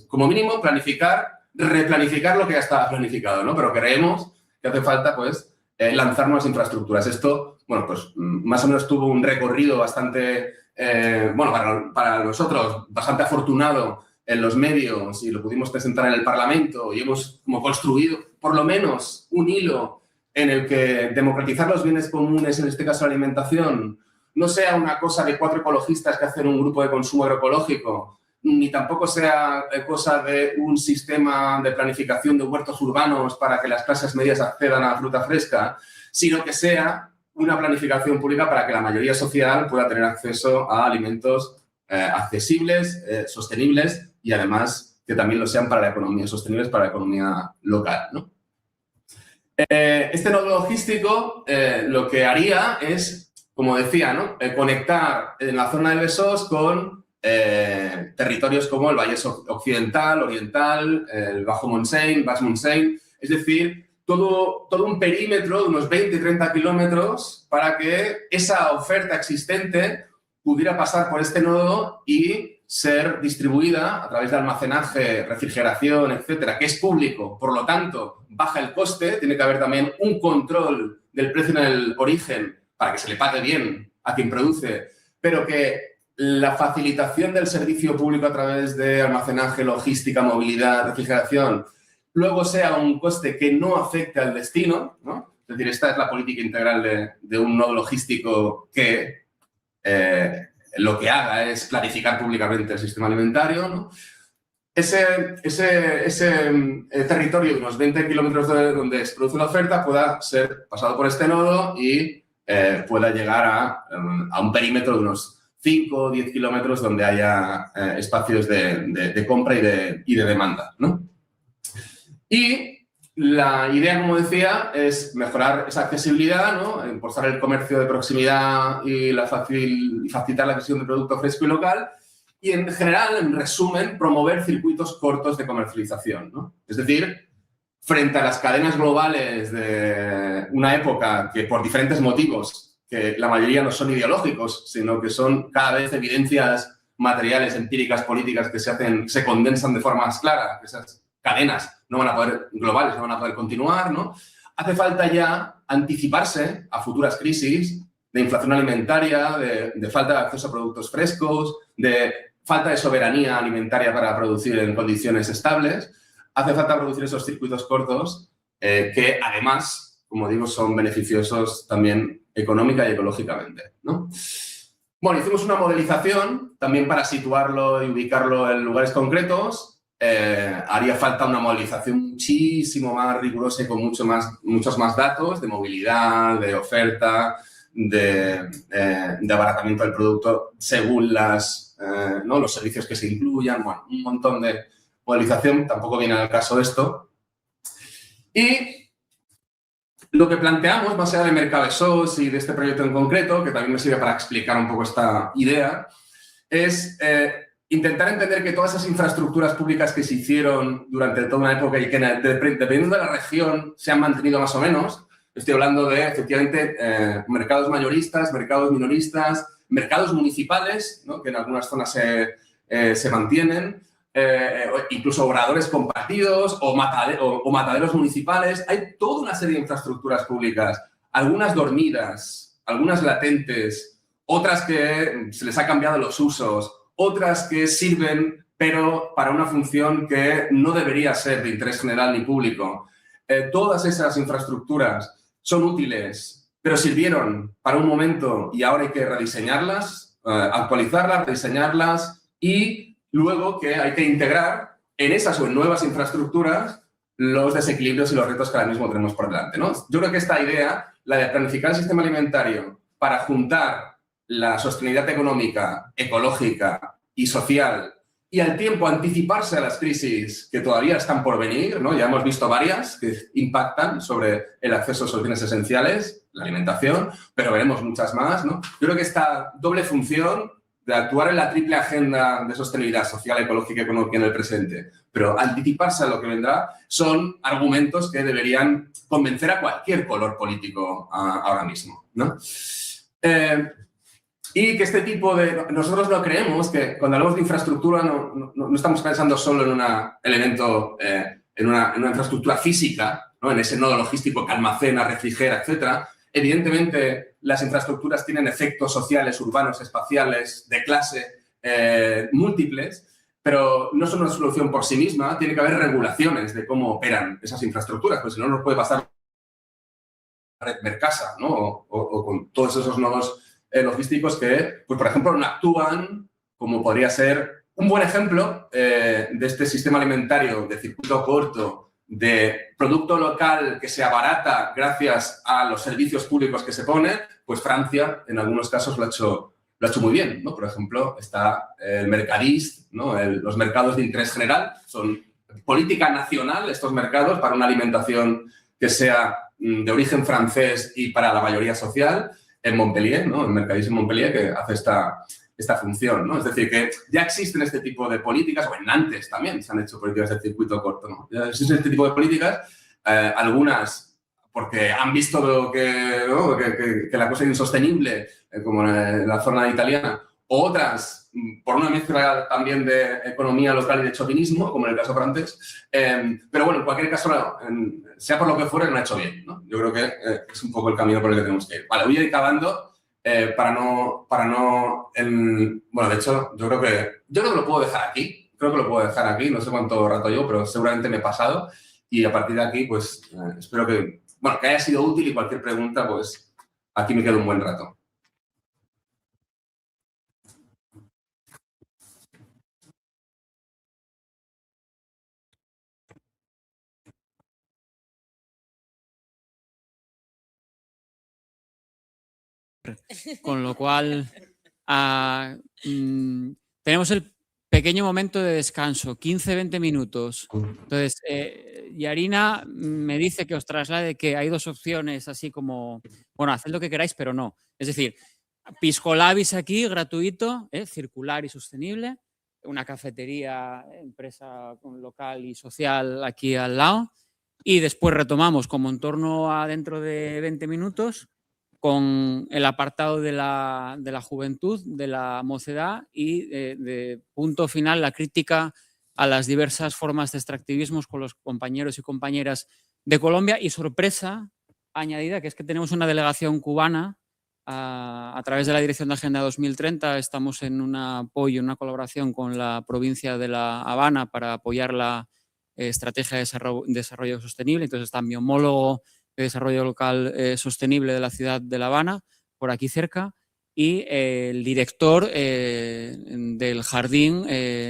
Como mínimo, replanificar lo que ya estaba planificado, ¿no? Pero creemos que hace falta, pues, lanzar nuevas infraestructuras. Esto, bueno, pues más o menos tuvo un recorrido bastante, bueno, para nosotros, bastante afortunado en los medios y lo pudimos presentar en el Parlamento y hemos como construido por lo menos un hilo en el que democratizar los bienes comunes, en este caso la alimentación, no sea una cosa de 4 ecologistas que hacen un grupo de consumo agroecológico, ni tampoco sea cosa de un sistema de planificación de huertos urbanos para que las clases medias accedan a fruta fresca, sino que sea una planificación pública para que la mayoría social pueda tener acceso a alimentos accesibles, sostenibles y además que también lo sean para la economía, sostenibles para la economía local, ¿no? Este nodo logístico lo que haría es, como decía, ¿no? Conectar en la zona de Besós con territorios como el Vallès Occidental, Oriental, el Bajo Montseny, Baix Montseny, es decir, todo un perímetro de unos 20-30 kilómetros para que esa oferta existente pudiera pasar por este nodo y ser distribuida a través de almacenaje, refrigeración, etcétera, que es público. Por lo tanto, baja el coste, tiene que haber también un control del precio en el origen para que se le pague bien a quien produce, pero que la facilitación del servicio público a través de almacenaje, logística, movilidad, refrigeración, luego sea un coste que no afecte al destino, ¿no? Es decir, esta es la política integral de un nodo logístico que lo que haga es planificar públicamente el sistema alimentario, ¿no? Ese territorio de unos 20 kilómetros de donde se produce la oferta pueda ser pasado por este nodo y pueda llegar a un perímetro de unos 5 o 10 kilómetros donde haya espacios de compra y de demanda, ¿no? Y la idea, como decía, es mejorar esa accesibilidad, ¿no? Impulsar el comercio de proximidad y facilitar la adquisición de producto fresco y local. Y, en general, en resumen, promover circuitos cortos de comercialización, ¿no? Es decir, frente a las cadenas globales de una época que, por diferentes motivos, que la mayoría no son ideológicos, sino que son cada vez evidencias materiales, empíricas, políticas que se condensan de forma más clara, que esas cadenas no van a poder, globales, no van a poder continuar, ¿no? Hace falta ya anticiparse a futuras crisis de inflación alimentaria, de falta de acceso a productos frescos, de falta de soberanía alimentaria para producir en condiciones estables. Hace falta producir esos circuitos cortos que, además, como digo, son beneficiosos también económica y ecológicamente, ¿no? Bueno, hicimos una modelización también para situarlo y ubicarlo en lugares concretos. Haría falta una modelización muchísimo más rigurosa y con muchos más datos de movilidad, de oferta, de abaratamiento del producto según ¿no? los servicios que se incluyan. Bueno, un montón de modelización, tampoco viene al caso esto. Y lo que planteamos, más allá de Mercabesós y de este proyecto en concreto, que también me sirve para explicar un poco esta idea, es intentar entender que todas esas infraestructuras públicas que se hicieron durante toda una época y que dependiendo de la región se han mantenido más o menos, estoy hablando de, efectivamente, mercados mayoristas, mercados minoristas, mercados municipales, ¿no? Que en algunas zonas se mantienen, incluso obradores compartidos o mataderos municipales. Hay toda una serie de infraestructuras públicas, algunas dormidas, algunas latentes, otras que se les ha cambiado los usos, otras que sirven, pero para una función que no debería ser de interés general ni público. todas esas infraestructuras son útiles, pero sirvieron para un momento y ahora hay que rediseñarlas, actualizarlas, rediseñarlas y luego que hay que integrar en esas o en nuevas infraestructuras los desequilibrios y los retos que ahora mismo tenemos por delante, ¿no? Yo creo que esta idea, la de planificar el sistema alimentario para juntar la sostenibilidad económica, ecológica y social y al tiempo anticiparse a las crisis que todavía están por venir, ¿no? Ya hemos visto varias que impactan sobre el acceso a esos bienes esenciales, la alimentación, pero veremos muchas más, ¿no? Yo creo que esta doble función de actuar en la triple agenda de sostenibilidad social, ecológica y económica en el presente, pero anticiparse a lo que vendrá, son argumentos que deberían convencer a cualquier color político ahora mismo, ¿no? Y que este tipo de... Nosotros no creemos que cuando hablamos de infraestructura no estamos pensando solo en un elemento, en una infraestructura física, ¿no? En ese nodo logístico que almacena, refrigera, etcétera. Evidentemente, las infraestructuras tienen efectos sociales, urbanos, espaciales, de clase, múltiples, pero no son una solución por sí misma. Tiene que haber regulaciones de cómo operan esas infraestructuras, pues si no nos puede pasar la red Mercasa, ¿no? O con todos esos nodos logísticos que, pues, por ejemplo, no actúan como podría ser un buen ejemplo de este sistema alimentario de circuito corto, de producto local que se abarata gracias a los servicios públicos que se pone, pues Francia en algunos casos lo ha hecho muy bien, ¿no? Por ejemplo, está el Mercadist, ¿no? Los mercados de interés general, son política nacional estos mercados para una alimentación que sea de origen francés y para la mayoría social, en Montpellier, ¿no? El Mercadist en Montpellier que hace esta función, ¿no? Es decir, que ya existen este tipo de políticas, o en Nantes también se han hecho políticas de circuito corto, ¿no? Ya existen este tipo de políticas, algunas porque han visto que, ¿no? que la cosa es insostenible, como en la zona italiana, otras por una mezcla también de economía local y de chauvinismo, como en el caso francés. Pero bueno, en cualquier caso, sea por lo que fuera, lo ha hecho bien, ¿no? Yo creo que es un poco el camino por el que tenemos que ir. Vale, voy a ir acabando para no... bueno, de hecho, yo creo que lo puedo dejar aquí. Creo que lo puedo dejar aquí. No sé cuánto rato llevo, pero seguramente me he pasado. Y a partir de aquí, pues, espero que haya sido útil y cualquier pregunta, pues, aquí me quedo un buen rato. Con lo cual tenemos el pequeño momento de descanso, 15-20 minutos. Entonces, Yarina me dice que os traslade que hay dos opciones, así como, bueno, haced lo que queráis, pero no. Es decir, pisco labis aquí, gratuito, circular y sostenible, una cafetería, empresa local y social aquí al lado, y después retomamos como en torno a dentro de 20 minutos con el apartado de la juventud, de la mocedad y de punto final la crítica a las diversas formas de extractivismos con los compañeros y compañeras de Colombia y sorpresa añadida que es que tenemos una delegación cubana a través de la Dirección de Agenda 2030. Estamos en un apoyo, una colaboración con la provincia de La Habana para apoyar la estrategia de desarrollo sostenible. Entonces está mi homólogo de desarrollo local sostenible de la ciudad de La Habana, por aquí cerca, y el director del Jardín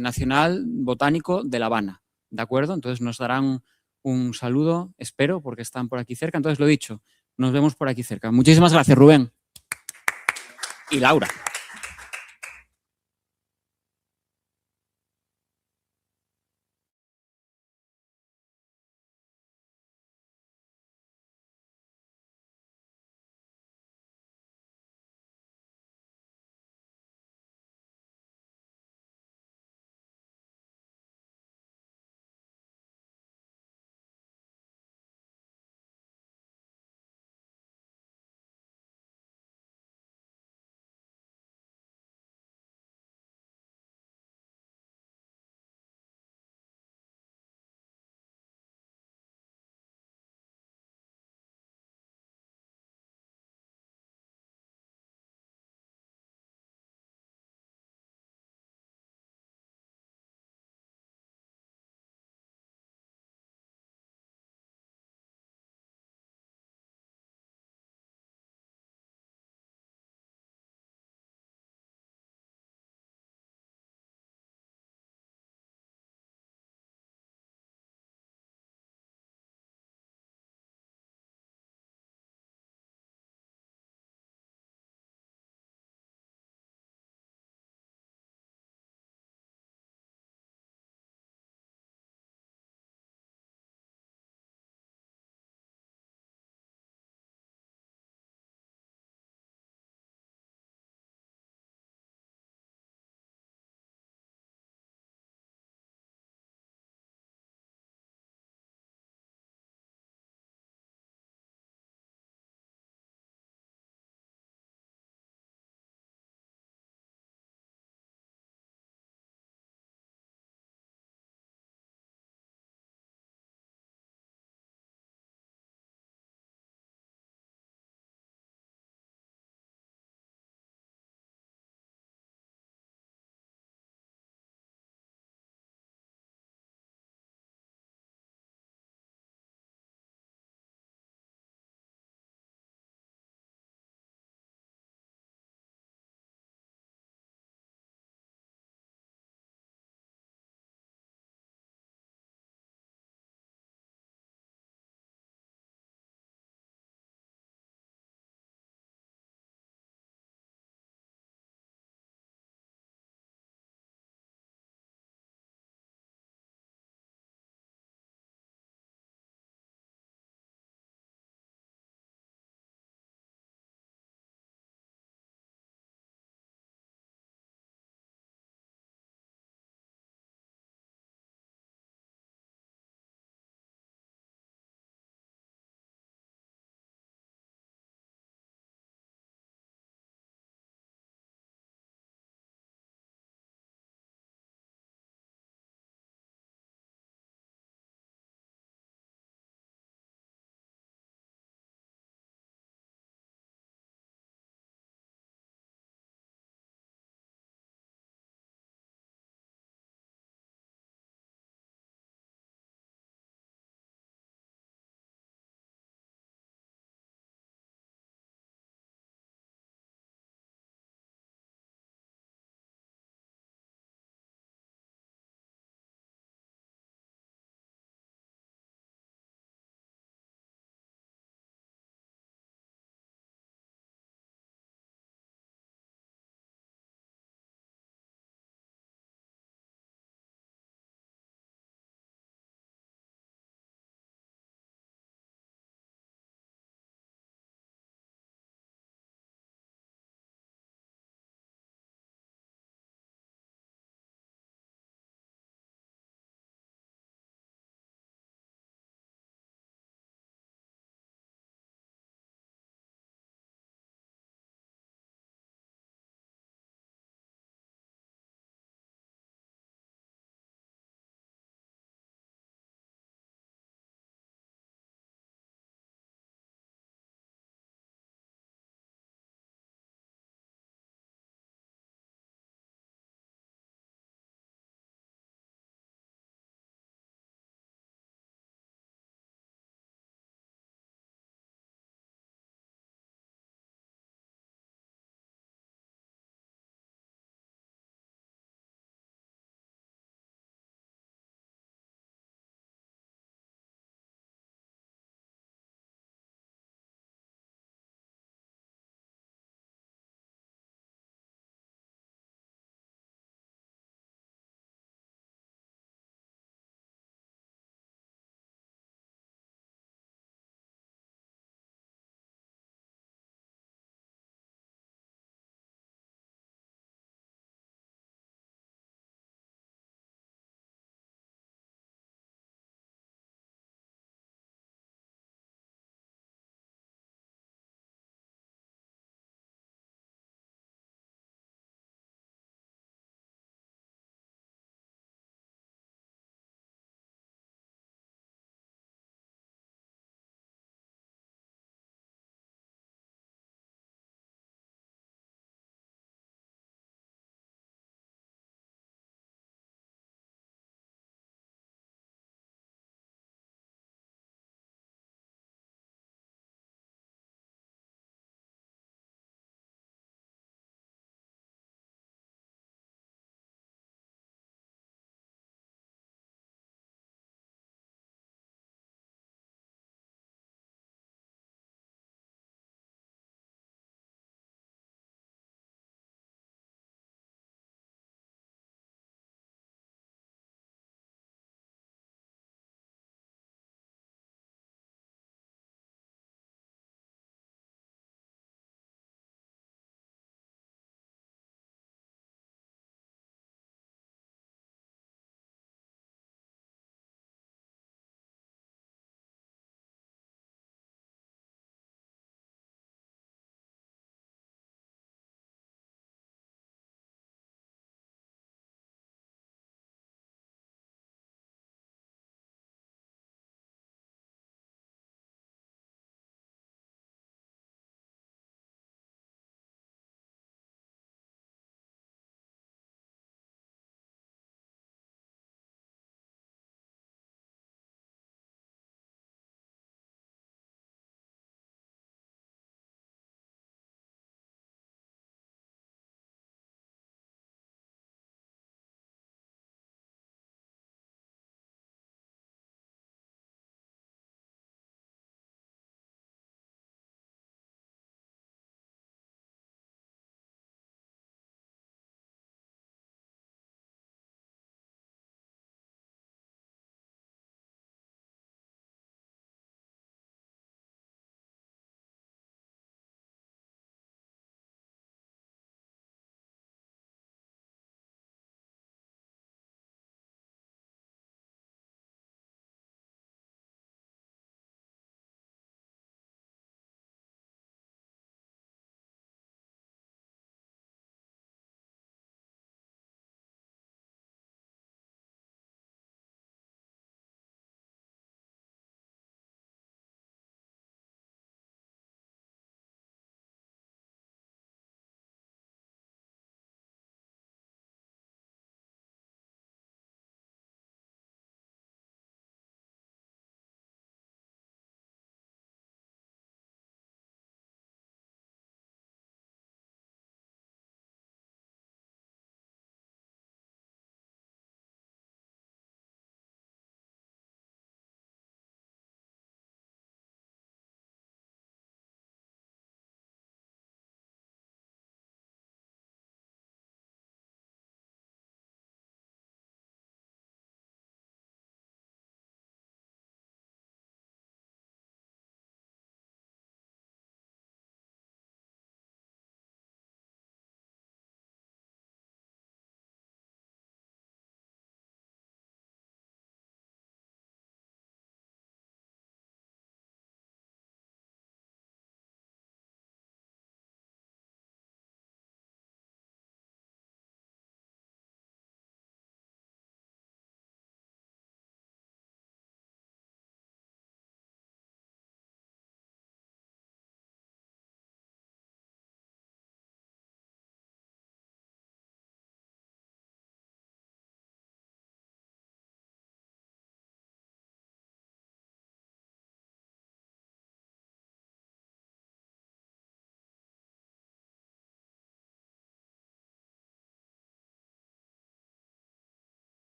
Nacional Botánico de La Habana, ¿de acuerdo? Entonces nos darán un saludo, espero, porque están por aquí cerca. Entonces, lo dicho, nos vemos por aquí cerca. Muchísimas gracias, Rubén. Y Laura.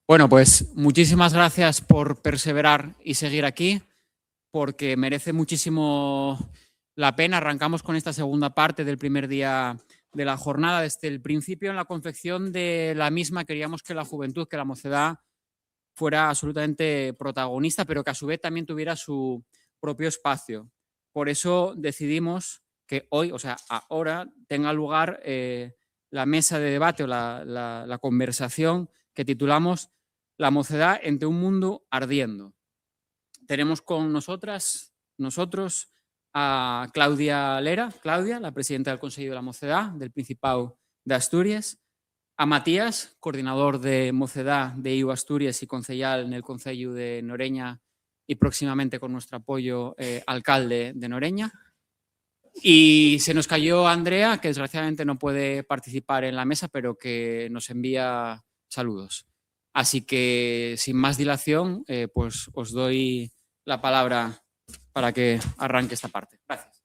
Bueno, pues muchísimas gracias por perseverar y seguir aquí, porque merece muchísimo la pena. Arrancamos con esta segunda parte del primer día de la jornada. Desde el principio, en la confección de la misma, queríamos que la juventud, que la mocedad fuera absolutamente protagonista, pero que a su vez también tuviera su propio espacio. Por eso decidimos que hoy, o sea, ahora, tenga lugar la mesa de debate o la conversación que titulamos La mocedad entre un mundo ardiendo. Tenemos con nosotros, a Claudia Lera, Claudia, la presidenta del Consejo de la Mocedad del Principado de Asturias, a Matías, coordinador de Mocedad de IU Asturias y concejal en el Concello de Noreña y próximamente con nuestro apoyo alcalde de Noreña. Y se nos cayó Andrea, que desgraciadamente no puede participar en la mesa, pero que nos envía saludos. Así que, sin más dilación, pues os doy la palabra para que arranque esta parte. Gracias.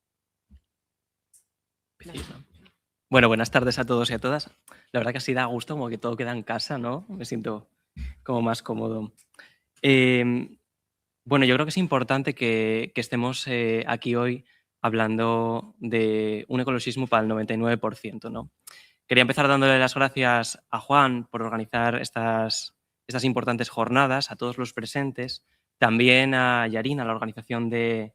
Bueno, buenas tardes a todos y a todas. La verdad que así da gusto, como que todo queda en casa, ¿no? Me siento como más cómodo. Bueno, yo creo que es importante que estemos aquí hoy hablando de un ecologismo para el 99%, ¿no? Quería empezar dándole las gracias a Juan por organizar estas importantes jornadas, a todos los presentes, también a Yarín, a la organización de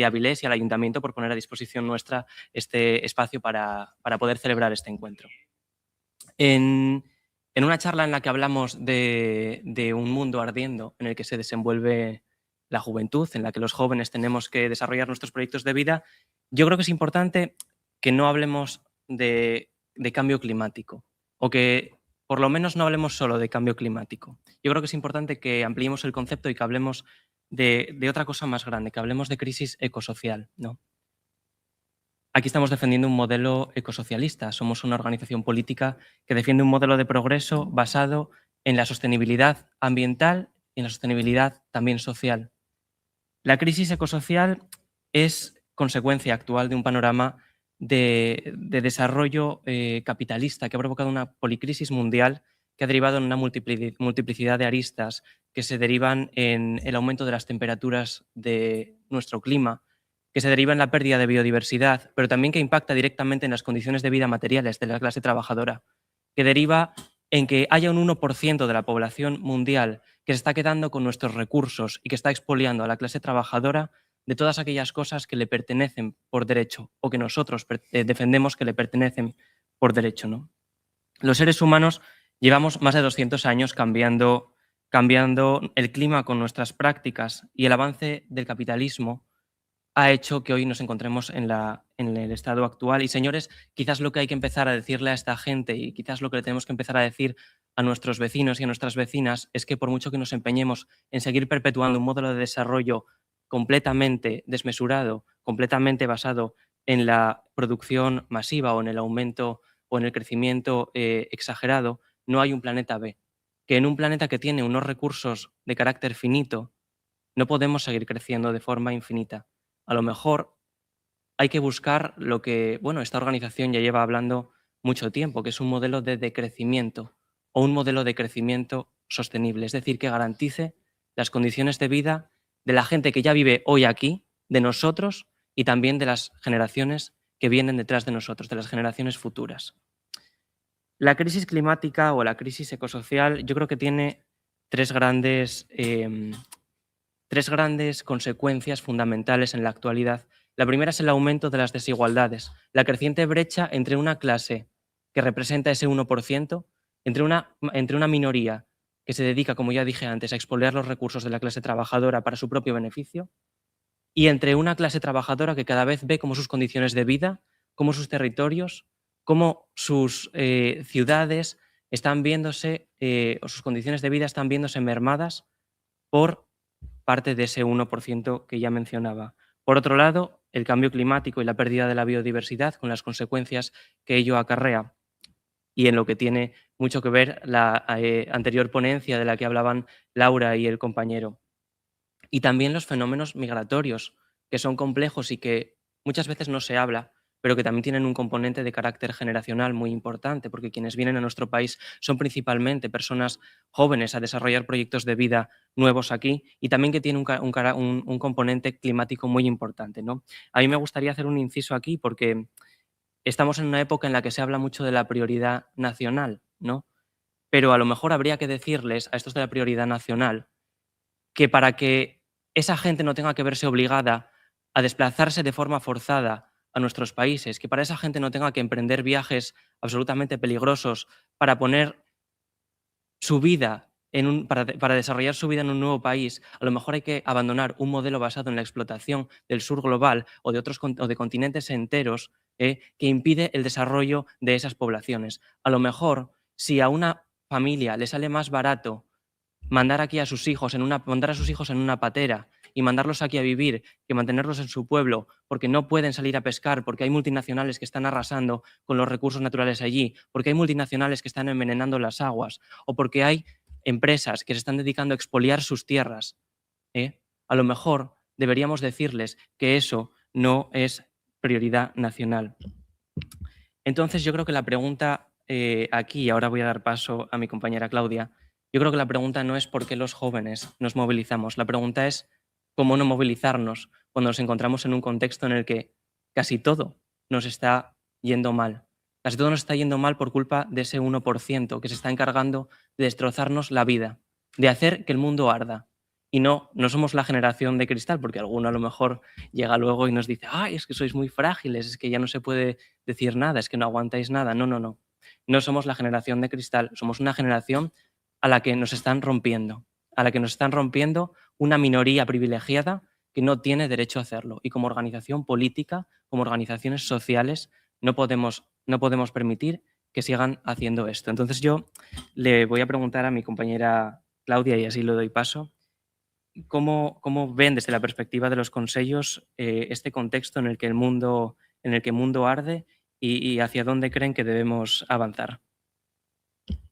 Avilés y al Ayuntamiento por poner a disposición nuestra este espacio para poder celebrar este encuentro. En una charla en la que hablamos de un mundo ardiendo en el que se desenvuelve la juventud, en la que los jóvenes tenemos que desarrollar nuestros proyectos de vida, yo creo que es importante que no hablemos de cambio climático, o que por lo menos no hablemos solo de cambio climático. Yo creo que es importante que ampliemos el concepto y que hablemos de otra cosa más grande, que hablemos de crisis ecosocial, ¿no? Aquí estamos defendiendo un modelo ecosocialista. Somos una organización política que defiende un modelo de progreso basado en la sostenibilidad ambiental y en la sostenibilidad también social. La crisis ecosocial es consecuencia actual de un panorama de desarrollo capitalista que ha provocado una policrisis mundial que ha derivado en una multiplicidad de aristas que se derivan en el aumento de las temperaturas de nuestro clima, que se deriva en la pérdida de biodiversidad, pero también que impacta directamente en las condiciones de vida materiales de la clase trabajadora, que deriva en que haya un 1% de la población mundial que se está quedando con nuestros recursos y que está expoliando a la clase trabajadora de todas aquellas cosas que le pertenecen por derecho o que nosotros defendemos que le pertenecen por derecho, ¿no? Los seres humanos llevamos más de 200 años cambiando el clima con nuestras prácticas y el avance del capitalismo ha hecho que hoy nos encontremos en el estado actual. Y, señores, quizás lo que hay que empezar a decirle a esta gente y quizás lo que le tenemos que empezar a decir a nuestros vecinos y a nuestras vecinas es que por mucho que nos empeñemos en seguir perpetuando un modelo de desarrollo completamente desmesurado, completamente basado en la producción masiva o en el aumento o en el crecimiento exagerado, no hay un planeta B. Que en un planeta que tiene unos recursos de carácter finito, no podemos seguir creciendo de forma infinita. A lo mejor hay que buscar lo que, bueno, esta organización ya lleva hablando mucho tiempo, que es un modelo de decrecimiento o un modelo de crecimiento sostenible, es decir, que garantice las condiciones de vida de la gente que ya vive hoy aquí, de nosotros y también de las generaciones que vienen detrás de nosotros, de las generaciones futuras. La crisis climática o la crisis ecosocial yo creo que tiene tres grandes consecuencias fundamentales en la actualidad. La primera es el aumento de las desigualdades, la creciente brecha entre una clase que representa ese 1%, entre una minoría que se dedica, como ya dije antes, a expoliar los recursos de la clase trabajadora para su propio beneficio, y entre una clase trabajadora que cada vez ve cómo sus condiciones de vida, cómo sus territorios, cómo sus ciudades están viéndose, o sus condiciones de vida están viéndose mermadas por parte de ese 1% que ya mencionaba. Por otro lado, el cambio climático y la pérdida de la biodiversidad con las consecuencias que ello acarrea, y en lo que tiene mucho que ver la anterior ponencia de la que hablaban Laura y el compañero. Y también los fenómenos migratorios, que son complejos y que muchas veces no se habla, pero que también tienen un componente de carácter generacional muy importante, porque quienes vienen a nuestro país son principalmente personas jóvenes a desarrollar proyectos de vida nuevos aquí y también que tiene un componente climático muy importante, ¿no? A mí me gustaría hacer un inciso aquí porque estamos en una época en la que se habla mucho de la prioridad nacional, ¿no? Pero a lo mejor habría que decirles a estos de la prioridad nacional que para que esa gente no tenga que verse obligada a desplazarse de forma forzada a nuestros países, que para esa gente no tenga que emprender viajes absolutamente peligrosos para poner su vida para desarrollar su vida en un nuevo país, a lo mejor hay que abandonar un modelo basado en la explotación del sur global o de continentes enteros que impide el desarrollo de esas poblaciones. A lo mejor, si a una familia le sale más barato mandar aquí a sus hijos mandar a sus hijos en una patera y mandarlos aquí a vivir que mantenerlos en su pueblo porque no pueden salir a pescar, porque hay multinacionales que están arrasando con los recursos naturales allí, porque hay multinacionales que están envenenando las aguas o porque hay empresas que se están dedicando a expoliar sus tierras, a lo mejor deberíamos decirles que eso no es prioridad nacional. Entonces yo creo que la pregunta aquí, y ahora voy a dar paso a mi compañera Claudia, yo creo que la pregunta no es por qué los jóvenes nos movilizamos, la pregunta es cómo no movilizarnos cuando nos encontramos en un contexto en el que casi todo nos está yendo mal. Casi todo nos está yendo mal por culpa de ese 1% que se está encargando de destrozarnos la vida, de hacer que el mundo arda. Y no somos la generación de cristal, porque alguno a lo mejor llega luego y nos dice ¡ay, es que sois muy frágiles, es que ya no se puede decir nada, es que no aguantáis nada! No. No somos la generación de cristal, somos una generación a la que nos están rompiendo, una minoría privilegiada que no tiene derecho a hacerlo. Y como organización política, como organizaciones sociales, no podemos permitir que sigan haciendo esto. Entonces yo le voy a preguntar a mi compañera Claudia, y así le doy paso, ¿cómo ven desde la perspectiva de los consellos este contexto en el que el mundo arde y hacia dónde creen que debemos avanzar?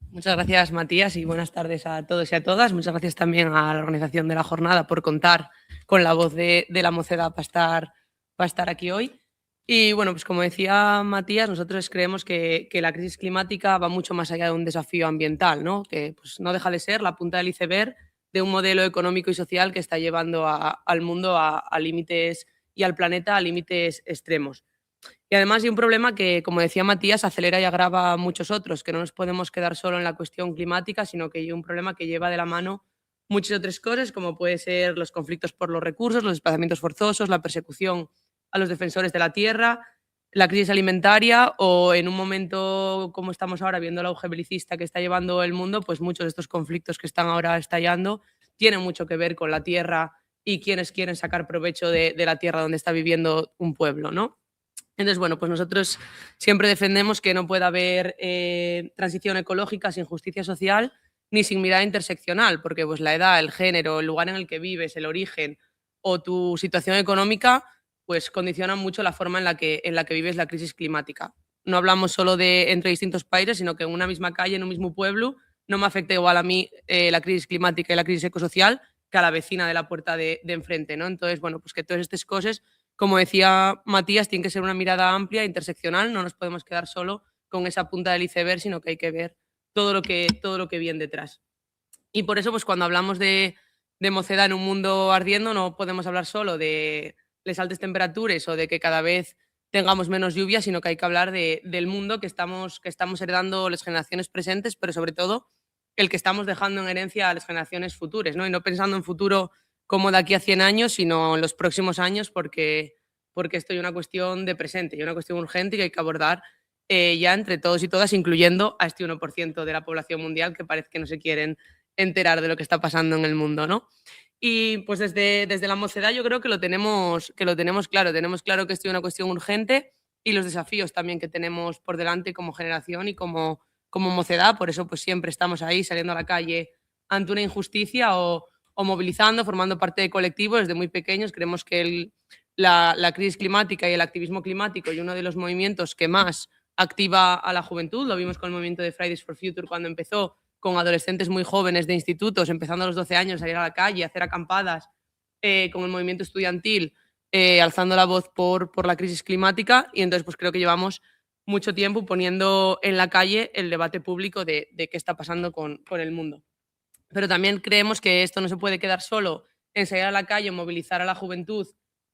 Muchas gracias, Matías, y buenas tardes a todos y a todas. Muchas gracias también a la organización de la jornada por contar con la voz de la mocedad para estar aquí hoy. Y bueno, pues como decía Matías, nosotros creemos que la crisis climática va mucho más allá de un desafío ambiental, ¿no? Que pues, no deja de ser la punta del iceberg de un modelo económico y social que está llevando al mundo a límites y al planeta a límites extremos. Y además hay un problema que, como decía Matías, acelera y agrava muchos otros, que no nos podemos quedar solo en la cuestión climática, sino que hay un problema que lleva de la mano muchas otras cosas, como puede ser los conflictos por los recursos, los desplazamientos forzosos, la persecución a los defensores de la tierra, la crisis alimentaria o en un momento como estamos ahora viendo el auge belicista que está llevando el mundo, pues muchos de estos conflictos que están ahora estallando tienen mucho que ver con la tierra y quienes quieren sacar provecho de la tierra donde está viviendo un pueblo, ¿no? Entonces, bueno, pues nosotros siempre defendemos que no puede haber transición ecológica sin justicia social ni sin mirada interseccional, porque pues la edad, el género, el lugar en el que vives, el origen o tu situación económica, pues condicionan mucho la forma en la que vives la crisis climática. No hablamos solo de entre distintos países, sino que en una misma calle, en un mismo pueblo, no me afecta igual a mí la crisis climática y la crisis ecosocial que a la vecina de la puerta de enfrente, ¿no? Entonces, bueno, pues que todas estas cosas, como decía Matías, tiene que ser una mirada amplia, interseccional, no nos podemos quedar solo con esa punta del iceberg, sino que hay que ver todo lo que viene detrás. Y por eso, pues cuando hablamos de mocedad en un mundo ardiendo, no podemos hablar solo de las altas temperaturas o de que cada vez tengamos menos lluvia, sino que hay que hablar del mundo que estamos heredando las generaciones presentes, pero sobre todo el que estamos dejando en herencia a las generaciones futuras, ¿no? Y no pensando en futuro como de aquí a 100 años, sino en los próximos años, porque esto es una cuestión de presente y una cuestión urgente que hay que abordar ya entre todos y todas, incluyendo a este 1% de la población mundial que parece que no se quieren enterar de lo que está pasando en el mundo, ¿no? Y pues desde la mocedad yo creo que lo tenemos claro. Tenemos claro que esto es una cuestión urgente y los desafíos también que tenemos por delante como generación y como mocedad. Por eso pues siempre estamos ahí saliendo a la calle ante una injusticia o movilizando, formando parte de colectivos desde muy pequeños. Creemos que la crisis climática y el activismo climático y uno de los movimientos que más activa a la juventud, lo vimos con el movimiento de Fridays for Future cuando empezó, con adolescentes muy jóvenes de institutos, empezando a los 12 años a salir a la calle, a hacer acampadas, con el movimiento estudiantil, alzando la voz por la crisis climática, y entonces pues creo que llevamos mucho tiempo poniendo en la calle el debate público de qué está pasando con el mundo. Pero también creemos que esto no se puede quedar solo en salir a la calle, movilizar a la juventud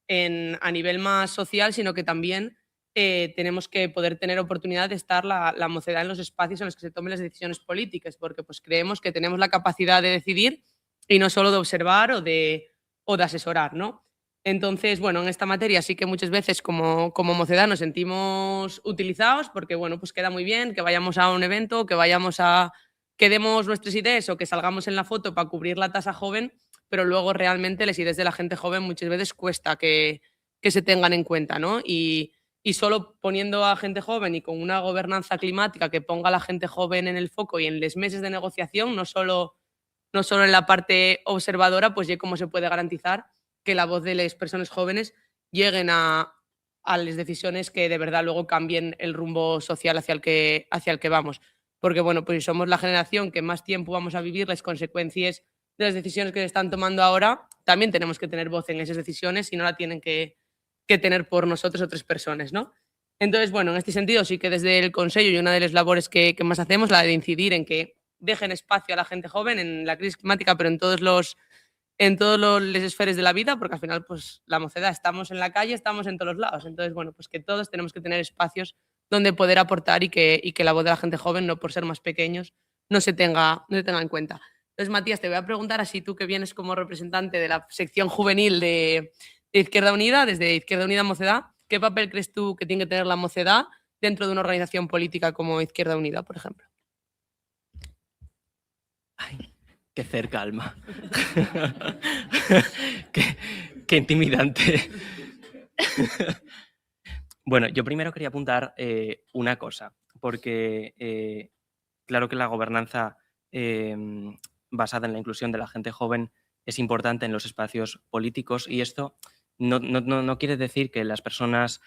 a nivel más social, sino que también tenemos que poder tener oportunidad de estar la mocedad en los espacios en los que se tomen las decisiones políticas, porque pues creemos que tenemos la capacidad de decidir y no solo de observar o de asesorar, ¿no? Entonces, bueno, en esta materia sí que muchas veces como mocedad nos sentimos utilizados porque, bueno, pues queda muy bien que vayamos a un evento, que demos nuestras ideas o que salgamos en la foto para cubrir la tasa joven, pero luego realmente las ideas de la gente joven muchas veces cuesta que se tengan en cuenta, ¿no? Y solo poniendo a gente joven y con una gobernanza climática que ponga a la gente joven en el foco y en los meses de negociación, no solo en la parte observadora, pues ya cómo se puede garantizar que la voz de las personas jóvenes lleguen a las decisiones que de verdad luego cambien el rumbo social hacia el que vamos. Porque, bueno, pues somos la generación que más tiempo vamos a vivir las consecuencias de las decisiones que se están tomando ahora, también tenemos que tener voz en esas decisiones y no la tienen que tener por nosotros otras personas, ¿no? Entonces, bueno, en este sentido sí que desde el Consello y una de las labores que más hacemos, la de incidir en que dejen espacio a la gente joven en la crisis climática, pero en todas las esferas de la vida, porque al final, pues la mocedad, estamos en la calle, estamos en todos los lados. Entonces, bueno, pues que todos tenemos que tener espacios donde poder aportar y que la voz de la gente joven, no por ser más pequeños, no se tenga en cuenta. Entonces, Matías, te voy a preguntar, así tú que vienes como representante de la sección juvenil de Izquierda Unida, desde Izquierda Unida Mocedad, ¿qué papel crees tú que tiene que tener la mocedad dentro de una organización política como Izquierda Unida, por ejemplo? Ay, qué cerca, Alma. qué intimidante. Bueno, yo primero quería apuntar una cosa, porque claro que la gobernanza basada en la inclusión de la gente joven es importante en los espacios políticos, y esto no quiere decir que las personas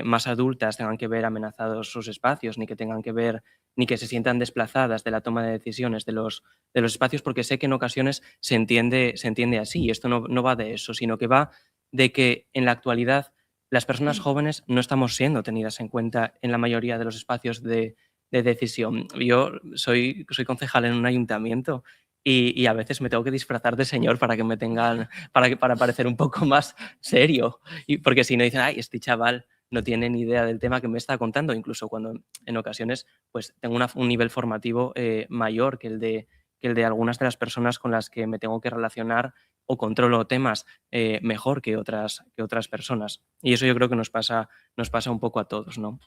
más adultas tengan que ver amenazados sus espacios, ni que tengan que ver, ni que se sientan desplazadas de la toma de decisiones de los espacios, porque sé que en ocasiones se entiende así, y esto no va de eso, sino que va de que en la actualidad las personas jóvenes no estamos siendo tenidas en cuenta en la mayoría de los espacios de decisión. Yo soy concejal en un ayuntamiento y a veces me tengo que disfrazar de señor para que me tengan, para parecer un poco más serio, y porque si no dicen, ay, este chaval no tiene ni idea del tema que me está contando, incluso cuando en ocasiones pues tengo un nivel formativo mayor que el de algunas de las personas con las que me tengo que relacionar o controlo temas mejor que otras personas. Y eso yo creo que nos pasa un poco a todos, ¿no?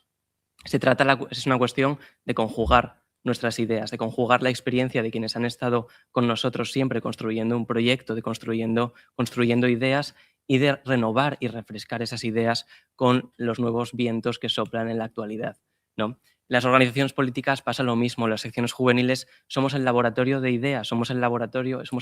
Es una cuestión de conjugar nuestras ideas, de conjugar la experiencia de quienes han estado con nosotros siempre construyendo un proyecto, de construyendo ideas, y de renovar y refrescar esas ideas con los nuevos vientos que soplan en la actualidad, ¿no? Las organizaciones políticas pasa lo mismo, las secciones juveniles somos el laboratorio de ideas, somos el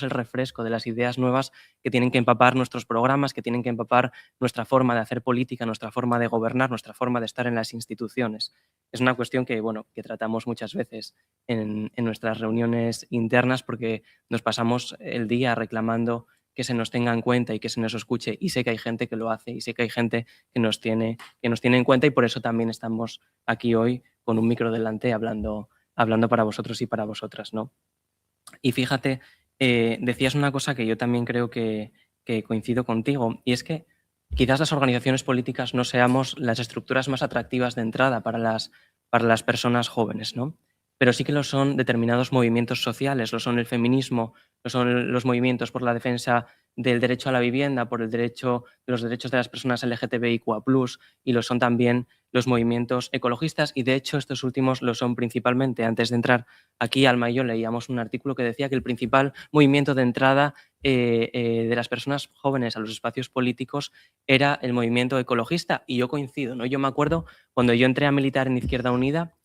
refresco de las ideas nuevas que tienen que empapar nuestros programas, que tienen que empapar nuestra forma de hacer política, nuestra forma de gobernar, nuestra forma de estar en las instituciones. Es una cuestión que tratamos muchas veces en nuestras reuniones internas, porque nos pasamos el día reclamando que se nos tenga en cuenta y que se nos escuche, y sé que hay gente que lo hace y sé que hay gente que nos tiene en cuenta, y por eso también estamos aquí hoy con un micro delante hablando para vosotros y para vosotras, ¿no? Y fíjate, decías una cosa que yo también creo que coincido contigo, y es que quizás las organizaciones políticas no seamos las estructuras más atractivas de entrada para las personas jóvenes, ¿no? Pero sí que lo son determinados movimientos sociales, lo son el feminismo, lo son los movimientos por la defensa del derecho a la vivienda, por los derechos de las personas LGTBIQA+, y lo son también los movimientos ecologistas, y de hecho estos últimos lo son principalmente. Antes de entrar aquí, Alma y yo leíamos un artículo que decía que el principal movimiento de entrada de las personas jóvenes a los espacios políticos era el movimiento ecologista, y yo coincido, ¿no? Yo me acuerdo cuando yo entré a militar en Izquierda Unida,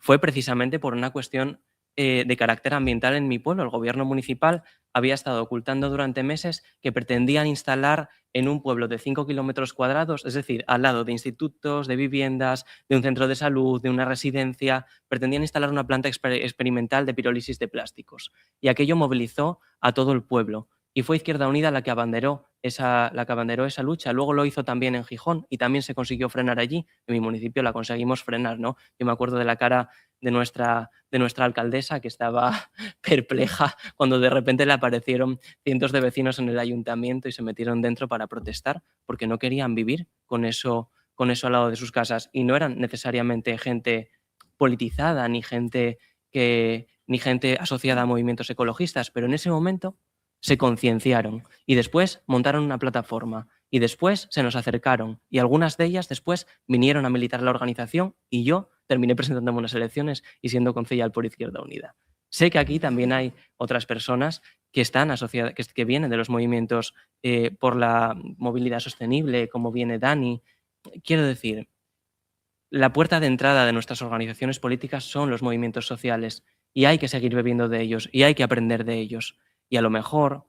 fue precisamente por una cuestión de carácter ambiental en mi pueblo. El gobierno municipal había estado ocultando durante meses que pretendían instalar en un pueblo de 5 kilómetros cuadrados, es decir, al lado de institutos, de viviendas, de un centro de salud, de una residencia, pretendían instalar una planta experimental de pirólisis de plásticos. Y aquello movilizó a todo el pueblo. y fue Izquierda Unida la que abanderó esa lucha. Luego lo hizo también en Gijón y también se consiguió frenar allí. En mi municipio la conseguimos frenar, ¿no? Yo me acuerdo de la cara de nuestra alcaldesa, que estaba perpleja cuando de repente le aparecieron cientos de vecinos en el ayuntamiento y se metieron dentro para protestar porque no querían vivir con eso al lado de sus casas, y no eran necesariamente gente politizada ni gente asociada a movimientos ecologistas, pero en ese momento se concienciaron y después montaron una plataforma y después se nos acercaron y algunas de ellas después vinieron a militar la organización y yo terminé presentándome unas elecciones y siendo concejal por Izquierda Unida. Sé que aquí también hay otras personas que están asociadas, que vienen de los movimientos por la movilidad sostenible, como viene Dani. Quiero decir, la puerta de entrada de nuestras organizaciones políticas son los movimientos sociales y hay que seguir bebiendo de ellos y hay que aprender de ellos. Y a lo mejor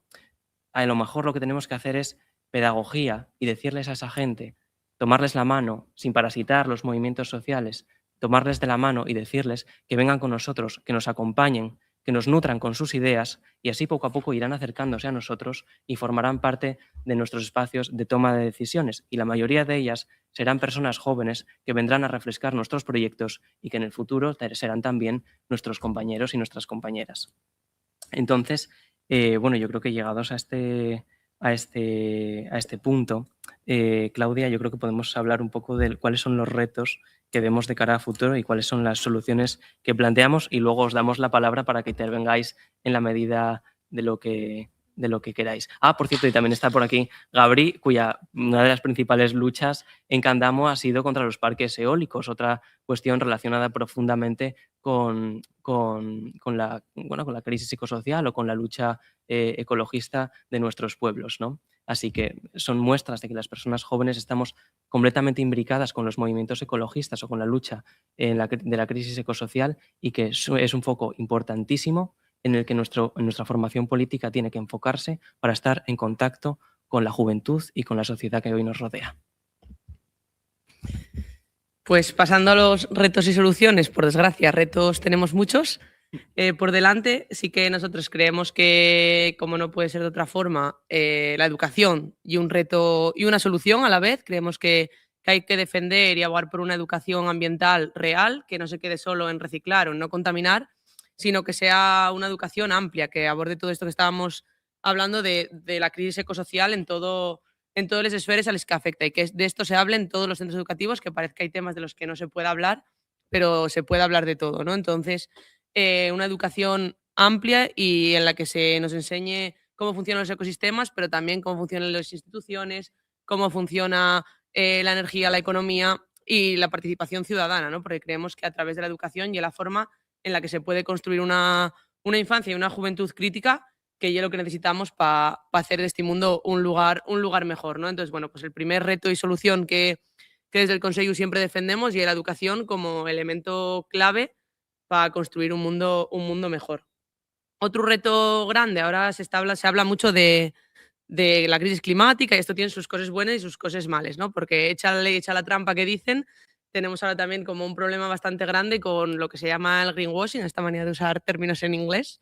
lo que tenemos que hacer es pedagogía y decirles a esa gente, tomarles la mano sin parasitar los movimientos sociales, tomarles de la mano y decirles que vengan con nosotros, que nos acompañen, que nos nutran con sus ideas y así poco a poco irán acercándose a nosotros y formarán parte de nuestros espacios de toma de decisiones. Y la mayoría de ellas serán personas jóvenes que vendrán a refrescar nuestros proyectos y que en el futuro serán también nuestros compañeros y nuestras compañeras. Entonces, bueno, yo creo que llegados a este punto, Claudia, yo creo que podemos hablar un poco de cuáles son los retos que vemos de cara a futuro y cuáles son las soluciones que planteamos, y luego os damos la palabra para que intervengáis en la medida de lo que queráis. Por cierto, y también está por aquí Gabri, cuya una de las principales luchas en Candamo ha sido contra los parques eólicos, otra cuestión relacionada profundamente con la crisis psicosocial o con la lucha ecologista de nuestros pueblos, ¿no? Así que son muestras de que las personas jóvenes estamos completamente imbricadas con los movimientos ecologistas o con la lucha de la crisis ecosocial, y que es un foco importantísimo en el que nuestra formación política tiene que enfocarse para estar en contacto con la juventud y con la sociedad que hoy nos rodea. Pues pasando a los retos y soluciones, por desgracia, retos tenemos muchos por delante. Sí que nosotros creemos que, como no puede ser de otra forma, la educación y un reto y una solución a la vez. Creemos que hay que defender y abogar por una educación ambiental real, que no se quede solo en reciclar o en no contaminar, sino que sea una educación amplia, que aborde todo esto que estábamos hablando de la crisis ecosocial en todas las esferas a las que afecta, y que de esto se hable en todos los centros educativos, que parece que hay temas de los que no se puede hablar, pero se puede hablar de todo, ¿no? Entonces, una educación amplia y en la que se nos enseñe cómo funcionan los ecosistemas, pero también cómo funcionan las instituciones, cómo funciona la energía, la economía y la participación ciudadana, ¿no? Porque creemos que a través de la educación y la forma en la que se puede construir una infancia y una juventud crítica, que es lo que necesitamos para hacer de este mundo un lugar mejor, ¿no? Entonces, bueno, pues el primer reto y solución que desde el Consejo siempre defendemos, y la educación como elemento clave para construir un mundo mejor. Otro reto grande, ahora se habla mucho de la crisis climática, y esto tiene sus cosas buenas y sus cosas malas, ¿no? Porque echa la trampa que dicen. Tenemos ahora también como un problema bastante grande con lo que se llama el greenwashing, esta manera de usar términos en inglés,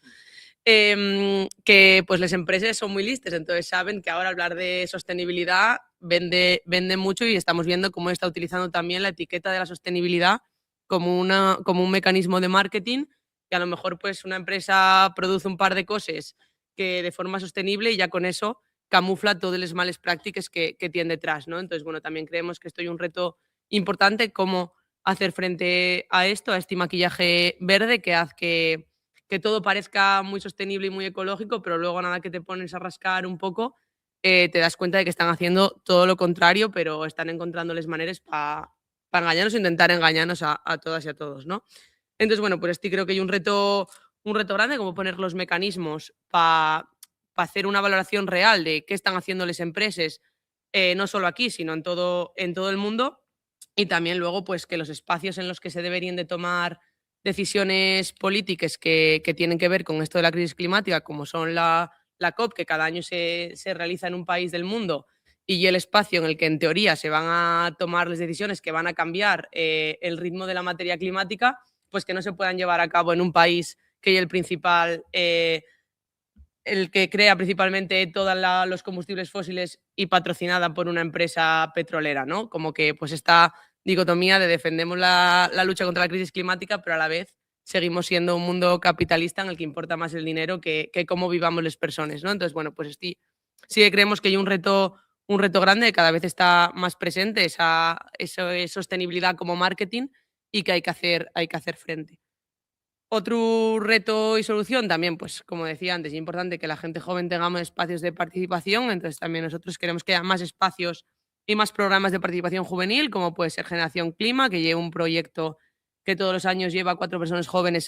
que pues las empresas son muy listas, entonces saben que ahora hablar de sostenibilidad vende mucho, y estamos viendo cómo está utilizando también la etiqueta de la sostenibilidad como un mecanismo de marketing, que a lo mejor pues una empresa produce un par de cosas que de forma sostenible y ya con eso camufla todas las malas prácticas que tiene detrás, ¿no? Entonces, bueno, también creemos que esto es un reto importante, cómo hacer frente a esto, a este maquillaje verde que hace que todo parezca muy sostenible y muy ecológico, pero luego nada que te pones a rascar un poco, te das cuenta de que están haciendo todo lo contrario, pero están encontrándoles maneras para engañarnos o intentar engañarnos a todas y a todos, ¿no? Entonces, bueno, pues este creo que hay un reto grande, como poner los mecanismos para hacer una valoración real de qué están haciendo las empresas, no solo aquí, sino en todo el mundo. Y también luego pues que los espacios en los que se deberían de tomar decisiones políticas que tienen que ver con esto de la crisis climática, como son la COP, que cada año se realiza en un país del mundo, y el espacio en el que en teoría se van a tomar las decisiones que van a cambiar el ritmo de la materia climática, pues que no se puedan llevar a cabo en un país que es el principal el que crea principalmente todos los combustibles fósiles y patrocinada por una empresa petrolera, ¿no? Como que pues esta dicotomía de defendemos la lucha contra la crisis climática, pero a la vez seguimos siendo un mundo capitalista en el que importa más el dinero que cómo vivamos las personas, ¿no? Entonces, bueno, pues sí que creemos que hay un reto grande, cada vez está más presente esa sostenibilidad como marketing y que hay que hacer frente. Otro reto y solución también, pues como decía antes, es importante que la gente joven tengamos espacios de participación, entonces también nosotros queremos que haya más espacios y más programas de participación juvenil, como puede ser Generación Clima, que lleva un proyecto que todos los años lleva a 4 personas jóvenes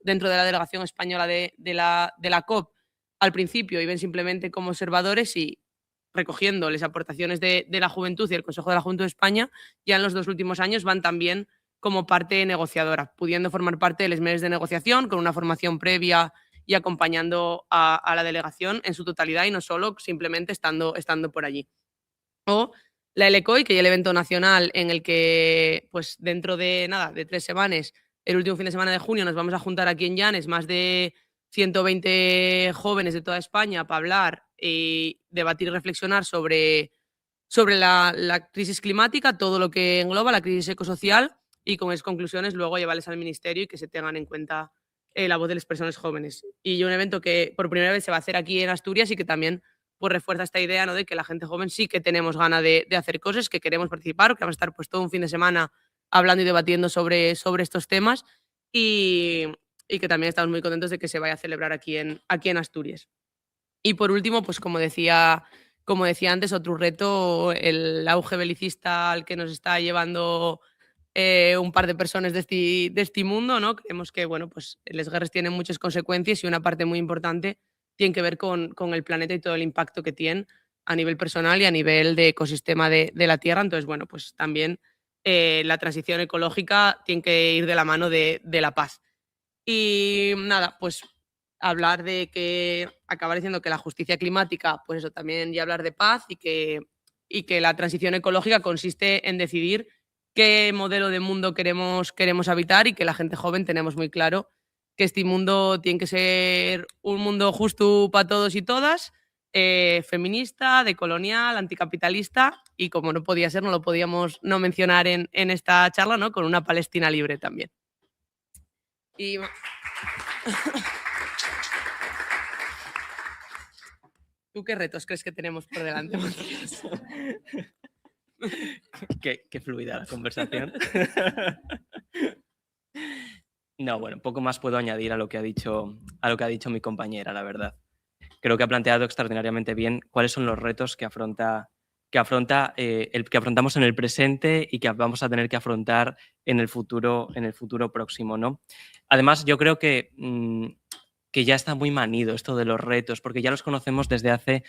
dentro de la delegación española de la COP al principio, y ven simplemente como observadores y recogiendo las aportaciones de la juventud y el Consejo de la Juventud de España, ya en los 2 últimos años van también como parte negociadora, pudiendo formar parte de los medios de negociación con una formación previa y acompañando a la delegación en su totalidad y no solo simplemente estando por allí. O la LECOI, que es el evento nacional en el que pues dentro de 3 semanas, el último fin de semana de junio, nos vamos a juntar aquí en Llanes más de 120 jóvenes de toda España para hablar y debatir y reflexionar sobre la crisis climática, todo lo que engloba la crisis ecosocial, y con esas conclusiones luego llevarles al ministerio y que se tengan en cuenta la voz de las personas jóvenes. Y un evento que por primera vez se va a hacer aquí en Asturias y que también pues refuerza esta idea, ¿no?, de que la gente joven sí que tenemos ganas de hacer cosas, que queremos participar, que vamos a estar pues todo un fin de semana hablando y debatiendo sobre estos temas, y que también estamos muy contentos de que se vaya a celebrar aquí en Asturias. Y por último, pues como decía antes, otro reto, el auge belicista al que nos está llevando un par de personas de este mundo, ¿no? Creemos que, bueno, pues las guerras tienen muchas consecuencias y una parte muy importante tiene que ver con el planeta y todo el impacto que tiene a nivel personal y a nivel de ecosistema de la Tierra. Entonces, bueno, pues también la transición ecológica tiene que ir de la mano de la paz. Y nada, pues hablar de que acabar diciendo que la justicia climática, pues eso también, y hablar de paz, y que la transición ecológica consiste en decidir qué modelo de mundo queremos habitar, y que la gente joven tenemos muy claro que este mundo tiene que ser un mundo justo para todos y todas, feminista, decolonial, anticapitalista, y como no podía ser, no lo podíamos no mencionar en esta charla, ¿no?, con una Palestina libre también. Y... ¿Tú qué retos crees que tenemos por delante, Matías? Qué fluida la conversación. No, bueno, poco más puedo añadir a lo que ha dicho mi compañera, la verdad. Creo que ha planteado extraordinariamente bien cuáles son los retos que afrontamos en el presente y que vamos a tener que afrontar en el futuro próximo, ¿no? Además, yo creo que ya está muy manido esto de los retos, porque ya los conocemos desde hace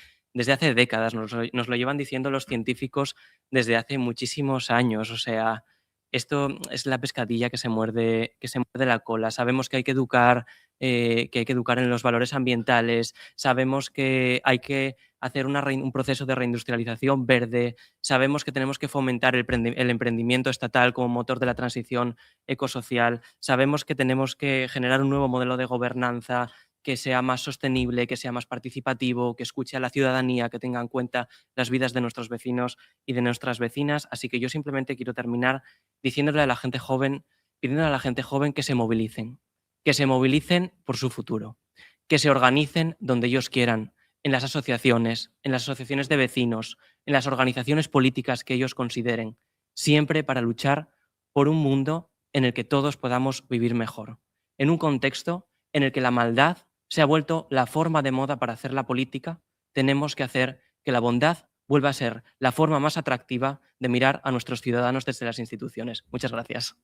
décadas, nos lo llevan diciendo los científicos desde hace muchísimos años. O sea, esto es la pescadilla que se muerde la cola. Sabemos que hay que educar en los valores ambientales, sabemos que hay que hacer un proceso de reindustrialización verde, sabemos que tenemos que fomentar el emprendimiento estatal como motor de la transición ecosocial, sabemos que tenemos que generar un nuevo modelo de gobernanza que sea más sostenible, que sea más participativo, que escuche a la ciudadanía, que tenga en cuenta las vidas de nuestros vecinos y de nuestras vecinas. Así que yo simplemente quiero terminar pidiéndole a la gente joven que se movilicen por su futuro, que se organicen donde ellos quieran, en las asociaciones de vecinos, en las organizaciones políticas que ellos consideren, siempre para luchar por un mundo en el que todos podamos vivir mejor, en un contexto en el que la maldad se ha vuelto la forma de moda para hacer la política. Tenemos que hacer que la bondad vuelva a ser la forma más atractiva de mirar a nuestros ciudadanos desde las instituciones. Muchas gracias.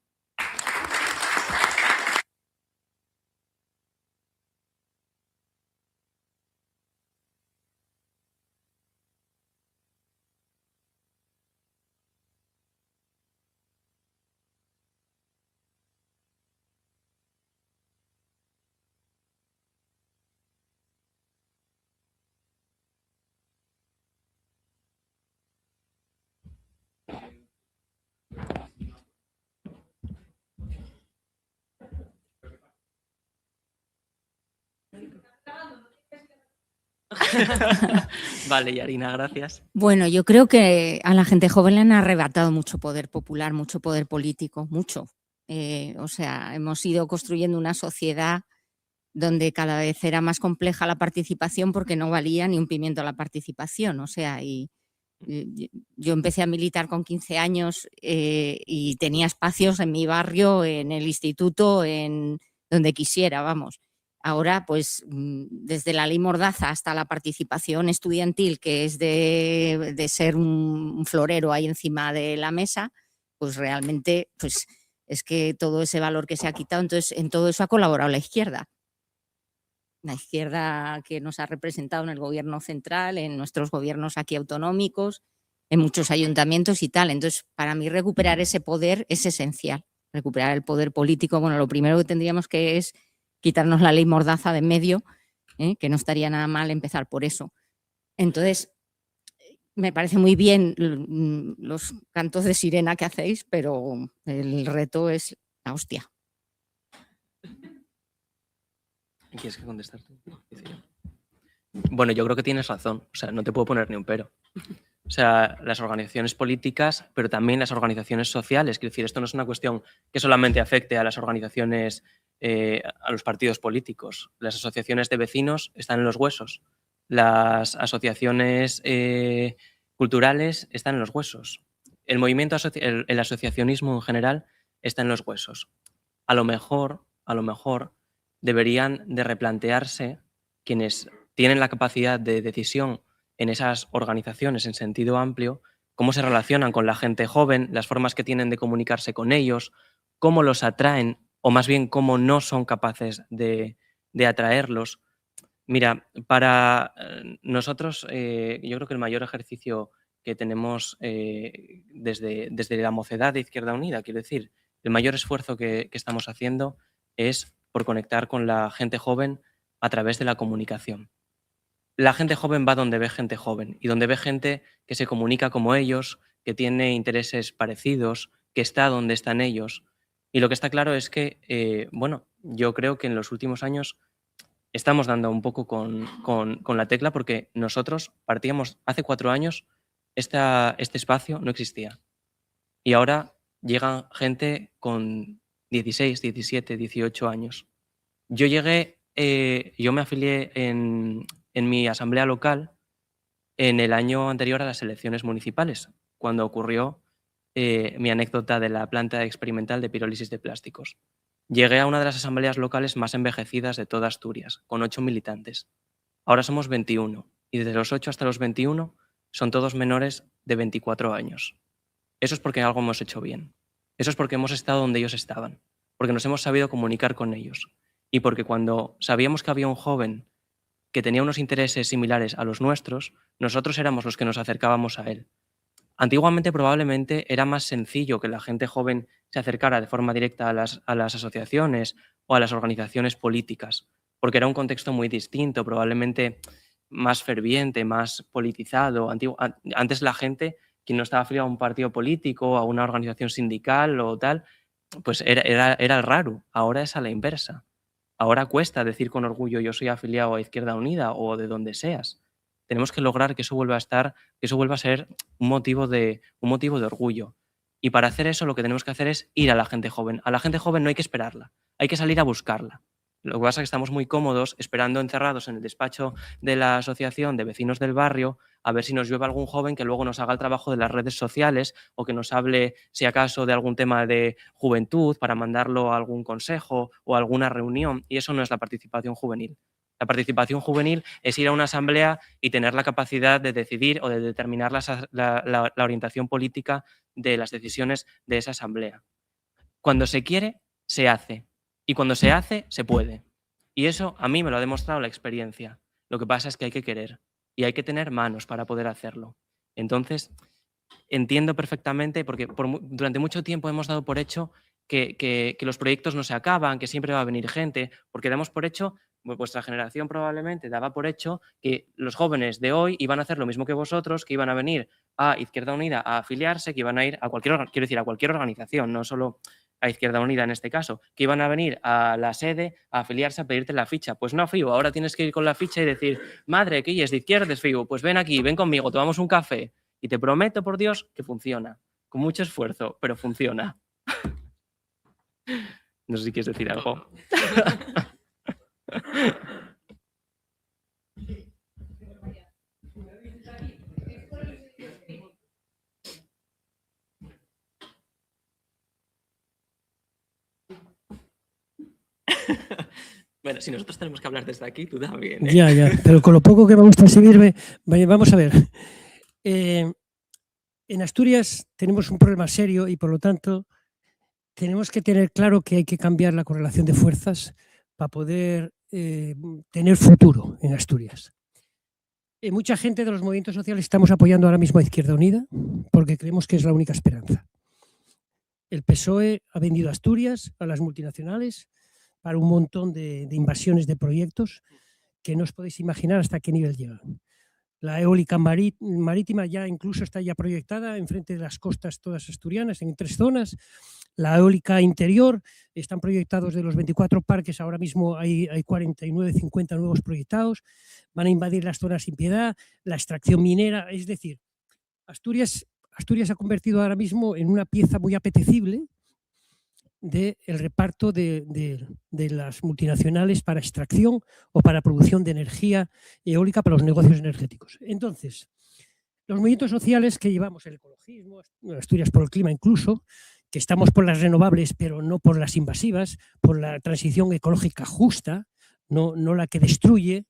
Vale, Yarina, gracias. Bueno, yo creo que a la gente joven le han arrebatado mucho poder popular, mucho poder político, mucho. O sea, hemos ido construyendo una sociedad donde cada vez era más compleja la participación porque no valía ni un pimiento la participación. O sea, yo empecé a militar con 15 años y tenía espacios en mi barrio, en el instituto, en donde quisiera, vamos. Ahora, pues, desde la ley Mordaza hasta la participación estudiantil, que es de ser un florero ahí encima de la mesa, pues realmente, pues, es que todo ese valor que se ha quitado, entonces en todo eso ha colaborado la izquierda. La izquierda que nos ha representado en el gobierno central, en nuestros gobiernos aquí autonómicos, en muchos ayuntamientos y tal. Entonces, para mí recuperar ese poder es esencial. Recuperar el poder político, bueno, lo primero que tendríamos que es quitarnos la ley Mordaza de en medio, que no estaría nada mal empezar por eso. Entonces, me parece muy bien los cantos de sirena que hacéis, pero el reto es la hostia. ¿Quieres que contestar tú? Bueno, yo creo que tienes razón. O sea, no te puedo poner ni un pero. O sea, las organizaciones políticas, pero también las organizaciones sociales. Quiero decir, esto no es una cuestión que solamente afecte a las organizaciones, a los partidos políticos. Las asociaciones de vecinos están en los huesos. Las asociaciones culturales están en los huesos. El movimiento, el asociacionismo en general está en los huesos. A lo mejor deberían de replantearse quienes tienen la capacidad de decisión en esas organizaciones en sentido amplio, cómo se relacionan con la gente joven, las formas que tienen de comunicarse con ellos, cómo los atraen o más bien cómo no son capaces de atraerlos. Mira, para nosotros yo creo que el mayor ejercicio que tenemos desde la mocedad de Izquierda Unida, quiero decir, el mayor esfuerzo que estamos haciendo es por conectar con la gente joven a través de la comunicación. La gente joven va donde ve gente joven y donde ve gente que se comunica como ellos, que tiene intereses parecidos, que está donde están ellos. Y lo que está claro es que, bueno, yo creo que en los últimos años estamos dando un poco con la tecla porque nosotros partíamos hace 4 años, este espacio no existía. Y ahora llega gente con 16, 17, 18 años. Yo me afilié en mi asamblea local en el año anterior a las elecciones municipales, cuando ocurrió mi anécdota de la planta experimental de pirólisis de plásticos. Llegué a una de las asambleas locales más envejecidas de toda Asturias, con 8 militantes. Ahora somos 21 y desde los 8 hasta los 21 son todos menores de 24 años. Eso es porque algo hemos hecho bien. Eso es porque hemos estado donde ellos estaban, porque nos hemos sabido comunicar con ellos y porque cuando sabíamos que había un joven que tenía unos intereses similares a los nuestros, nosotros éramos los que nos acercábamos a él. Antiguamente probablemente era más sencillo que la gente joven se acercara de forma directa a las asociaciones o a las organizaciones políticas, porque era un contexto muy distinto, probablemente más ferviente, más politizado. Antes la gente, quien no estaba afiliado a un partido político, a una organización sindical o tal, pues era el raro. Ahora es a la inversa. Ahora cuesta decir con orgullo yo soy afiliado a Izquierda Unida o de donde seas. Tenemos que lograr que eso vuelva a ser un motivo de orgullo. Y para hacer eso lo que tenemos que hacer es ir a la gente joven. A la gente joven no hay que esperarla, hay que salir a buscarla. Lo que pasa es que estamos muy cómodos esperando encerrados en el despacho de la asociación de vecinos del barrio a ver si nos llueve algún joven que luego nos haga el trabajo de las redes sociales o que nos hable, si acaso, de algún tema de juventud para mandarlo a algún consejo o a alguna reunión. Y eso no es la participación juvenil. La participación juvenil es ir a una asamblea y tener la capacidad de decidir o de determinar la orientación política de las decisiones de esa asamblea. Cuando se quiere, se hace. Y cuando se hace, se puede. Y eso a mí me lo ha demostrado la experiencia. Lo que pasa es que hay que querer y hay que tener manos para poder hacerlo. Entonces, entiendo perfectamente, porque durante mucho tiempo hemos dado por hecho que los proyectos no se acaban, que siempre va a venir gente, porque damos por hecho, vuestra generación probablemente daba por hecho que los jóvenes de hoy iban a hacer lo mismo que vosotros, que iban a venir a Izquierda Unida a afiliarse, que iban a ir a cualquier organización, no solo a Izquierda Unida en este caso, que iban a venir a la sede a afiliarse a pedirte la ficha. Pues no, Fiu, ahora tienes que ir con la ficha y decir, madre, que es de izquierdas, Fiu, pues ven aquí, ven conmigo, tomamos un café. Y te prometo, por Dios, que funciona. Con mucho esfuerzo, pero funciona. No sé si quieres decir algo. Bueno, si nosotros tenemos que hablar desde aquí, tú también, ¿eh? Ya, pero con lo poco que me gusta seguirme, vamos a ver. En Asturias tenemos un problema serio y por lo tanto tenemos que tener claro que hay que cambiar la correlación de fuerzas para poder tener futuro en Asturias. Mucha gente de los movimientos sociales estamos apoyando ahora mismo a Izquierda Unida porque creemos que es la única esperanza. El PSOE ha vendido Asturias a las multinacionales para un montón de invasiones de proyectos que no os podéis imaginar hasta qué nivel llegan. La eólica marítima ya incluso está ya proyectada enfrente de las costas todas asturianas en 3 zonas. La eólica interior están proyectados de los 24 parques, ahora mismo hay 49, 50 nuevos proyectados. Van a invadir las zonas sin piedad, la extracción minera, es decir, Asturias se ha convertido ahora mismo en una pieza muy apetecible del reparto de las multinacionales para extracción o para producción de energía eólica para los negocios energéticos. Entonces, los movimientos sociales que llevamos, el ecologismo, Asturias por el clima incluso, que estamos por las renovables pero no por las invasivas, por la transición ecológica justa, no la que destruye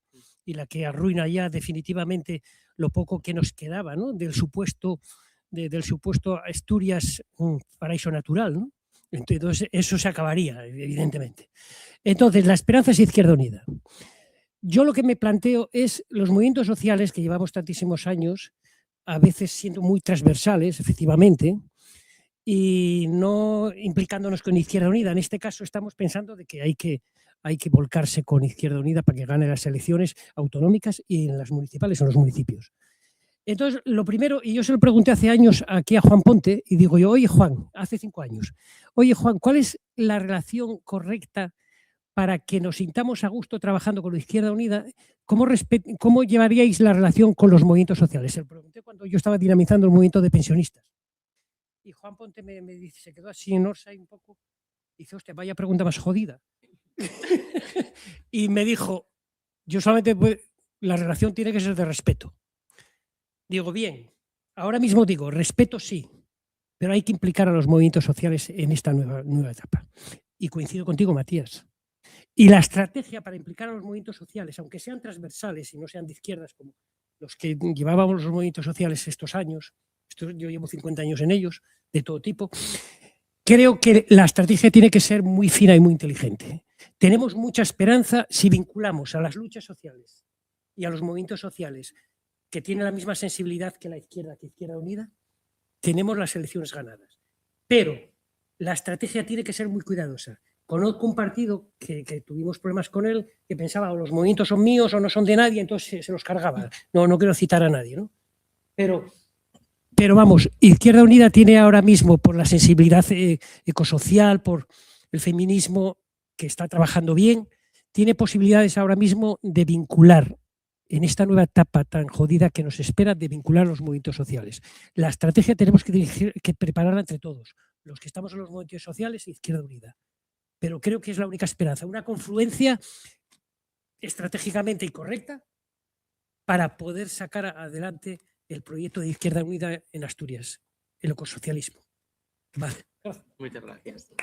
y la que arruina ya definitivamente lo poco que nos quedaba, ¿no? del supuesto Asturias paraíso natural, ¿no? Entonces, eso se acabaría, evidentemente. Entonces, la esperanza es Izquierda Unida. Yo lo que me planteo es los movimientos sociales que llevamos tantísimos años, a veces siendo muy transversales, efectivamente, y no implicándonos con Izquierda Unida. En este caso estamos pensando de que hay que volcarse con Izquierda Unida para que gane las elecciones autonómicas y en las municipales, en los municipios. Entonces, lo primero, y yo se lo pregunté hace años aquí a Juan Ponte, y digo yo, oye Juan, hace 5 años, oye Juan, ¿cuál es la relación correcta para que nos sintamos a gusto trabajando con la Izquierda Unida? ¿Cómo llevaríais la relación con los movimientos sociales? Se lo pregunté cuando yo estaba dinamizando el movimiento de pensionistas. Y Juan Ponte me dice, se quedó así en Orsay un poco, y dice, hostia, vaya pregunta más jodida. Y me dijo, yo solamente, la relación tiene que ser de respeto. Digo, bien, ahora mismo digo, respeto sí, pero hay que implicar a los movimientos sociales en esta nueva etapa. Y coincido contigo, Matías. Y la estrategia para implicar a los movimientos sociales, aunque sean transversales y no sean de izquierdas como los que llevábamos los movimientos sociales estos años, yo llevo 50 años en ellos, de todo tipo, creo que la estrategia tiene que ser muy fina y muy inteligente. Tenemos mucha esperanza si vinculamos a las luchas sociales y a los movimientos sociales que tienen la misma sensibilidad que la izquierda, que Izquierda Unida, tenemos las elecciones ganadas. Pero la estrategia tiene que ser muy cuidadosa. Conozco un partido que tuvimos problemas con él, que pensaba o los movimientos son míos o no son de nadie, entonces se los cargaba. No quiero citar a nadie, ¿no? Pero vamos, Izquierda Unida tiene ahora mismo, por la sensibilidad ecosocial, por el feminismo que está trabajando bien, tiene posibilidades ahora mismo de vincular en esta nueva etapa tan jodida que nos espera, de vincular los movimientos sociales. La estrategia tenemos que prepararla entre todos, los que estamos en los movimientos sociales e Izquierda Unida. Pero creo que es la única esperanza, una confluencia estratégicamente incorrecta para poder sacar adelante el proyecto de Izquierda Unida en Asturias, el ecosocialismo. Vale. Muchas gracias.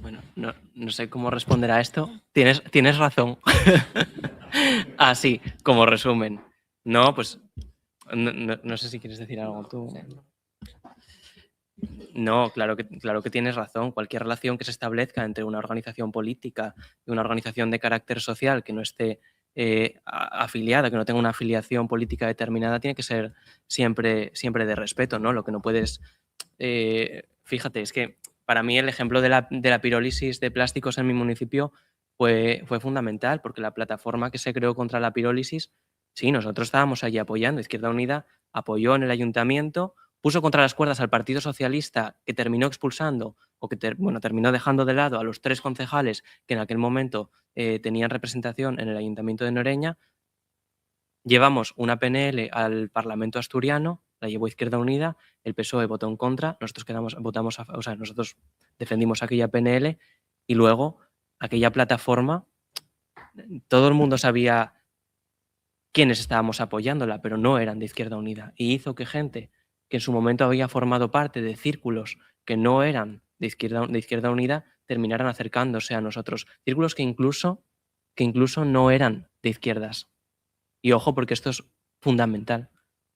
Bueno, no sé cómo responder a esto. Tienes razón. Así, como resumen. No, pues no sé si quieres decir algo tú. No, claro que tienes razón. Cualquier relación que se establezca entre una organización política y una organización de carácter social que no esté afiliada, que no tenga una afiliación política determinada, tiene que ser siempre de respeto, ¿no? Lo que no puedes... fíjate, es que para mí el ejemplo de la pirólisis de plásticos en mi municipio fue fundamental, porque la plataforma que se creó contra la pirólisis, sí, nosotros estábamos allí apoyando. Izquierda Unida apoyó en el ayuntamiento puso contra las cuerdas al Partido Socialista, que terminó expulsando o que terminó dejando de lado a los 3 concejales que en aquel momento tenían representación en el Ayuntamiento de Noreña. Llevamos una PNL al Parlamento asturiano, la llevó Izquierda Unida, el PSOE votó en contra, nosotros defendimos aquella PNL y luego aquella plataforma, todo el mundo sabía quiénes estábamos apoyándola, pero no eran de Izquierda Unida, y hizo que gente que en su momento había formado parte de círculos que no eran de Izquierda Unida terminaran acercándose a nosotros, círculos que incluso no eran de izquierdas. Y ojo, porque esto es fundamental,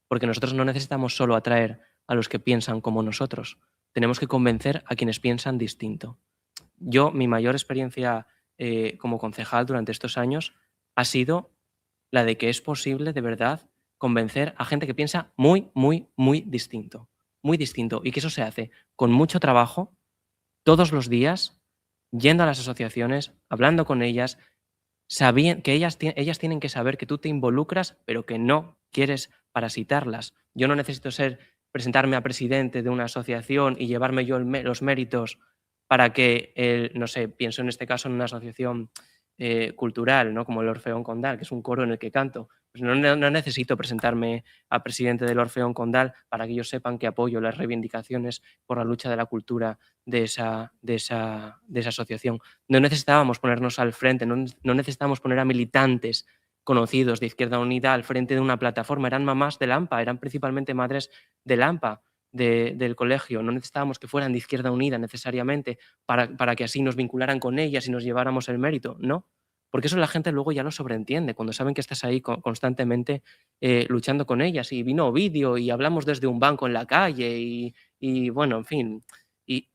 porque nosotros no necesitamos solo atraer a los que piensan como nosotros, tenemos que convencer a quienes piensan distinto. Yo, mi mayor experiencia como concejal durante estos años ha sido la de que es posible, de verdad, convencer a gente que piensa muy, muy, muy distinto, y que eso se hace con mucho trabajo, todos los días, yendo a las asociaciones, hablando con ellas, que ellas tienen que saber que tú te involucras, pero que no quieres parasitarlas. Yo no necesito presentarme a presidente de una asociación y llevarme yo los méritos para que, no sé, pienso en este caso en una asociación cultural, ¿no? Como el Orfeón Condal, que es un coro en el que canto. Pues no necesito presentarme a presidente del Orfeón Condal para que ellos sepan que apoyo las reivindicaciones por la lucha de la cultura de esa asociación. No necesitábamos ponernos al frente, no necesitábamos poner a militantes conocidos de Izquierda Unida al frente de una plataforma. Eran mamás de AMPA, eran principalmente madres de AMPA, del colegio. No necesitábamos que fueran de Izquierda Unida necesariamente para que así nos vincularan con ellas y nos lleváramos el mérito, ¿no? Porque eso la gente luego ya lo sobreentiende, cuando saben que estás ahí constantemente luchando con ellas. Y vino Ovidio y hablamos desde un banco en la calle y bueno, en fin. Y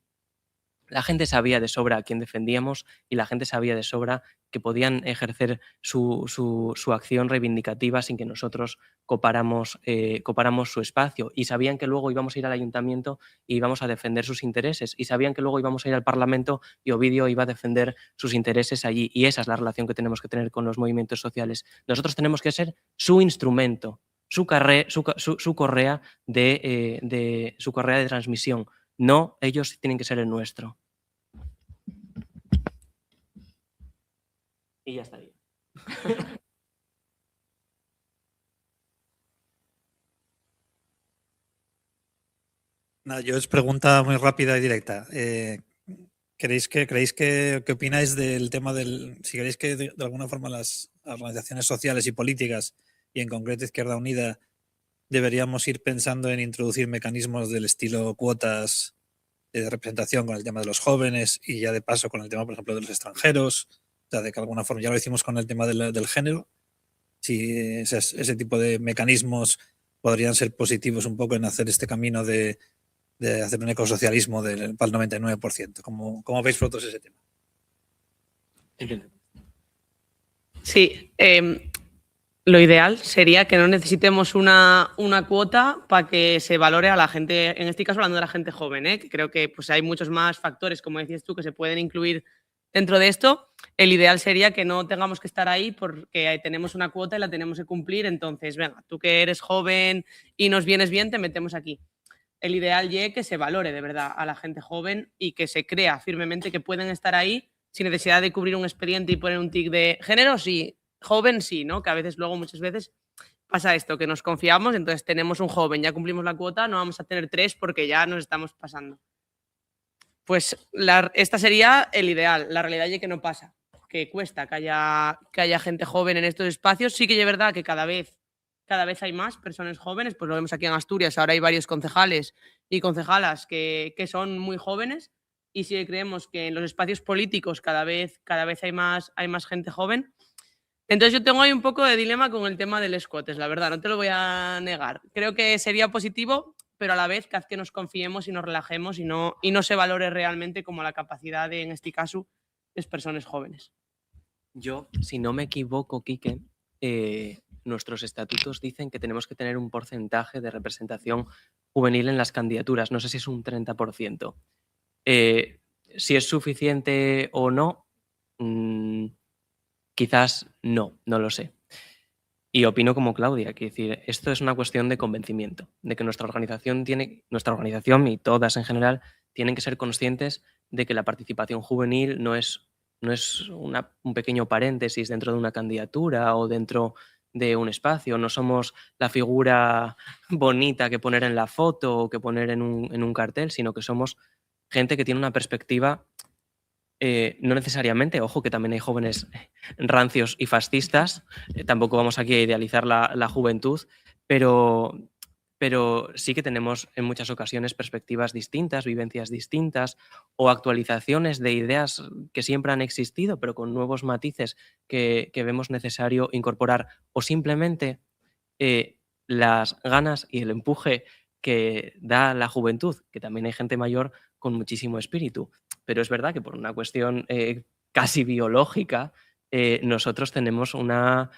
la gente sabía de sobra a quién defendíamos y la gente sabía de sobra que podían ejercer su acción reivindicativa sin que nosotros copáramos su espacio, y sabían que luego íbamos a ir al ayuntamiento y íbamos a defender sus intereses, y sabían que luego íbamos a ir al Parlamento y Ovidio iba a defender sus intereses allí, y esa es la relación que tenemos que tener con los movimientos sociales. Nosotros tenemos que ser su instrumento, su correa de transmisión, no ellos tienen que ser el nuestro. Y ya estaría. Nada, yo es pregunta muy rápida y directa. ¿Qué opináis del tema si queréis que de alguna forma las organizaciones sociales y políticas, y en concreto Izquierda Unida, deberíamos ir pensando en introducir mecanismos del estilo cuotas de representación con el tema de los jóvenes y ya de paso con el tema, por ejemplo, de los extranjeros? O sea, de que alguna forma, ya lo hicimos con el tema del género, si ese tipo de mecanismos podrían ser positivos un poco en hacer este camino de hacer un ecosocialismo para el 99%. ¿Cómo veis vosotros ese tema? Sí, lo ideal sería que no necesitemos una cuota para que se valore a la gente, en este caso hablando de la gente joven, que creo que pues, hay muchos más factores, como decías tú, que se pueden incluir dentro de esto. El ideal sería que no tengamos que estar ahí porque tenemos una cuota y la tenemos que cumplir. Entonces, venga, tú que eres joven y nos vienes bien, te metemos aquí. El ideal es que se valore de verdad a la gente joven y que se crea firmemente que pueden estar ahí sin necesidad de cubrir un expediente y poner un tic de género, sí, joven sí, ¿no? Que a veces luego, muchas veces, pasa esto, que nos confiamos, entonces tenemos un joven, ya cumplimos la cuota, no vamos a tener 3 porque ya nos estamos pasando. Pues esta sería el ideal. La realidad es que no pasa, que cuesta que haya gente joven en estos espacios. Sí que es verdad que cada vez hay más personas jóvenes, pues lo vemos aquí en Asturias, ahora hay varios concejales y concejalas que son muy jóvenes, y sí que creemos que en los espacios políticos cada vez hay más gente joven. Entonces yo tengo ahí un poco de dilema con el tema de los cuotes, la verdad, no te lo voy a negar. Creo que sería positivo, pero a la vez que haz que nos confiemos y nos relajemos y no se valore realmente como la capacidad de, en este caso, las personas jóvenes. Yo, si no me equivoco, Quique, nuestros estatutos dicen que tenemos que tener un porcentaje de representación juvenil en las candidaturas. No sé si es un 30%. Si es suficiente o no, quizás no lo sé. Y opino como Claudia, que decir, esto es una cuestión de convencimiento, de que nuestra organización y todas en general tienen que ser conscientes de que la participación juvenil no es un pequeño paréntesis dentro de una candidatura o dentro de un espacio. No somos la figura bonita que poner en la foto o que poner en un cartel, sino que somos gente que tiene una perspectiva, no necesariamente, ojo, que también hay jóvenes rancios y fascistas, tampoco vamos aquí a idealizar la juventud, pero sí que tenemos en muchas ocasiones perspectivas distintas, vivencias distintas o actualizaciones de ideas que siempre han existido, pero con nuevos matices que vemos necesario incorporar, o simplemente las ganas y el empuje que da la juventud, que también hay gente mayor con muchísimo espíritu. Pero es verdad que por una cuestión casi biológica, nosotros tenemos una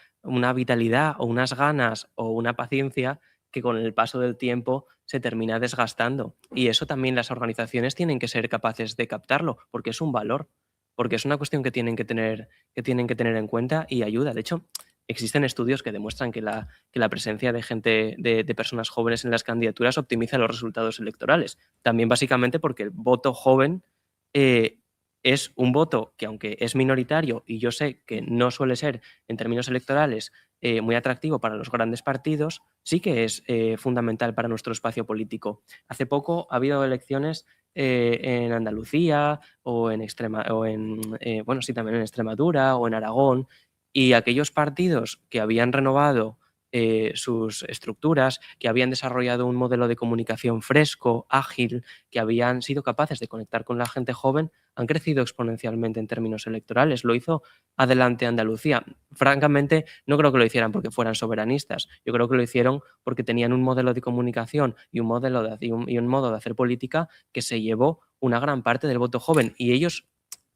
vitalidad o unas ganas o una paciencia que con el paso del tiempo se termina desgastando. Y eso también las organizaciones tienen que ser capaces de captarlo, porque es un valor, porque es una cuestión que tienen que tener en cuenta y ayuda. De hecho, existen estudios que demuestran que la presencia de gente, de personas jóvenes en las candidaturas optimiza los resultados electorales. También básicamente porque el voto joven es un voto que, aunque es minoritario y yo sé que no suele ser en términos electorales muy atractivo para los grandes partidos, sí que es fundamental para nuestro espacio político. Hace poco ha habido elecciones en Andalucía o en también en Extremadura o en Aragón, y aquellos partidos que habían renovado sus estructuras, que habían desarrollado un modelo de comunicación fresco, ágil, que habían sido capaces de conectar con la gente joven, han crecido exponencialmente en términos electorales. Lo hizo Adelante Andalucía. Francamente, no creo que lo hicieran porque fueran soberanistas. Yo creo que lo hicieron porque tenían un modelo de comunicación y un modo de hacer política que se llevó una gran parte del voto joven. Y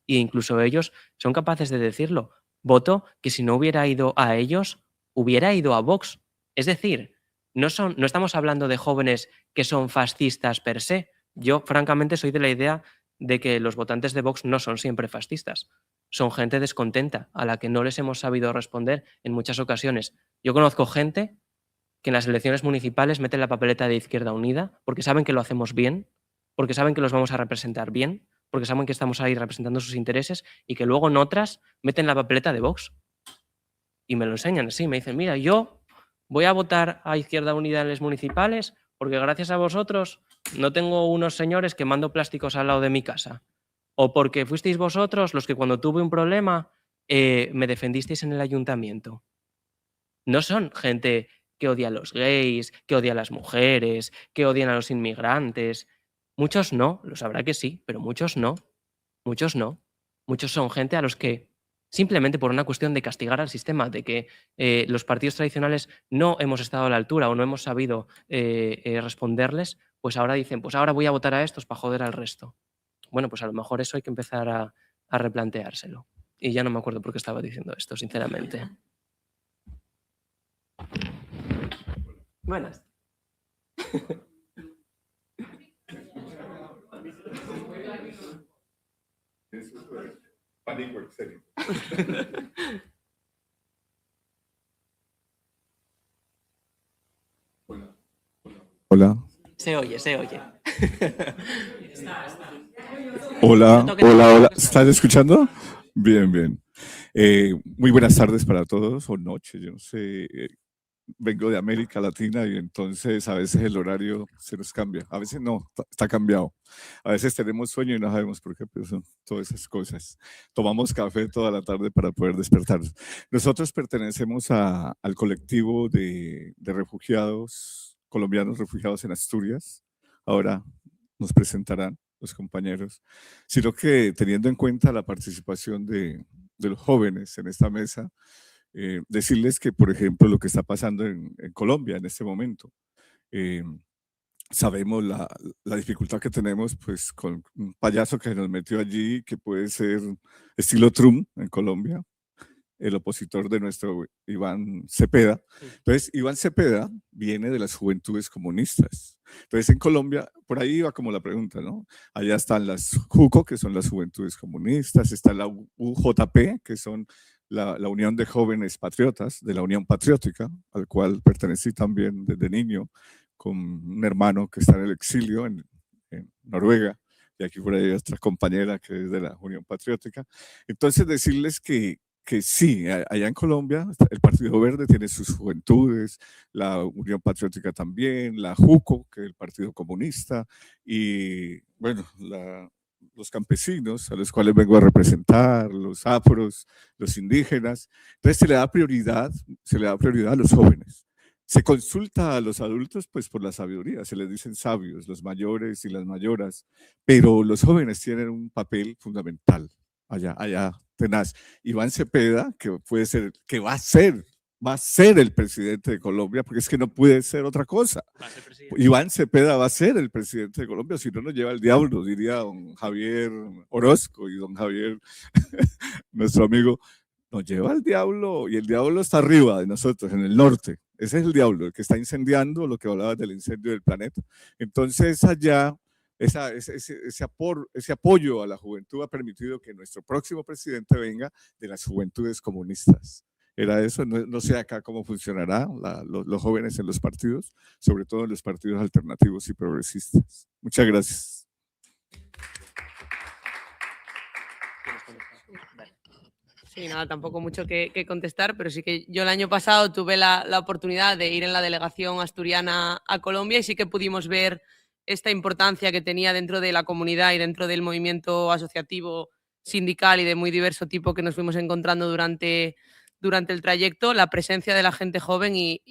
incluso ellos, son capaces de decirlo. Voto que si no hubiera ido a ellos, hubiera ido a Vox. Es decir, no estamos hablando de jóvenes que son fascistas per se. Yo, francamente, soy de la idea de que los votantes de Vox no son siempre fascistas. Son gente descontenta, a la que no les hemos sabido responder en muchas ocasiones. Yo conozco gente que en las elecciones municipales mete la papeleta de Izquierda Unida porque saben que lo hacemos bien, porque saben que los vamos a representar bien, porque saben que estamos ahí representando sus intereses, y que luego en otras meten la papeleta de Vox. Y me lo enseñan así, me dicen, mira, yo voy a votar a Izquierda Unida en las municipales porque gracias a vosotros no tengo unos señores quemando plásticos al lado de mi casa. O porque fuisteis vosotros los que cuando tuve un problema me defendisteis en el ayuntamiento. No son gente que odia a los gays, que odia a las mujeres, que odian a los inmigrantes. Muchos no, lo sabrá que sí, pero muchos no. Muchos no. Muchos son gente a los que simplemente por una cuestión de castigar al sistema, de que los partidos tradicionales no hemos estado a la altura o no hemos sabido responderles, pues ahora dicen, pues ahora voy a votar a estos para joder al resto. Bueno, pues a lo mejor eso hay que empezar a replanteárselo. Y ya no me acuerdo por qué estaba diciendo esto, sinceramente. Buenas. Pánico excelente. Hola. Se oye. Hola. ¿Estás escuchando? Bien. Muy buenas tardes para todos, o noches, yo no sé. Vengo de América Latina y entonces a veces el horario se nos cambia. A veces no, está cambiado. A veces tenemos sueño y no sabemos por qué, pero son todas esas cosas. Tomamos café toda la tarde para poder despertarnos. Nosotros pertenecemos al colectivo de refugiados, colombianos refugiados en Asturias. Ahora nos presentarán los compañeros. Sino que teniendo en cuenta la participación de los jóvenes en esta mesa, decirles que, por ejemplo, lo que está pasando en Colombia en este momento, sabemos la dificultad que tenemos pues, con un payaso que nos metió allí, que puede ser estilo Trump en Colombia, el opositor de nuestro Iván Cepeda. Entonces, Iván Cepeda viene de las juventudes comunistas. Entonces, en Colombia, por ahí va como la pregunta, ¿no? Allá están las JUCO, que son las juventudes comunistas, está la UJP, que son la Unión de Jóvenes Patriotas, de la Unión Patriótica, al cual pertenecí también desde niño, con un hermano que está en el exilio en Noruega, y aquí por ahí hay otra compañera que es de la Unión Patriótica. Entonces decirles que sí, allá en Colombia el Partido Verde tiene sus juventudes, la Unión Patriótica también, la JUCO, que es el Partido Comunista, y bueno, los campesinos a los cuales vengo a representar, los afros, los indígenas. Entonces se le da prioridad a los jóvenes. Se consulta a los adultos pues por la sabiduría, se les dicen sabios, los mayores y las mayoras, pero los jóvenes tienen un papel fundamental allá tenaz. Iván Cepeda, que va a ser el presidente de Colombia, porque es que no puede ser otra cosa. Iván Cepeda va a ser el presidente de Colombia, si no nos lleva el diablo, diría don Javier Orozco, y don Javier, nuestro amigo, nos lleva el diablo, y el diablo está arriba de nosotros, en el norte. Ese es el diablo, el que está incendiando lo que hablabas del incendio del planeta. Entonces allá, ese apoyo a la juventud ha permitido que nuestro próximo presidente venga de las juventudes comunistas. Era eso, no sé acá cómo funcionará los jóvenes en los partidos, sobre todo en los partidos alternativos y progresistas. Muchas gracias. Sí, nada, tampoco mucho que contestar, pero sí que yo el año pasado tuve la oportunidad de ir en la delegación asturiana a Colombia y sí que pudimos ver esta importancia que tenía dentro de la comunidad y dentro del movimiento asociativo, sindical y de muy diverso tipo que nos fuimos encontrando durante el trayecto, la presencia de la gente joven y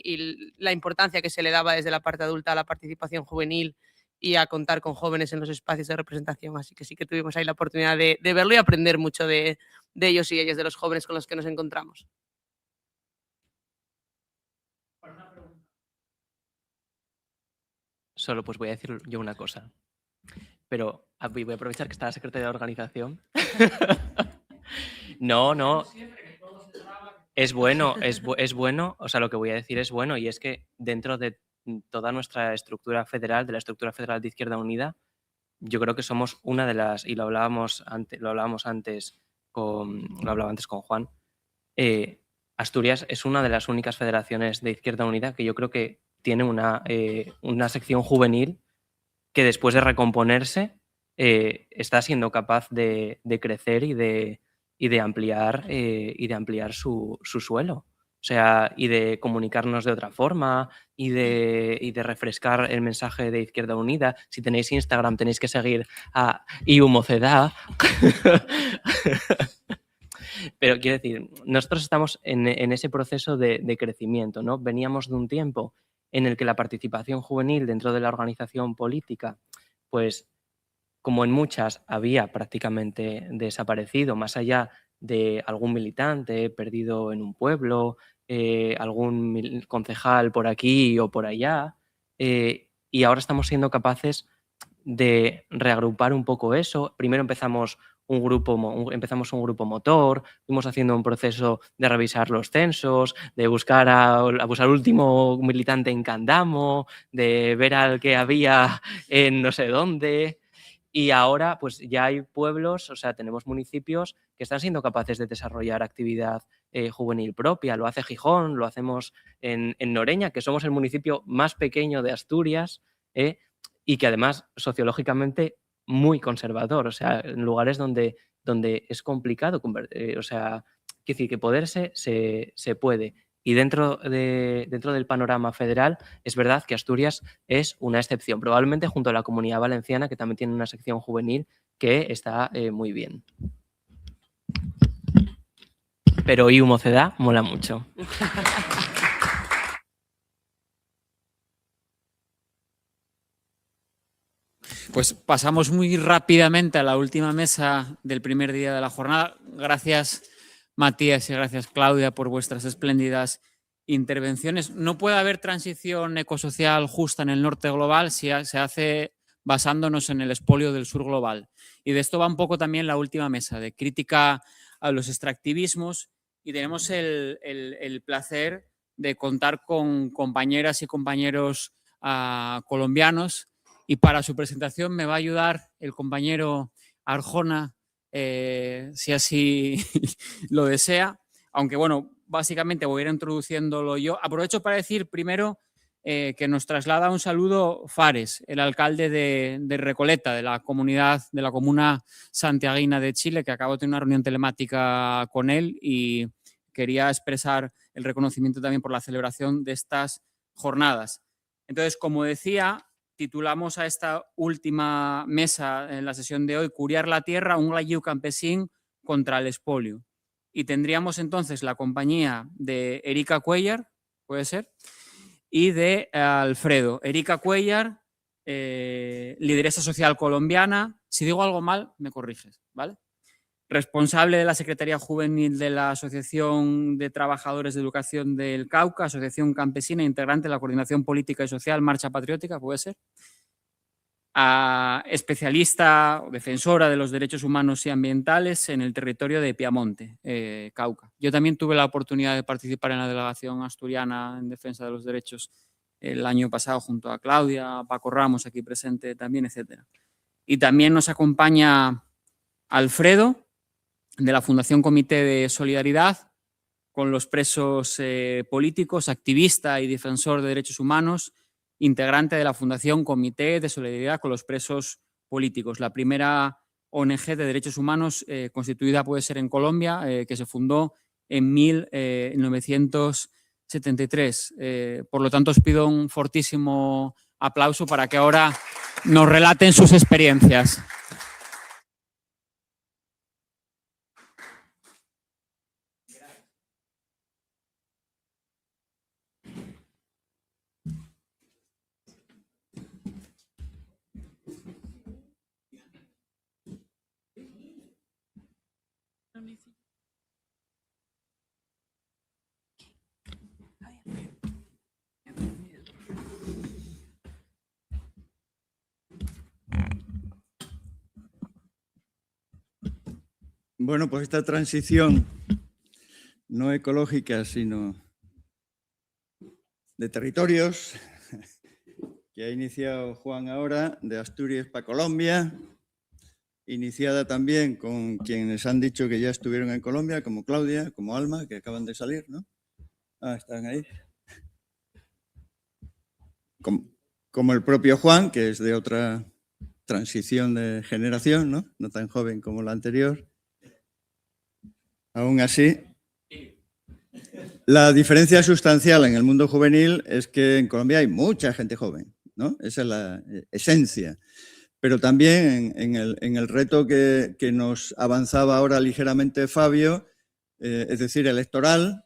la importancia que se le daba desde la parte adulta a la participación juvenil y a contar con jóvenes en los espacios de representación. Así que sí que tuvimos ahí la oportunidad de verlo y aprender mucho de ellos y ellas, de los jóvenes con los que nos encontramos. Solo pues voy a decir yo una cosa, pero voy a aprovechar que está la secretaria de organización. No, es bueno, o sea, lo que voy a decir es bueno, y es que dentro de toda nuestra estructura federal, de la estructura federal de Izquierda Unida, yo creo que somos una de las, y lo hablaba antes con Juan, Asturias es una de las únicas federaciones de Izquierda Unida que yo creo que tiene una sección juvenil que después de recomponerse está siendo capaz de crecer y de ampliar su suelo. O sea, y de comunicarnos de otra forma y de refrescar el mensaje de Izquierda Unida. Si tenéis Instagram tenéis que seguir a IUMocedad. Pero quiero decir, nosotros estamos en ese proceso de crecimiento, ¿no? Veníamos de un tiempo en el que la participación juvenil dentro de la organización política, pues como en muchas, había prácticamente desaparecido, más allá de algún militante perdido en un pueblo, algún concejal por aquí o por allá, y ahora estamos siendo capaces de reagrupar un poco eso. Primero empezamos un grupo motor, fuimos haciendo un proceso de revisar los censos, de buscar al último militante en Candamo, de ver al que había en no sé dónde. Y ahora pues ya hay pueblos, o sea, tenemos municipios que están siendo capaces de desarrollar actividad juvenil propia. Lo hace Gijón, lo hacemos en Noreña, que somos el municipio más pequeño de Asturias y que además sociológicamente muy conservador, o sea, en lugares donde es complicado, o sea, quiero decir que poderse se puede. Y dentro del panorama federal es verdad que Asturias es una excepción, probablemente junto a la Comunidad Valenciana, que también tiene una sección juvenil que está muy bien. Pero IUMocedad mola mucho. Pues pasamos muy rápidamente a la última mesa del primer día de la jornada. Gracias, Matías, y gracias, Claudia, por vuestras espléndidas intervenciones. No puede haber transición ecosocial justa en el norte global si se hace basándonos en el expolio del sur global. Y de esto va un poco también la última mesa, de crítica a los extractivismos, y tenemos el placer de contar con compañeras y compañeros colombianos, y para su presentación me va a ayudar el compañero Arjona, si así lo desea. aunque bueno, básicamente voy a ir introduciéndolo yo. Aprovecho para decir primero que nos traslada un saludo Fares, el alcalde de Recoleta, de la comuna santiaguina de Chile, que acabo de tener una reunión telemática con él y quería expresar el reconocimiento también por la celebración de estas jornadas. Entonces, como decía, titulamos a esta última mesa en la sesión de hoy Curiar la tierra, un galliu campesín contra el expolio. Y tendríamos entonces la compañía de Erika Cuellar, puede ser, y de Alfredo. Erika Cuellar, lideresa social colombiana. Si digo algo mal, me corriges, ¿vale? Responsable de la Secretaría Juvenil de la Asociación de Trabajadores de Educación del Cauca, Asociación Campesina, integrante de la Coordinación Política y Social Marcha Patriótica, puede ser. Especialista o defensora de los derechos humanos y ambientales en el territorio de Piamonte, Cauca. Yo también tuve la oportunidad de participar en la delegación asturiana en defensa de los derechos el año pasado junto a Claudia, Paco Ramos aquí presente también, etc. Y también nos acompaña Alfredo, de la Fundación Comité de Solidaridad con los presos políticos, activista y defensor de derechos humanos, integrante de la Fundación Comité de Solidaridad con los presos políticos, la primera ONG de derechos humanos constituida puede ser en Colombia, que se fundó en 1973. Por lo tanto, os pido un fortísimo aplauso para que ahora nos relaten sus experiencias. Bueno, pues esta transición no ecológica, sino de territorios, que ha iniciado Juan ahora, de Asturias para Colombia, iniciada también con quienes han dicho que ya estuvieron en Colombia, como Claudia, como Alma, que acaban de salir, ¿no? Ah, están ahí. Como el propio Juan, que es de otra transición de generación, ¿no? No tan joven como la anterior. Aún así, la diferencia sustancial en el mundo juvenil es que en Colombia hay mucha gente joven, ¿no? Esa es la esencia. Pero también en el reto que nos avanzaba ahora ligeramente Fabio, es decir, electoral,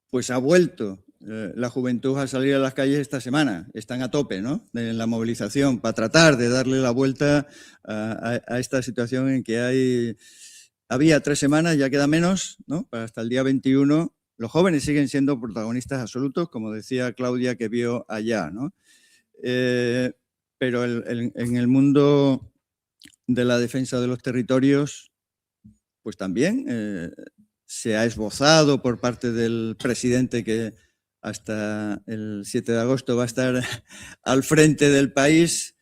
pues ha vuelto la juventud a salir a las calles esta semana. Están a tope, ¿no?, en la movilización para tratar de darle la vuelta a esta situación en que había 3 semanas, ya queda menos, ¿no?, para hasta el día 21. Los jóvenes siguen siendo protagonistas absolutos, como decía Claudia, que vio allá, ¿no? Pero en el mundo de la defensa de los territorios, pues también se ha esbozado por parte del presidente que hasta el 7 de agosto va a estar al frente del país.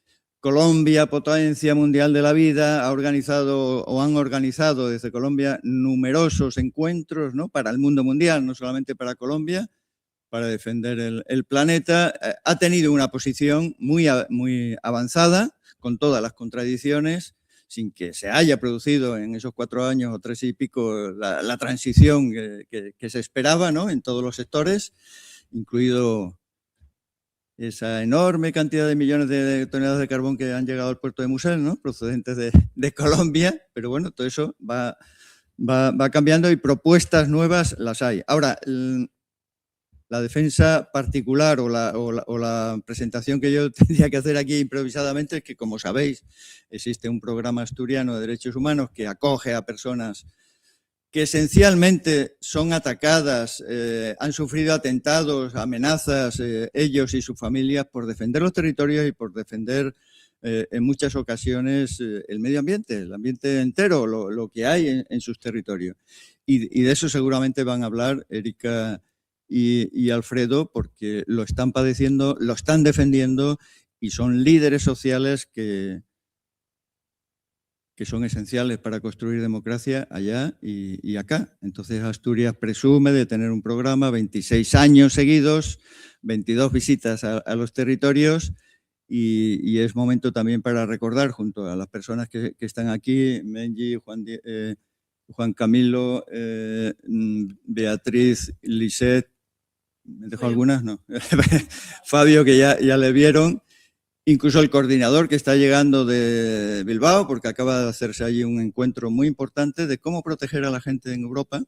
Colombia, potencia mundial de la vida, han organizado desde Colombia numerosos encuentros, ¿no?, para el mundo mundial, no solamente para Colombia, para defender el planeta. Ha tenido una posición muy avanzada, con todas las contradicciones, sin que se haya producido en esos 4 años o 3 y pico la transición que se esperaba, ¿no?, en todos los sectores, incluido esa enorme cantidad de millones de toneladas de carbón que han llegado al puerto de Musel, ¿no?, procedentes de Colombia. Pero bueno, todo eso va cambiando y propuestas nuevas las hay. Ahora, la defensa particular o la presentación que yo tendría que hacer aquí improvisadamente es que, como sabéis, existe un programa asturiano de derechos humanos que acoge a personas que esencialmente son atacadas, han sufrido atentados, amenazas, ellos y sus familias, por defender los territorios y por defender en muchas ocasiones el medio ambiente, el ambiente entero, lo que hay en sus territorios. Y de eso seguramente van a hablar Erika y Alfredo, porque lo están padeciendo, lo están defendiendo y son líderes sociales que que son esenciales para construir democracia allá y acá. Entonces Asturias presume de tener un programa, 26 años seguidos, 22 visitas a los territorios, y es momento también para recordar, junto a las personas que están aquí, Mengi, Juan Camilo, Beatriz, Lisette, ¿me dejo algunas? No. Fabio, que ya le vieron. Incluso el coordinador que está llegando de Bilbao, porque acaba de hacerse allí un encuentro muy importante de cómo proteger a la gente en Europa,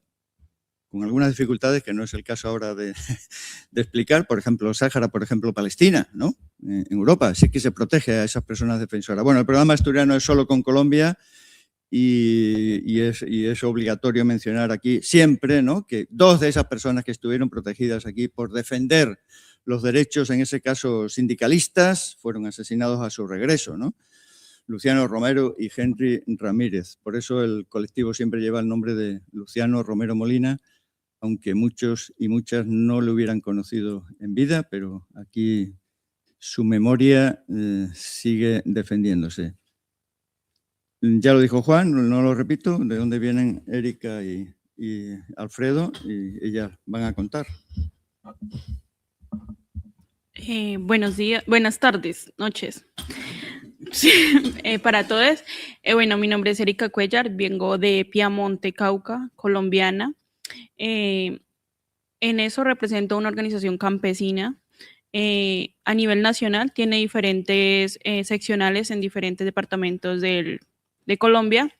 con algunas dificultades que no es el caso ahora de explicar. Por ejemplo, Sáhara, por ejemplo, Palestina, ¿no? En Europa sí que se protege a esas personas defensoras. Bueno, el programa asturiano es solo con Colombia y es obligatorio mencionar aquí siempre, ¿no?, que 2 de esas personas que estuvieron protegidas aquí por defender los derechos, en ese caso sindicalistas, fueron asesinados a su regreso, ¿no? Luciano Romero y Henry Ramírez. Por eso el colectivo siempre lleva el nombre de Luciano Romero Molina, aunque muchos y muchas no lo hubieran conocido en vida, pero aquí su memoria sigue defendiéndose. Ya lo dijo Juan, no lo repito, de dónde vienen Erika y Alfredo, y ellas van a contar. Buenos días, buenas tardes, noches. Sí, para todos. Bueno, mi nombre es Erika Cuellar, vengo de Piamonte, Cauca, colombiana. En eso represento una organización campesina. A nivel nacional tiene diferentes seccionales en diferentes departamentos de Colombia,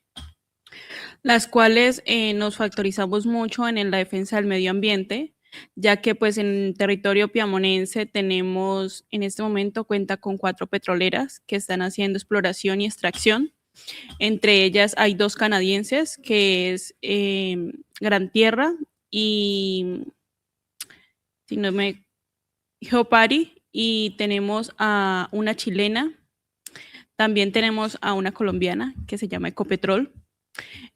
las cuales nos factorizamos mucho en la defensa del medio ambiente, ya que pues en el territorio piamonense tenemos, en este momento cuenta con 4 petroleras que están haciendo exploración y extracción. Entre ellas hay 2 canadienses, que es Gran Tierra y Geopari, y tenemos a una chilena. También tenemos a una colombiana que se llama Ecopetrol.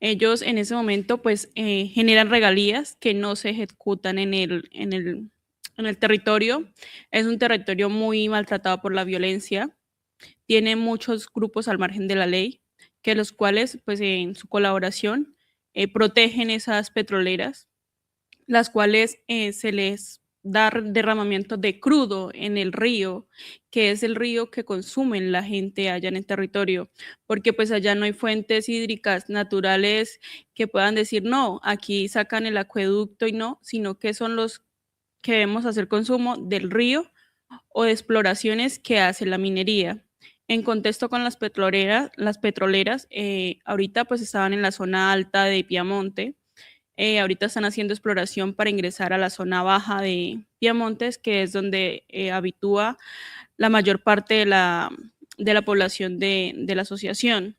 Ellos en ese momento pues generan regalías que no se ejecutan en el territorio. Es un territorio muy maltratado por la violencia. Tiene muchos grupos al margen de la ley, que los cuales pues en su colaboración protegen esas petroleras, las cuales se les da derramamiento de crudo en el río, que es el río que consumen la gente allá en el territorio, porque pues allá no hay fuentes hídricas naturales que puedan decir, no, aquí sacan el acueducto y no, sino que son los que debemos hacer consumo del río o de exploraciones que hace la minería. En contexto con las petroleras ahorita pues estaban en la zona alta de Piamonte. Ahorita están haciendo exploración para ingresar a la zona baja de Piamontes, que es donde habitúa la mayor parte de la población de la asociación.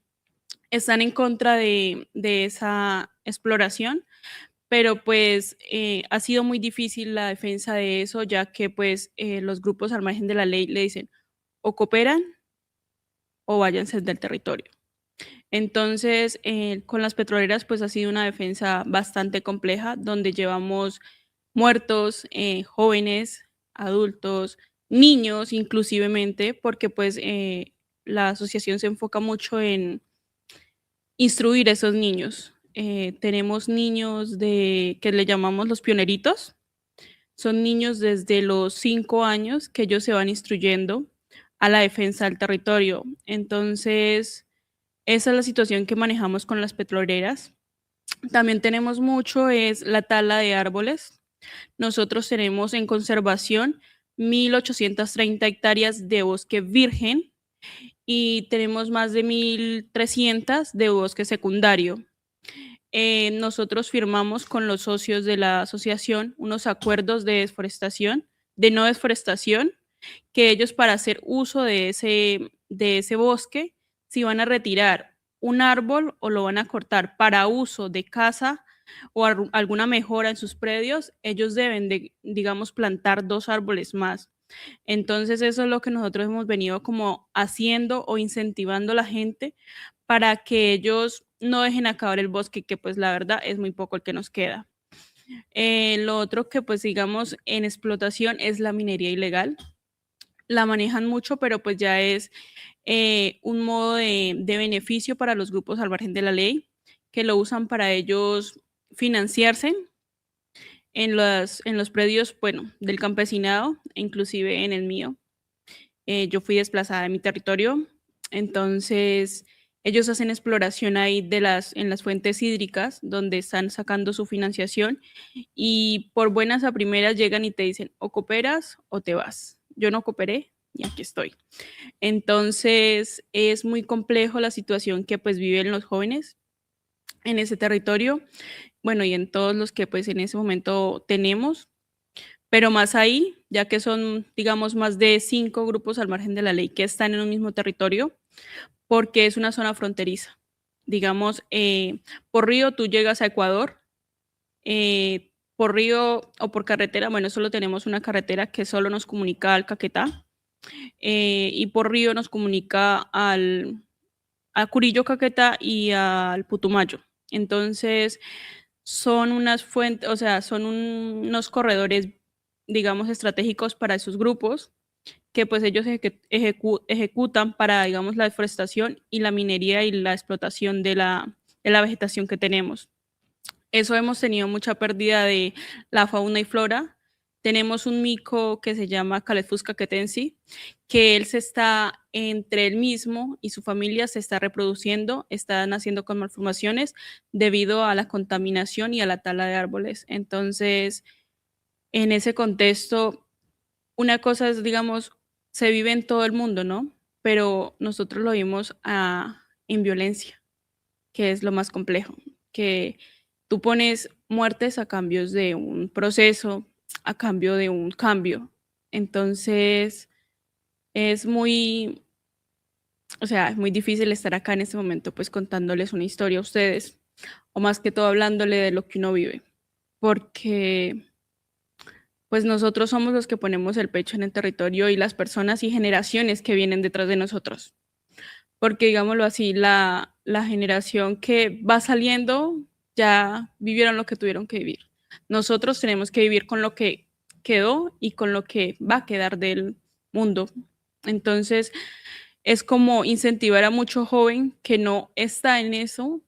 Están en contra de esa exploración, pero pues ha sido muy difícil la defensa de eso, ya que pues los grupos al margen de la ley le dicen o cooperan o váyanse del territorio. Entonces, con las petroleras, pues ha sido una defensa bastante compleja, donde llevamos muertos, jóvenes, adultos, niños inclusivemente, porque pues la asociación se enfoca mucho en instruir a esos niños. Tenemos niños que le llamamos los pioneritos. Son niños desde los 5 años que ellos se van instruyendo a la defensa del territorio. Entonces, esa es la situación que manejamos con las petroleras. También tenemos mucho, es la tala de árboles. Nosotros tenemos en conservación 1.830 hectáreas de bosque virgen y tenemos más de 1.300 de bosque secundario. Nosotros firmamos con los socios de la asociación unos acuerdos de deforestación, de no deforestación, que ellos para hacer uso de ese bosque, si van a retirar un árbol o lo van a cortar para uso de casa o alguna mejora en sus predios, ellos deben de, digamos, plantar 2 árboles más. Entonces eso es lo que nosotros hemos venido como haciendo o incentivando a la gente para que ellos no dejen acabar el bosque, que pues la verdad es muy poco el que nos queda. Lo otro que pues digamos en explotación es la minería ilegal. la manejan mucho, pero pues ya es un modo de beneficio para los grupos al margen de la ley, que lo usan para ellos financiarse en los predios, bueno, del campesinado, inclusive en el mío. Yo fui desplazada de mi territorio, entonces ellos hacen exploración ahí en las fuentes hídricas donde están sacando su financiación y por buenas a primeras llegan y te dicen o cooperas o te vas. Yo no cooperé y aquí estoy. Entonces es muy complejo la situación que pues viven los jóvenes en ese territorio, bueno, y en todos los que pues en ese momento tenemos, pero más ahí, ya que son, digamos, más de 5 grupos al margen de la ley que están en un mismo territorio, porque es una zona fronteriza. Digamos, por río tú llegas a Ecuador, por río o por carretera, bueno, solo tenemos una carretera que solo nos comunica al Caquetá, y por río nos comunica a Curillo, Caquetá y al Putumayo. Entonces, son unas fuentes, o sea, son unos corredores, digamos, estratégicos para esos grupos que pues ellos ejecutan para, digamos, la deforestación y la minería y la explotación de la vegetación que tenemos. Eso hemos tenido mucha pérdida de la fauna y flora. Tenemos un mico que se llama Calethus caquetensis, que él se está, entre él mismo y su familia, se está reproduciendo, está naciendo con malformaciones debido a la contaminación y a la tala de árboles. Entonces, en ese contexto, una cosa es, digamos, se vive en todo el mundo, ¿no? Pero nosotros lo vimos en violencia, que es lo más complejo, que tú pones muertes a cambios de un proceso, a cambio de un cambio. Entonces, es muy, o sea, es muy difícil estar acá en este momento, pues contándoles una historia a ustedes, o más que todo hablándole de lo que uno vive, porque pues nosotros somos los que ponemos el pecho en el territorio y las personas y generaciones que vienen detrás de nosotros. Porque, digámoslo así, la generación que va saliendo ya vivieron lo que tuvieron que vivir. Nosotros tenemos que vivir con lo que quedó y con lo que va a quedar del mundo. Entonces, es como incentivar a mucho joven que no está en eso,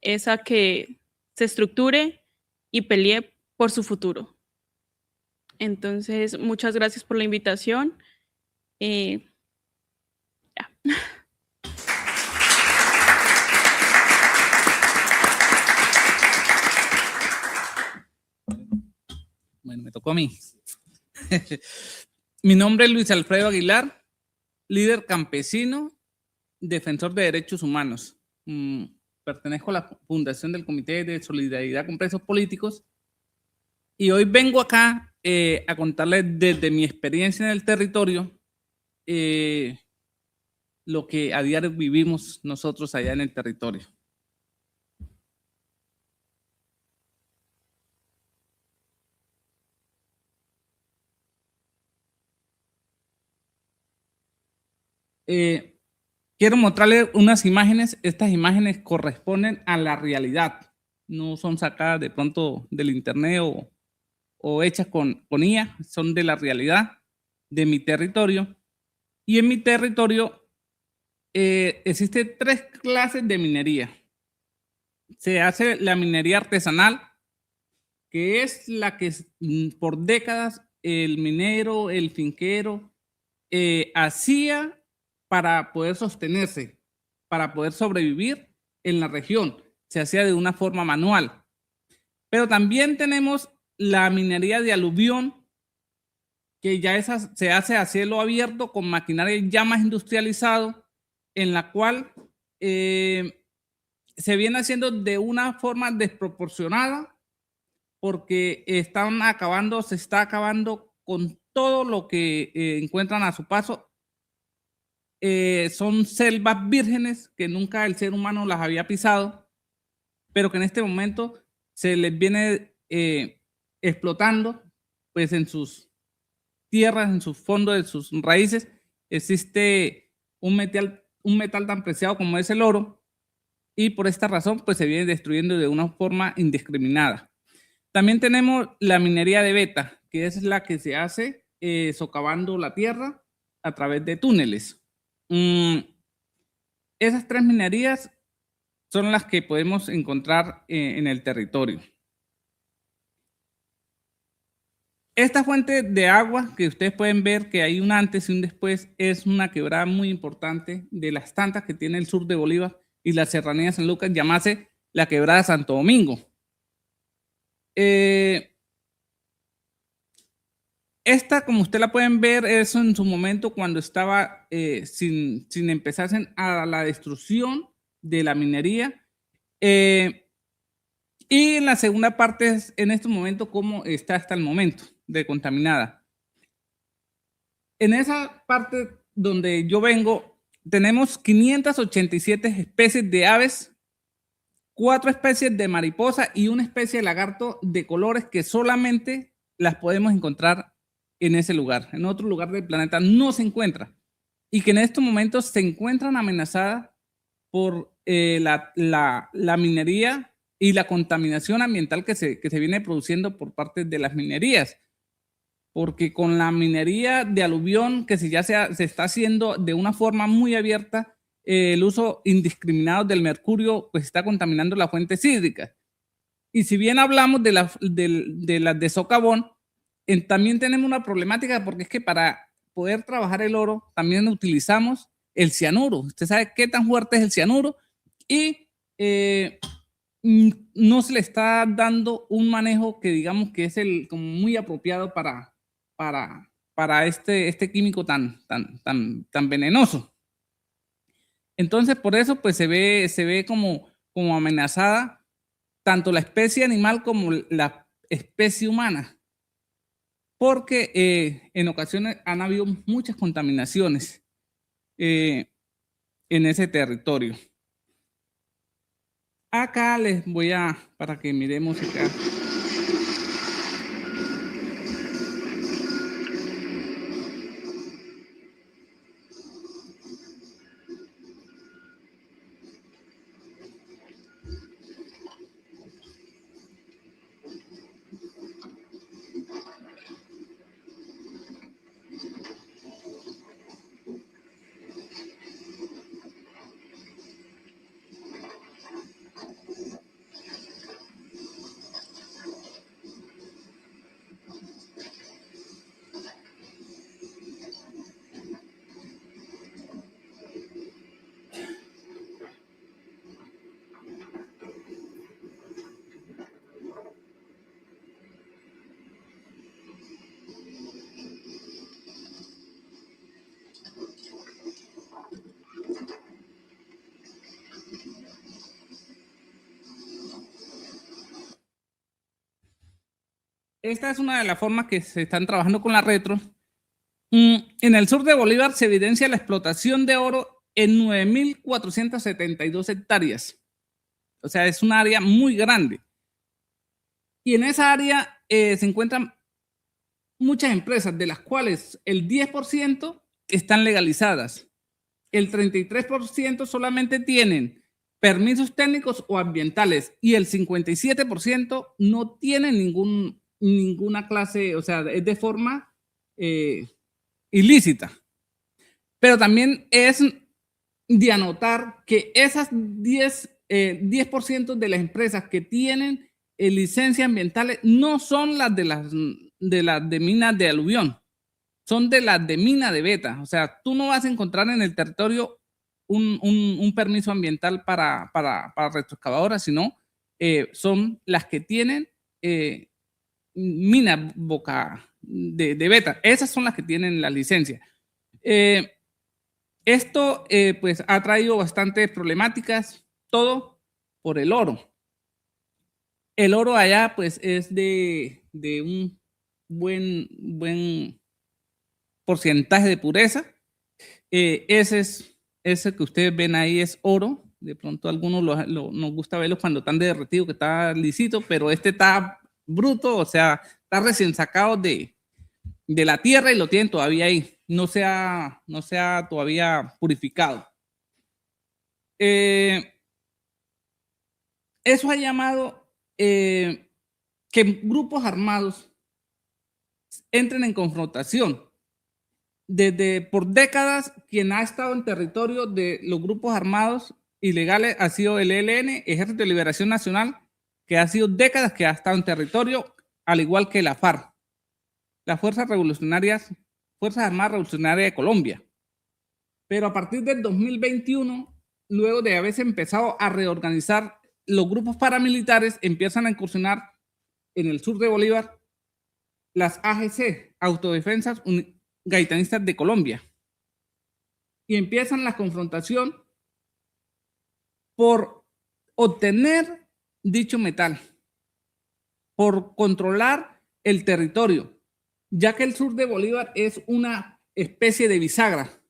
es a que se estructure y pelee por su futuro. Entonces, muchas gracias por la invitación. Ya. Bueno, me tocó a mí. Mi nombre es Luis Alfredo Aguilar, líder campesino, defensor de derechos humanos. Pertenezco a la fundación del Comité de Solidaridad con Presos Políticos y hoy vengo acá a contarles desde mi experiencia en el territorio lo que a diario vivimos nosotros allá en el territorio. Quiero mostrarles unas imágenes. Estas imágenes corresponden a la realidad. No son sacadas de pronto del internet o hechas con IA. Son de la realidad de mi territorio. Y en mi territorio existen 3 clases de minería. Se hace la minería artesanal, que es la que por décadas el minero, el finquero, hacía para poder sostenerse, para poder sobrevivir en la región. Se hacía de una forma manual. Pero también tenemos la minería de aluvión, que ya se hace a cielo abierto con maquinaria ya más industrializado, en la cual se viene haciendo de una forma desproporcionada porque se está acabando con todo lo que encuentran a su paso. Son selvas vírgenes que nunca el ser humano las había pisado, pero que en este momento se les viene explotando, pues en sus tierras, en sus fondos, en sus raíces, existe un metal tan preciado como es el oro, y por esta razón pues se viene destruyendo de una forma indiscriminada. También tenemos la minería de beta, que es la que se hace socavando la tierra a través de túneles. Esas 3 minerías son las que podemos encontrar en el territorio. Esta fuente de agua que ustedes pueden ver que hay un antes y un después es una quebrada muy importante de las tantas que tiene el sur de Bolívar y la serranía de San Lucas, llamase la quebrada Santo Domingo. Esta, como ustedes la pueden ver, es en su momento cuando estaba sin empezar a la destrucción de la minería. Y en la segunda parte es en este momento cómo está hasta el momento de contaminada. En esa parte donde yo vengo, tenemos 587 especies de aves, 4 especies de mariposa y una especie de lagarto de colores que solamente las podemos encontrar en ese lugar. En otro lugar del planeta no se encuentra. Y que en estos momentos se encuentran amenazadas por la minería y la contaminación ambiental que se viene produciendo por parte de las minerías. Porque con la minería de aluvión que se está haciendo de una forma muy abierta, el uso indiscriminado del mercurio pues está contaminando las fuentes hídricas. Y si bien hablamos de las de socavón, también tenemos una problemática porque es que para poder trabajar el oro también utilizamos el cianuro. Usted sabe qué tan fuerte es el cianuro y no se le está dando un manejo que digamos que es como muy apropiado para este químico tan venenoso. Entonces, por eso pues se ve como amenazada tanto la especie animal como la especie humana, porque en ocasiones han habido muchas contaminaciones en ese territorio. Acá les voy para que miremos acá. Esta es una de las formas que se están trabajando con la retro. En el sur de Bolívar se evidencia la explotación de oro en 9.472 hectáreas. O sea, es un área muy grande. Y en esa área se encuentran muchas empresas, de las cuales el 10% están legalizadas. El 33% solamente tienen permisos técnicos o ambientales y el 57% no tienen ninguna clase, o sea, es de forma ilícita. Pero también es de anotar que esas 10% de las empresas que tienen licencias ambientales no son las de minas de aluvión, son de las de mina de beta. O sea, tú no vas a encontrar en el territorio un permiso ambiental para retroexcavadoras, sino son las que tienen mina boca de beta. Esas son las que tienen la licencia. Esto pues ha traído bastantes problemáticas, todo por el oro. El oro allá pues es de un buen porcentaje de pureza. Ese que ustedes ven ahí es oro. De pronto a algunos nos gusta verlo cuando están derretidos, que está lisito, pero este está bruto, o sea, está recién sacado de la tierra y lo tienen todavía ahí. No se ha todavía purificado. Eso ha llamado que grupos armados entren en confrontación. por décadas, quien ha estado en territorio de los grupos armados ilegales ha sido el ELN, Ejército de Liberación Nacional, que ha sido décadas que ha estado en territorio, al igual que la FARC, las Fuerzas Armadas Revolucionarias de Colombia. Pero a partir del 2021, luego de haberse empezado a reorganizar, los grupos paramilitares empiezan a incursionar en el sur de Bolívar las AGC, Autodefensas Gaitanistas de Colombia, y empiezan la confrontación por obtener dicho metal, por controlar el territorio, ya que el sur de Bolívar es una especie de bisagra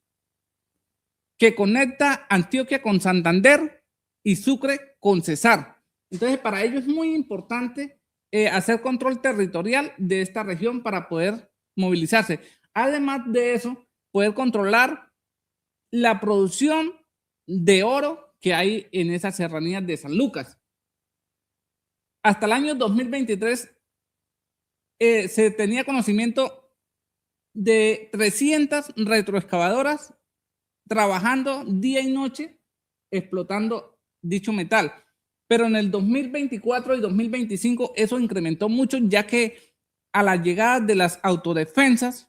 que conecta Antioquia con Santander y Sucre con Cesar. Entonces, para ellos es muy importante hacer control territorial de esta región para poder movilizarse. Además de eso, poder controlar la producción de oro que hay en esas serranías de San Lucas. Hasta el año 2023 se tenía conocimiento de 300 retroexcavadoras trabajando día y noche explotando dicho metal. Pero en el 2024 y 2025 eso incrementó mucho, ya que a la llegada de las autodefensas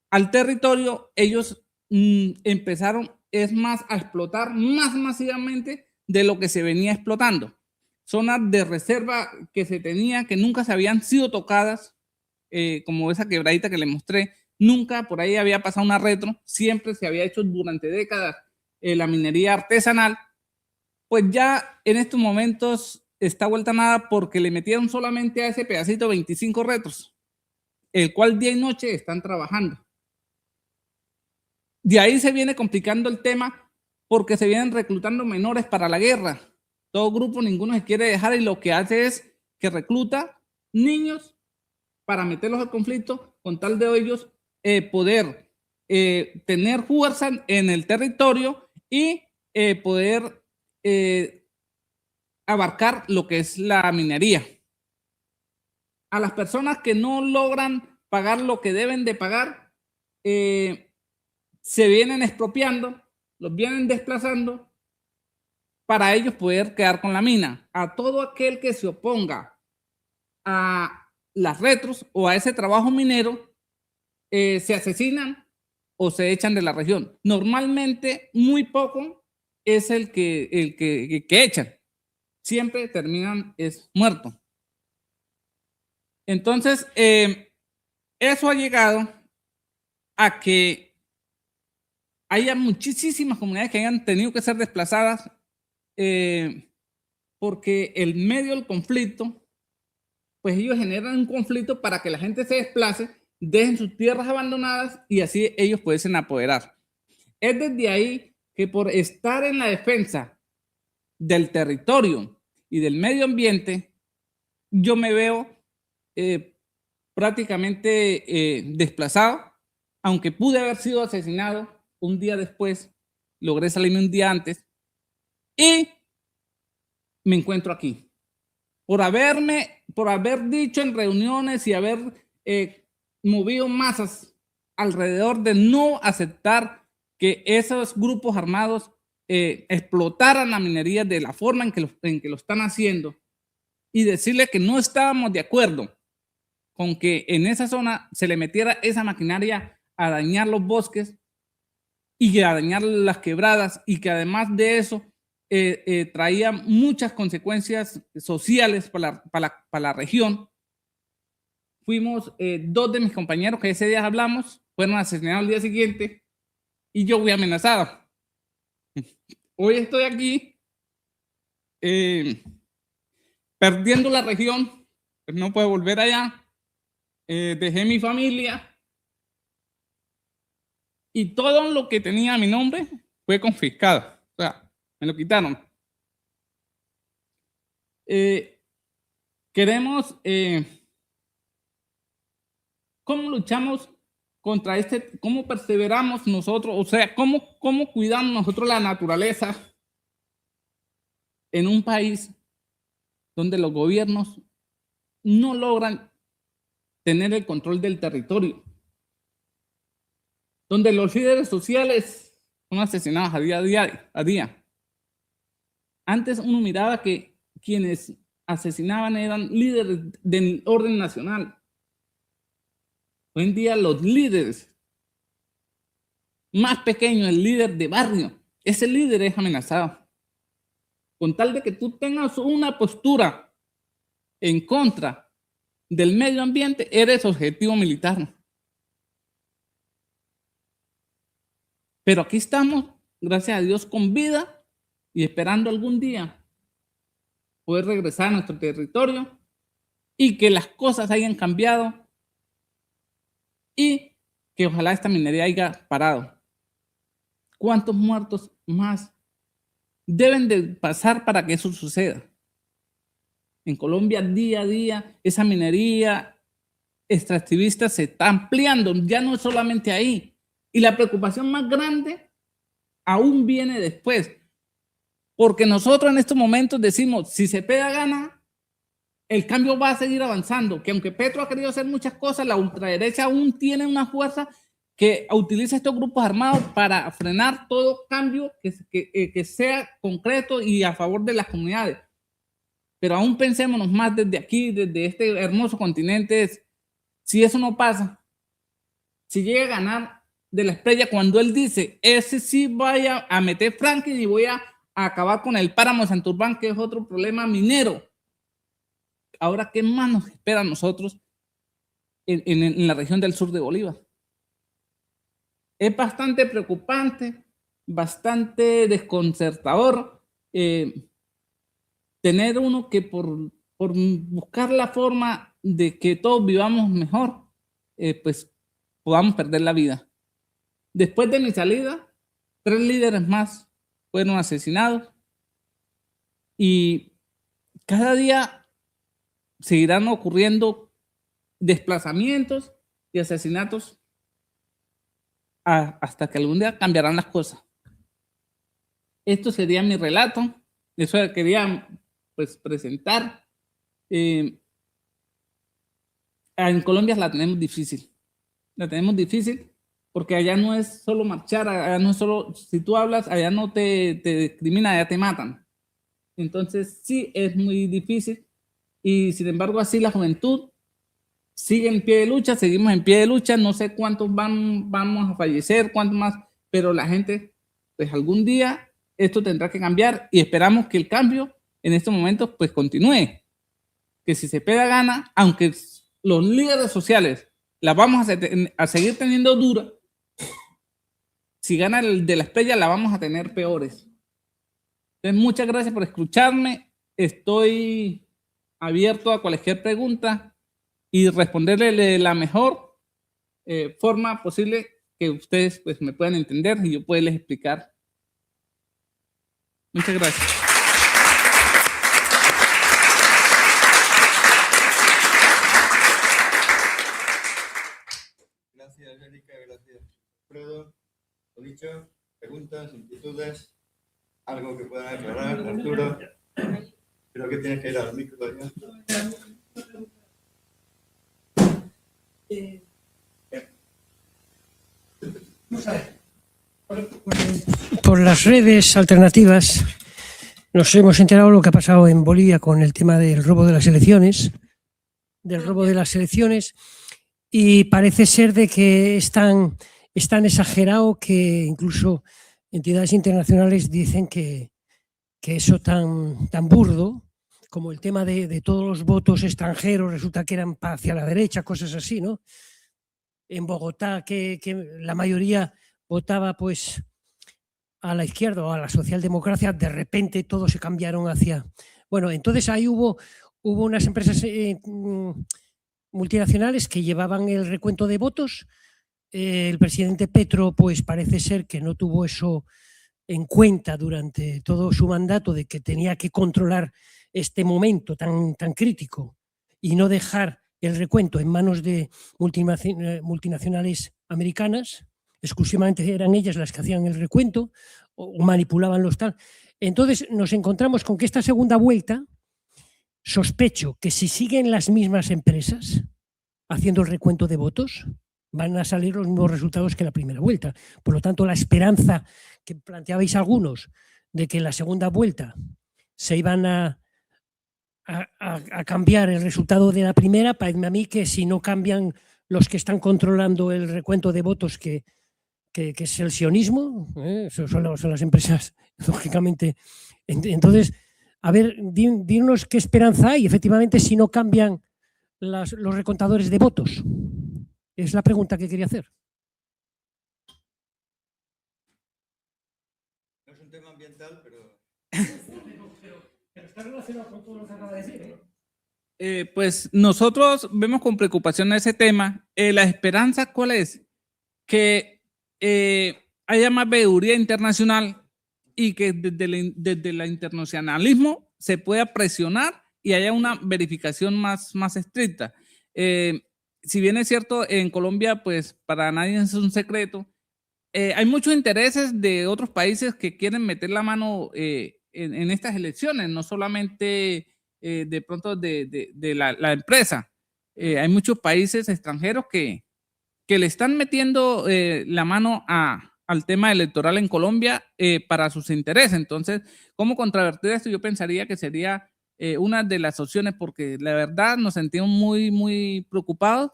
al territorio, ellos empezaron, es más, a explotar más masivamente de lo que se venía explotando. Zonas de reserva que se tenía, que nunca se habían sido tocadas, como esa quebradita que les mostré, nunca por ahí había pasado una retro, siempre se había hecho durante décadas la minería artesanal. Pues ya en estos momentos está vuelta a nada porque le metieron solamente a ese pedacito 25 retros, el cual día y noche están trabajando. De ahí se viene complicando el tema porque se vienen reclutando menores para la guerra. Todo grupo, ninguno se quiere dejar, y lo que hace es que recluta niños para meterlos al conflicto con tal de ellos poder tener fuerza en el territorio y poder abarcar lo que es la minería. A las personas que no logran pagar lo que deben de pagar, se vienen expropiando, los vienen desplazando para ellos poder quedar con la mina. A todo aquel que se oponga a las retros o a ese trabajo minero, se asesinan o se echan de la región. Normalmente muy poco es el que echan. Siempre terminan muertos. Entonces, eso ha llegado a que haya muchísimas comunidades que hayan tenido que ser desplazadas porque el medio del conflicto, pues ellos generan un conflicto para que la gente se desplace, dejen sus tierras abandonadas y así ellos pueden apoderar. Es desde ahí que por estar en la defensa del territorio y del medio ambiente, yo me veo prácticamente desplazado, aunque pude haber sido asesinado un día después, logré salirme un día antes y me encuentro aquí. Por haber dicho en reuniones y haber movido masas alrededor de no aceptar que esos grupos armados explotaran la minería de la forma en que lo están haciendo, y decirle que no estábamos de acuerdo con que en esa zona se le metiera esa maquinaria a dañar los bosques y a dañar las quebradas, y que además de eso traía muchas consecuencias sociales para la región. Fuimos, dos de mis compañeros que ese día hablamos, fueron asesinados al día siguiente y yo fui amenazado. Hoy estoy aquí perdiendo la región, pues no puedo volver allá. Dejé mi familia y todo lo que tenía a mi nombre fue confiscado. O sea, me lo quitaron. Queremos... ¿Cómo luchamos contra cómo perseveramos nosotros? O sea, ¿cómo cuidamos nosotros la naturaleza en un país donde los gobiernos no logran tener el control del territorio? donde los líderes sociales son asesinados a día. Antes uno miraba que quienes asesinaban eran líderes del orden nacional. Hoy en día los líderes más pequeños, el líder de barrio, ese líder es amenazado. Con tal de que tú tengas una postura en contra del medio ambiente, eres objetivo militar. Pero aquí estamos, gracias a Dios, con vida y esperando algún día poder regresar a nuestro territorio y que las cosas hayan cambiado y que ojalá esta minería haya parado. ¿Cuántos muertos más deben de pasar para que eso suceda? En Colombia, día a día, esa minería extractivista se está ampliando, ya no es solamente ahí. Y la preocupación más grande aún viene después. Porque nosotros en estos momentos decimos, si se pega gana, el cambio va a seguir avanzando. Que aunque Petro ha querido hacer muchas cosas, la ultraderecha aún tiene una fuerza que utiliza estos grupos armados para frenar todo cambio que sea concreto y a favor de las comunidades. Pero aún pensémonos más desde aquí, desde este hermoso continente, si eso no pasa, si llega a ganar de la Espriella cuando él dice, ese sí vaya a meter Franklin y voy a acabar con el páramo de Santurbán, que es otro problema minero. Ahora, ¿qué más nos espera a nosotros en la región del sur de Bolívar? Es bastante preocupante, bastante desconcertador tener uno que por buscar la forma de que todos vivamos mejor, pues podamos perder la vida. Después de mi salida, 3 líderes más fueron asesinados y cada día seguirán ocurriendo desplazamientos y asesinatos hasta que algún día cambiarán las cosas. Esto sería mi relato, eso quería pues presentar. En Colombia la tenemos difícil porque allá no es solo marchar, allá no es solo, si tú hablas, allá no te discriminan, allá te matan. Entonces sí es muy difícil y sin embargo así la juventud sigue en pie de lucha, seguimos en pie de lucha, no sé cuántos vamos a fallecer, cuántos más, pero la gente, pues algún día esto tendrá que cambiar y esperamos que el cambio en estos momentos pues continúe, que si se pega gana, aunque los líderes sociales la vamos a seguir teniendo dura, si gana el de la Espriella la vamos a tener peores. Entonces muchas gracias por escucharme, estoy abierto a cualquier pregunta y responderle de la mejor forma posible que ustedes pues me puedan entender y yo pueda explicar. Muchas gracias. Gracias, Erika, gracias, Alfredo. Lo dicho, preguntas, inquietudes, algo que puedan aclarar, Arturo. Creo que tienes que ir al micro todavía. Por las redes alternativas nos hemos enterado de lo que ha pasado en Bolivia con el tema del robo de las elecciones, y parece ser de que es tan exagerado que incluso entidades internacionales dicen que eso tan burdo como el tema de todos los votos extranjeros resulta que eran hacia la derecha, cosas así, ¿no? En Bogotá que la mayoría votaba pues a la izquierda o a la socialdemocracia, de repente todos se cambiaron hacia... Bueno, entonces ahí hubo unas empresas multinacionales que llevaban el recuento de votos. El presidente Petro pues parece ser que no tuvo eso en cuenta durante todo su mandato, de que tenía que controlar este momento tan crítico y no dejar el recuento en manos de multinacionales americanas. Exclusivamente eran ellas las que hacían el recuento o manipulaban los tal. Entonces nos encontramos con que esta segunda vuelta, sospecho que si siguen las mismas empresas haciendo el recuento de votos, van a salir los mismos resultados que la primera vuelta. Por lo tanto, la esperanza que planteabais algunos de que en la segunda vuelta se iban a cambiar el resultado de la primera, parece a mí que si no cambian los que están controlando el recuento de votos, que es el sionismo, son las empresas, lógicamente. Entonces, a ver, dinos qué esperanza hay, efectivamente, si no cambian los recontadores de votos. Es la pregunta que quería hacer. No es un tema ambiental, pero está relacionado con todo lo que acaba de decir. Pues nosotros vemos con preocupación ese tema. La esperanza, ¿cuál es? Que haya más veeduría internacional y que desde el internacionalismo se pueda presionar y haya una verificación más estricta. Si bien es cierto, en Colombia, pues para nadie es un secreto, hay muchos intereses de otros países que quieren meter la mano en estas elecciones, no solamente de pronto de la empresa. Hay muchos países extranjeros que le están metiendo la mano al tema electoral en Colombia para sus intereses. Entonces, ¿cómo contravertir esto? Yo pensaría que sería una de las opciones, porque la verdad nos sentimos muy preocupados,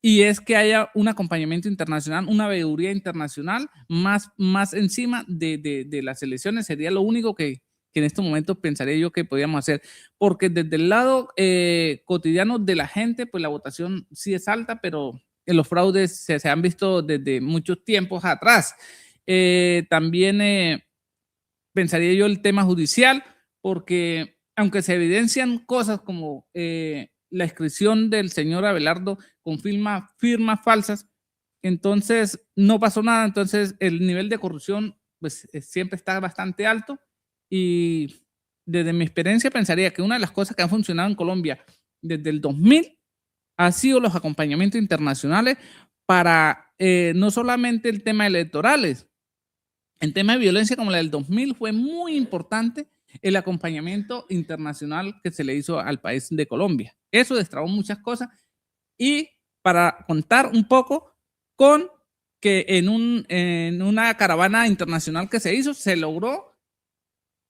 y es que haya un acompañamiento internacional, una veeduría internacional más encima de las elecciones. Sería lo único que en este momento pensaría yo que podíamos hacer, porque desde el lado cotidiano de la gente, pues la votación sí es alta, pero los fraudes se han visto desde muchos tiempos atrás. También pensaría yo el tema judicial, porque aunque se evidencian cosas como la inscripción del señor Abelardo con firmas falsas, entonces no pasó nada. Entonces el nivel de corrupción pues siempre está bastante alto, y desde mi experiencia pensaría que una de las cosas que han funcionado en Colombia desde el 2000 ha sido los acompañamientos internacionales para no solamente el tema electorales. En tema de violencia como la del 2000 fue muy importante el acompañamiento internacional que se le hizo al país de Colombia. Eso destrabó muchas cosas, y para contar un poco con que en una caravana internacional que se hizo, se logró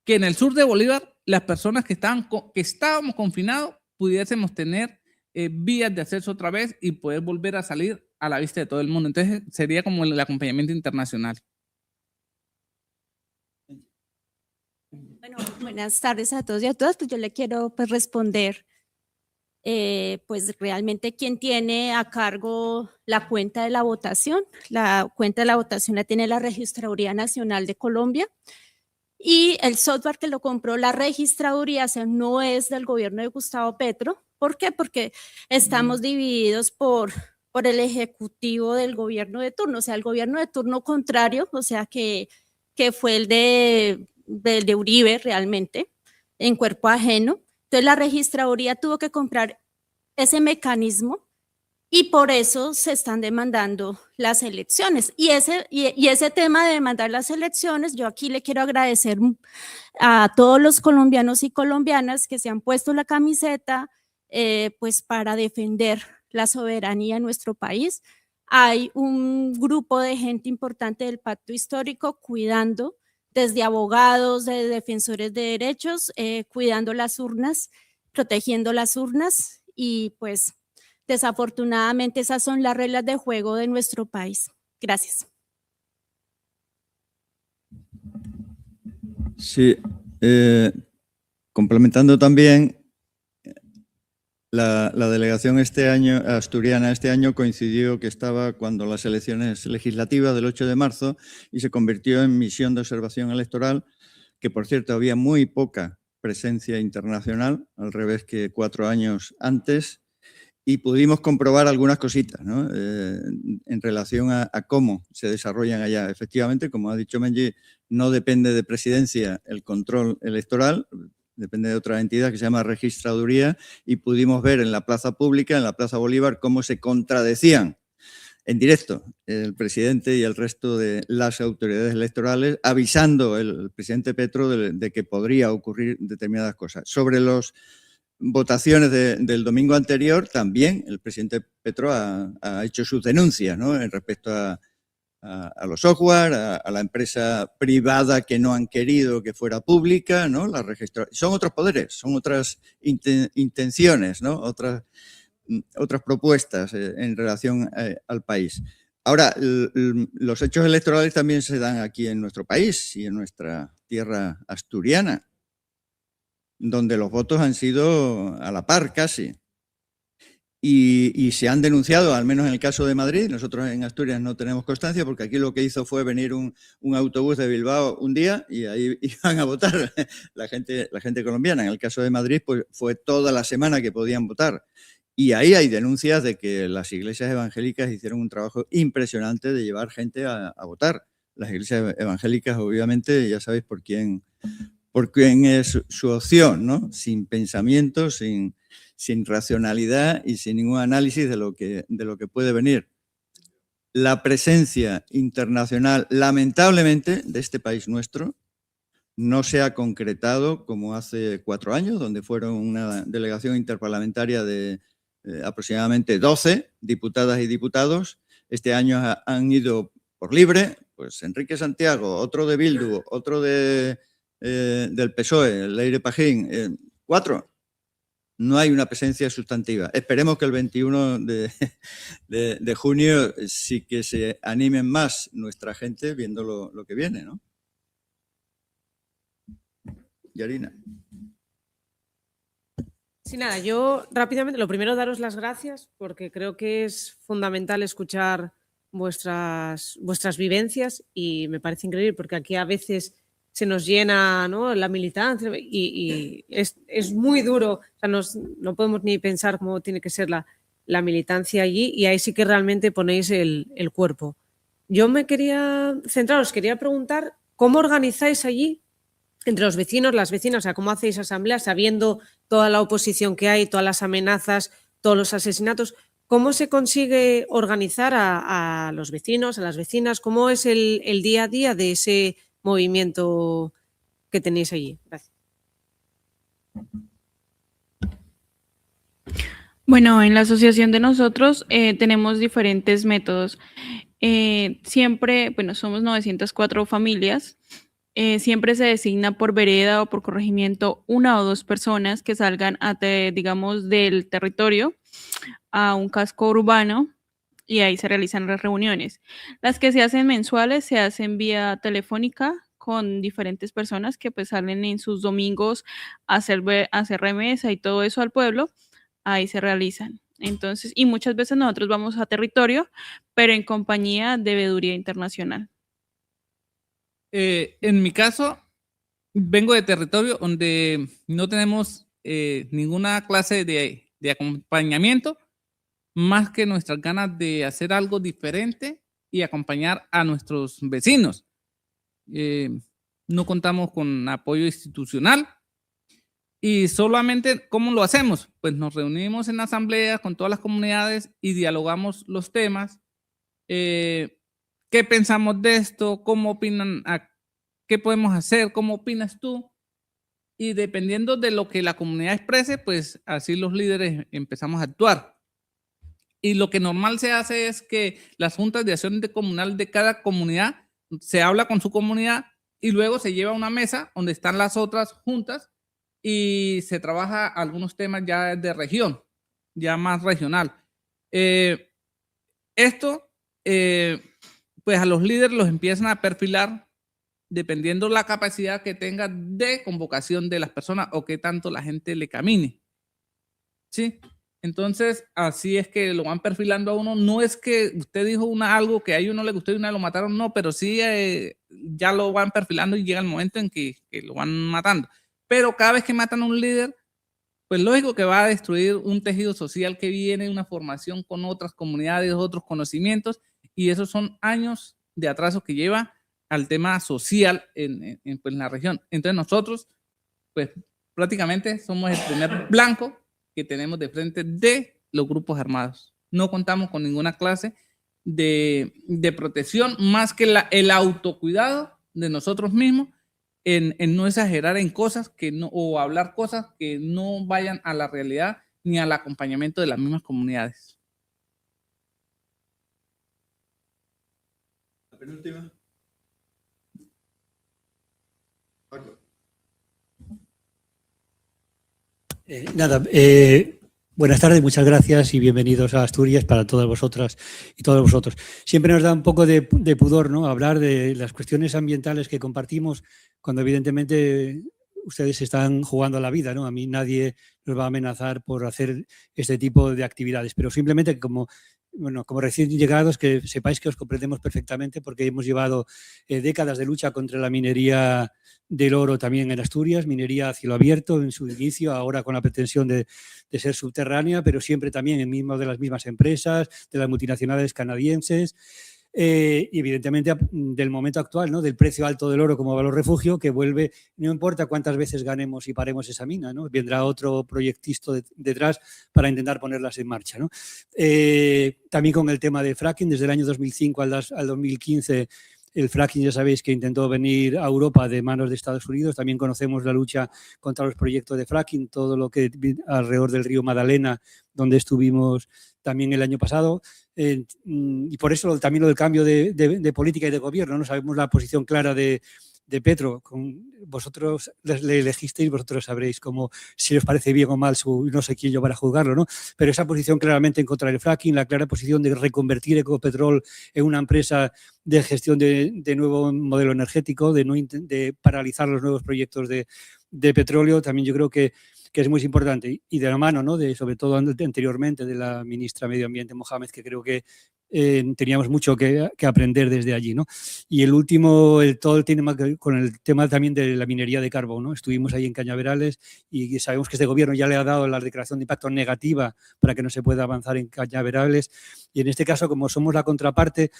que en el sur de Bolívar las personas que estábamos confinados pudiésemos tener vías de acceso otra vez y poder volver a salir a la vista de todo el mundo. Entonces sería como el acompañamiento internacional. Bueno, buenas tardes a todos y a todas. Pues yo le quiero pues responder, pues realmente quién tiene a cargo la cuenta de la votación. La cuenta de la votación la tiene la Registraduría Nacional de Colombia, y el software que lo compró la Registraduría, o sea, no es del gobierno de Gustavo Petro. ¿Por qué? Porque estamos divididos por el ejecutivo del gobierno de turno, o sea, el gobierno de turno contrario, o sea, que fue el de Uribe realmente, en cuerpo ajeno. Entonces la Registraduría tuvo que comprar ese mecanismo, y por eso se están demandando las elecciones. Y ese tema de demandar las elecciones, yo aquí le quiero agradecer a todos los colombianos y colombianas que se han puesto la camiseta pues para defender la soberanía en nuestro país. Hay un grupo de gente importante del Pacto Histórico cuidando, desde abogados, de defensores de derechos, cuidando las urnas, protegiendo las urnas, y pues desafortunadamente esas son las reglas de juego de nuestro país. Gracias. Sí, complementando también, la delegación asturiana este año coincidió que estaba cuando las elecciones legislativas del 8 de marzo y se convirtió en misión de observación electoral, que por cierto había muy poca presencia internacional, al revés que 4 años antes, y pudimos comprobar algunas cositas, ¿no? En relación a cómo se desarrollan allá. Efectivamente, como ha dicho Mengi, no depende de presidencia el control electoral, depende de otra entidad que se llama Registraduría, y pudimos ver en la plaza pública, en la Plaza Bolívar, cómo se contradecían en directo el presidente y el resto de las autoridades electorales, avisando el presidente Petro de que podría ocurrir determinadas cosas. Sobre los votaciones del domingo anterior, también el presidente Petro ha hecho sus denuncias, ¿no?, en respecto a los software, a la empresa privada que no han querido que fuera pública, ¿no? Son otros poderes, son otras intenciones, ¿no?, otras propuestas en relación al país. Ahora, los hechos electorales también se dan aquí en nuestro país y en nuestra tierra asturiana, donde los votos han sido a la par casi. Y se han denunciado, al menos en el caso de Madrid. Nosotros en Asturias no tenemos constancia, porque aquí lo que hizo fue venir un autobús de Bilbao un día y ahí iban a votar la gente colombiana. En el caso de Madrid, pues fue toda la semana que podían votar. Y ahí hay denuncias de que las iglesias evangélicas hicieron un trabajo impresionante de llevar gente a votar. Las iglesias evangélicas, obviamente, ya sabéis por quién es su opción, ¿no? Sin pensamiento, sin racionalidad y sin ningún análisis de lo que puede venir. La presencia internacional, lamentablemente, de este país nuestro, no se ha concretado como hace 4 años, donde fueron una delegación interparlamentaria de aproximadamente 12 diputadas y diputados. Este año han ido por libre, pues Enrique Santiago, otro de Bildu, otro del PSOE, Leire Pajín, 4. No hay una presencia sustantiva. Esperemos que el 21 de junio sí que se animen más nuestra gente viendo lo que viene, ¿no? Yarina. Sí, nada, yo rápidamente, lo primero daros las gracias, porque creo que es fundamental escuchar vuestras vivencias, y me parece increíble porque aquí a veces se nos llena, ¿no?, la militancia y es muy duro. O sea, no podemos ni pensar cómo tiene que ser la militancia allí, y ahí sí que realmente ponéis el cuerpo. Yo me quería centrar, os quería preguntar cómo organizáis allí entre los vecinos, las vecinas, o sea, cómo hacéis asambleas sabiendo toda la oposición que hay, todas las amenazas, todos los asesinatos. ¿Cómo se consigue organizar a los vecinos, a las vecinas? ¿Cómo es el día a día de ese movimiento que tenéis allí? Gracias. Bueno, en la asociación de nosotros tenemos diferentes métodos. Siempre, bueno, somos 904 familias. Siempre se designa por vereda o por corregimiento 1 o 2 personas que salgan, digamos, del territorio a un casco urbano, y ahí se realizan las reuniones. Las que se hacen mensuales se hacen vía telefónica con diferentes personas que pues salen en sus domingos a hacer remesa y todo eso al pueblo. Ahí se realizan. Entonces, y muchas veces nosotros vamos a territorio, pero en compañía de veeduría internacional. En mi caso, vengo de territorio donde no tenemos ninguna clase de acompañamiento, más que nuestras ganas de hacer algo diferente y acompañar a nuestros vecinos. No contamos con apoyo institucional y solamente, ¿cómo lo hacemos? Pues nos reunimos en asamblea con todas las comunidades y dialogamos los temas. ¿Qué pensamos de esto? ¿Cómo opinan? ¿Qué podemos hacer? ¿Cómo opinas tú? Y dependiendo de lo que la comunidad exprese, pues así los líderes empezamos a actuar. Y lo que normal se hace es que las juntas de acción comunal de cada comunidad se habla con su comunidad y luego se lleva a una mesa donde están las otras juntas y se trabaja algunos temas ya de región, ya más regional. Pues a los líderes los empiezan a perfilar dependiendo la capacidad que tenga de convocación de las personas o qué tanto la gente le camine. ¿Sí? Entonces, así es que lo van perfilando a uno. No es que usted dijo algo que a ellos no le gustó y una lo mataron, no, pero sí ya lo van perfilando y llega el momento en que lo van matando. Pero cada vez que matan a un líder, pues lógico que va a destruir un tejido social que viene, una formación con otras comunidades, otros conocimientos, y esos son años de atraso que lleva al tema social en la región. Entonces nosotros, pues prácticamente somos el primer blanco que tenemos de frente de los grupos armados. No contamos con ninguna clase de protección más que el autocuidado de nosotros mismos en no exagerar en cosas que no, o hablar cosas que no vayan a la realidad ni al acompañamiento de las mismas comunidades. La penúltima. Buenas tardes, muchas gracias y bienvenidos a Asturias para todas vosotras y todos vosotros. Siempre nos da un poco de pudor, ¿no?, hablar de las cuestiones ambientales que compartimos cuando evidentemente ustedes están jugando a la vida, ¿no? A mí nadie nos va a amenazar por hacer este tipo de actividades, pero simplemente como recién llegados, que sepáis que os comprendemos perfectamente porque hemos llevado décadas de lucha contra la minería del oro también en Asturias, minería a cielo abierto en su inicio, ahora con la pretensión de ser subterránea, pero siempre también de las mismas empresas, de las multinacionales canadienses. Y evidentemente del momento actual, ¿no?, del precio alto del oro como valor refugio, que vuelve, no importa cuántas veces ganemos y paremos esa mina, ¿no?, vendrá otro proyectista detrás para intentar ponerlas en marcha, ¿no? También con el tema de fracking, desde el año 2005 al 2015, el fracking ya sabéis que intentó venir a Europa de manos de Estados Unidos. También conocemos la lucha contra los proyectos de fracking, todo lo que alrededor del río Magdalena, donde estuvimos también el año pasado. Y por eso también lo del cambio de política y de gobierno, ¿no? Sabemos la posición clara de Petro. Vosotros le elegisteis, vosotros sabréis si os parece bien o mal, no sé quién yo para juzgarlo, ¿no? Pero esa posición claramente en contra del fracking, la clara posición de reconvertir Ecopetrol en una empresa de gestión de nuevo modelo energético, de paralizar los nuevos proyectos de petróleo, también yo creo que es muy importante. Y de la mano, ¿no?, sobre todo anteriormente, de la ministra de Medio Ambiente, Mohamed, que creo que teníamos mucho que aprender desde allí, ¿no? Y el último, todo el tema con el tema también de la minería de carbón, ¿no? Estuvimos ahí en Cañaverales y sabemos que este gobierno ya le ha dado la declaración de impacto negativa para que no se pueda avanzar en Cañaverales. Y en este caso, como somos la contraparte,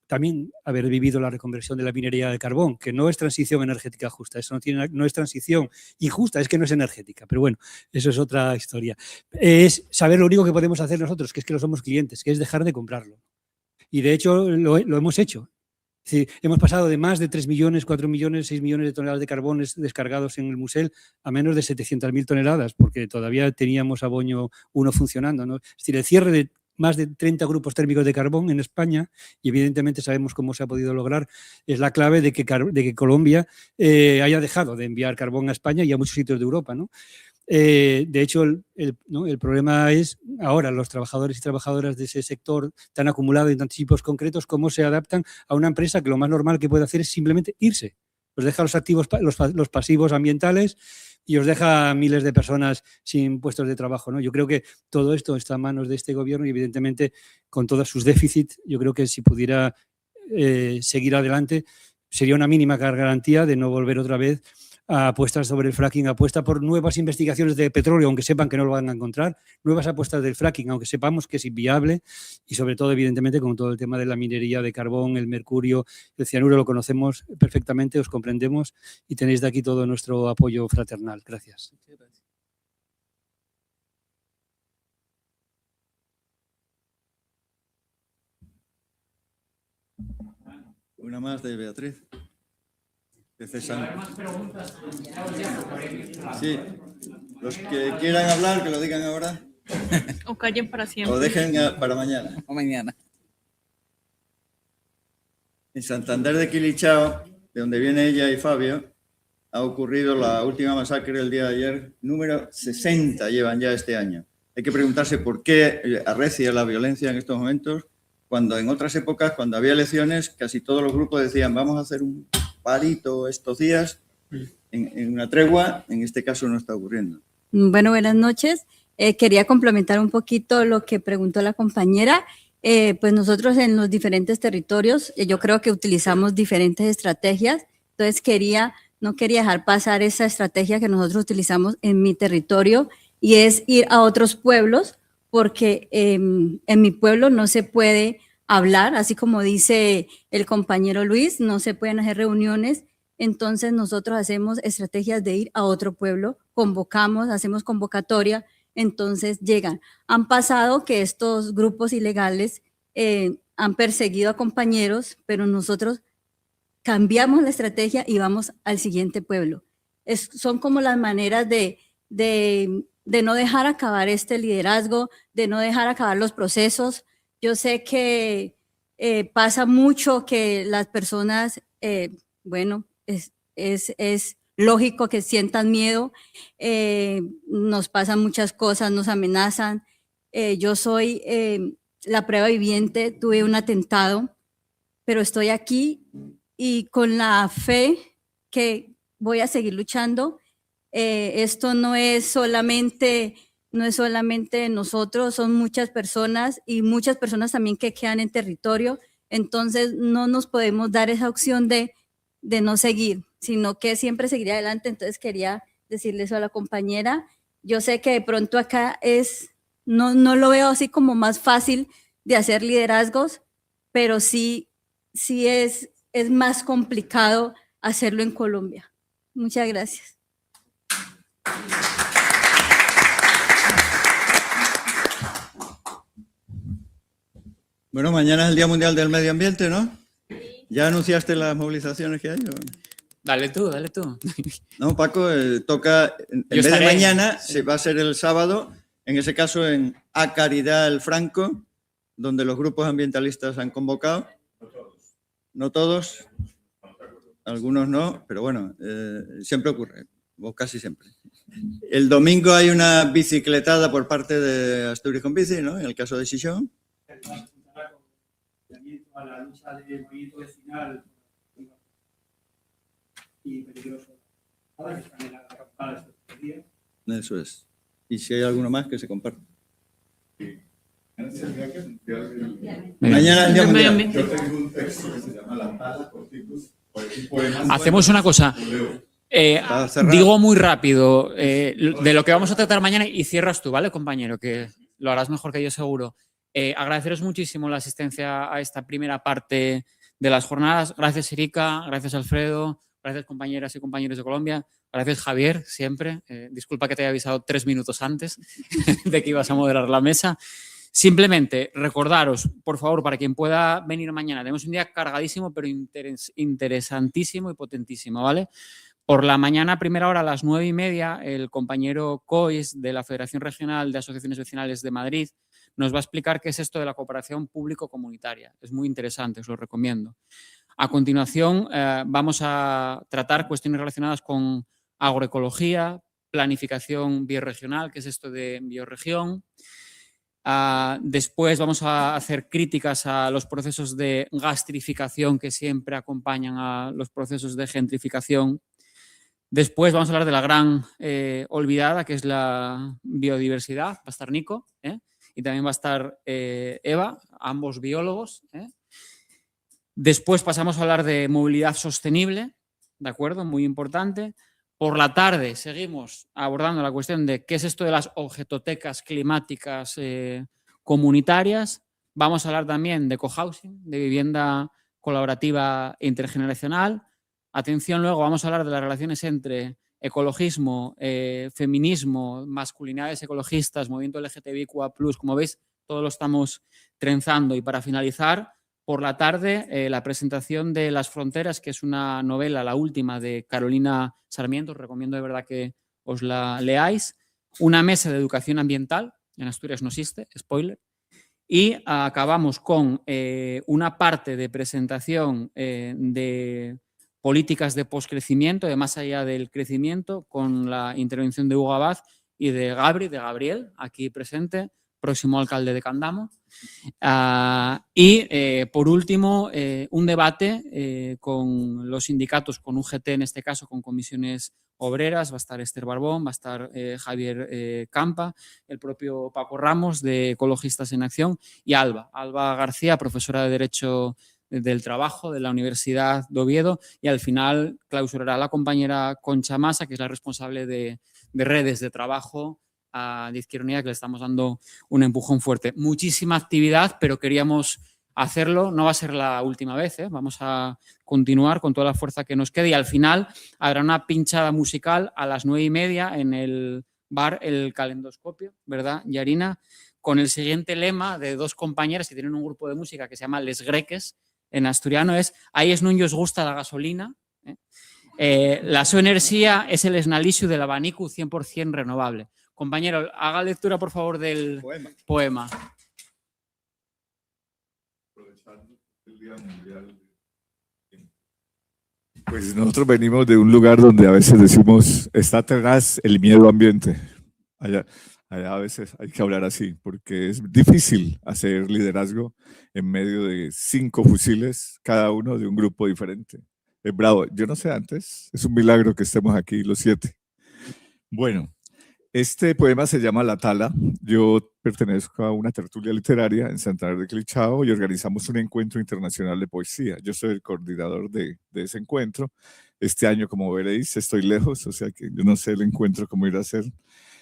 también haber vivido la reconversión de la minería de carbón, que no es transición energética justa, eso no es transición injusta, es que no es energética, pero bueno, eso es otra historia. Es saber lo único que podemos hacer nosotros, que es que no somos clientes, que es dejar de comprarlo. Y de hecho lo hemos hecho. Sí, hemos pasado de más de 3 millones, 4 millones, 6 millones de toneladas de carbón descargados en el Musel a menos de 700.000 toneladas, porque todavía teníamos Aboño 1 funcionando, ¿no? Es decir, el cierre de más de 30 grupos térmicos de carbón en España, y evidentemente sabemos cómo se ha podido lograr, es la clave de que Colombia haya dejado de enviar carbón a España y a muchos sitios de Europa, ¿no? De hecho, el problema es ahora los trabajadores y trabajadoras de ese sector tan acumulado en tantos tipos concretos, cómo se adaptan a una empresa que lo más normal que puede hacer es simplemente irse. Os deja los activos, los pasivos ambientales y os deja a miles de personas sin puestos de trabajo, ¿no? Yo creo que todo esto está en manos de este gobierno y evidentemente con todos sus déficits, yo creo que si pudiera seguir adelante sería una mínima garantía de no volver otra vez a apuestas sobre el fracking, apuesta por nuevas investigaciones de petróleo, aunque sepan que no lo van a encontrar, nuevas apuestas del fracking, aunque sepamos que es inviable, y sobre todo, evidentemente, con todo el tema de la minería de carbón, el mercurio, el cianuro, lo conocemos perfectamente, os comprendemos y tenéis de aquí todo nuestro apoyo fraternal. Gracias. Una más de Beatriz. Sí, los que quieran hablar, que lo digan ahora. O callen para siempre. O dejen para mañana. O mañana. En Santander de Quilichao, de donde viene ella y Fabio, ha ocurrido la última masacre el día de ayer. Número 60 llevan ya este año. Hay que preguntarse por qué arrecia la violencia en estos momentos, cuando en otras épocas, cuando había elecciones, casi todos los grupos decían vamos a hacer un parito estos días en una tregua. En este caso no está ocurriendo. Bueno, buenas noches. Quería complementar un poquito lo que preguntó la compañera. Pues nosotros en los diferentes territorios, yo creo que utilizamos diferentes estrategias. Entonces no quería dejar pasar esa estrategia que nosotros utilizamos en mi territorio, y es ir a otros pueblos, porque en mi pueblo no se puede hablar, así como dice el compañero Luis, no se pueden hacer reuniones. Entonces nosotros hacemos estrategias de ir a otro pueblo, convocamos, hacemos convocatoria, entonces llegan. Han pasado que estos grupos ilegales han perseguido a compañeros, pero nosotros cambiamos la estrategia y vamos al siguiente pueblo. Son como las maneras de no dejar acabar este liderazgo, de no dejar acabar los procesos. Yo sé que pasa mucho que las personas, bueno, es lógico que sientan miedo, nos pasan muchas cosas, nos amenazan. Yo soy la prueba viviente, tuve un atentado, pero estoy aquí y con la fe que voy a seguir luchando. Esto no es solamente nosotros, son muchas personas y muchas personas también que quedan en territorio. Entonces no nos podemos dar esa opción de no seguir, sino que siempre seguir adelante. Entonces quería decirle eso a la compañera. Yo sé que de pronto acá no lo veo así como más fácil de hacer liderazgos, pero sí es más complicado hacerlo en Colombia. Muchas gracias. Bueno, mañana es el Día Mundial del Medio Ambiente, ¿no? ¿Ya anunciaste las movilizaciones que hay? Dale tú, dale tú. No, Paco, toca, en vez de mañana, se va a ser el sábado, en ese caso en A Caridad el Franco, donde los grupos ambientalistas han convocado. No todos, algunos no, pero bueno, siempre ocurre, o casi siempre. El domingo hay una bicicletada por parte de Asturias con Bici, ¿no? En el caso de Xixón. A la lucha del movimiento vecinal y peligroso. Ahora que están en la campana estos días. Eso es. Y si hay alguno más, que se comparte. Mañana es el Día Mundial. Yo tengo un texto que se llama La Tala Corticus. Hacemos una cosa. Digo muy rápido de lo que vamos a tratar mañana y cierras tú, ¿vale, compañero? Que lo harás mejor que yo seguro. Agradeceros muchísimo la asistencia a esta primera parte de las jornadas. Gracias, Erika. Gracias, Alfredo. Gracias, compañeras y compañeros de Colombia. Gracias, Javier, siempre. Disculpa que te haya avisado 3 minutos antes de que ibas a moderar la mesa. Simplemente recordaros, por favor, para quien pueda venir mañana, tenemos un día cargadísimo, pero interesantísimo y potentísimo, ¿vale? Por la mañana, a primera hora, a las 9:30, el compañero Cois de la Federación Regional de Asociaciones Vecinales de Madrid nos va a explicar qué es esto de la cooperación público-comunitaria. Es muy interesante, os lo recomiendo. A continuación, vamos a tratar cuestiones relacionadas con agroecología, planificación biorregional, que es esto de bioregión. Después vamos a hacer críticas a los procesos de gastrificación que siempre acompañan a los procesos de gentrificación. Después vamos a hablar de la gran olvidada, que es la biodiversidad. Va a estar Nico, y también va a estar Eva, ambos biólogos. Después pasamos a hablar de movilidad sostenible, ¿de acuerdo? Muy importante. Por la tarde seguimos abordando la cuestión de qué es esto de las objetotecas climáticas comunitarias. Vamos a hablar también de cohousing, de vivienda colaborativa e intergeneracional. Atención, luego vamos a hablar de las relaciones entre ecologismo, feminismo, masculinidades ecologistas, movimiento LGTBIQA+, como veis, todo lo estamos trenzando. Y para finalizar, por la tarde, la presentación de Las Fronteras, que es una novela, la última, de Carolina Sarmiento. Os recomiendo de verdad que os la leáis. Una mesa de educación ambiental, en Asturias no existe, spoiler. Y acabamos con una parte de presentación de políticas de poscrecimiento, de más allá del crecimiento, con la intervención de Hugo Abad y de Gabriel, aquí presente, próximo alcalde de Candamo. Por último, un debate con los sindicatos, con UGT en este caso, con comisiones obreras. Va a estar Esther Barbón, va a estar Javier Campa, el propio Paco Ramos de Ecologistas en Acción y Alba García, profesora de Derecho del Trabajo de la Universidad de Oviedo, y al final clausurará la compañera Concha Masa, que es la responsable de redes de trabajo de Izquierda Unida, que le estamos dando un empujón fuerte. Muchísima actividad, pero queríamos hacerlo. No va a ser la última vez, vamos a continuar con toda la fuerza que nos quede y al final habrá una pinchada musical a las 9:30 en el bar El Calendoscopio, ¿verdad, Yarina? Con el siguiente lema de dos compañeras que tienen un grupo de música que se llama Les Greques, en asturiano es «Ahí es nun os gusta la gasolina». La su energía es el esnalixu del abanico 100% renovable. Compañero, haga lectura, por favor, del poema. Pues nosotros venimos de un lugar donde a veces decimos, está tenaz el miedo ambiente. Allá a veces hay que hablar así, porque es difícil hacer liderazgo en medio de 5 fusiles, cada uno de un grupo diferente. Es bravo. Yo no sé antes, es un milagro que estemos aquí los 7. Bueno, este poema se llama La Tala. Yo pertenezco a una tertulia literaria en Santander de Clichao y organizamos un encuentro internacional de poesía. Yo soy el coordinador de ese encuentro. Este año, como veréis, estoy lejos, o sea que yo no sé el encuentro cómo ir a hacer.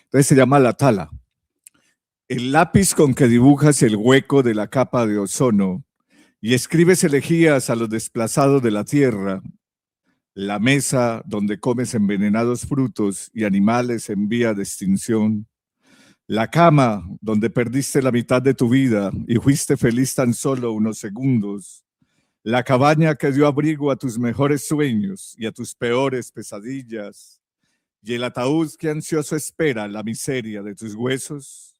Entonces se llama La Tala. El lápiz con que dibujas el hueco de la capa de ozono y escribes elegías a los desplazados de la tierra, la mesa donde comes envenenados frutos y animales en vía de extinción, la cama donde perdiste la mitad de tu vida y fuiste feliz tan solo unos segundos, la cabaña que dio abrigo a tus mejores sueños y a tus peores pesadillas, y el ataúd que ansioso espera la miseria de tus huesos.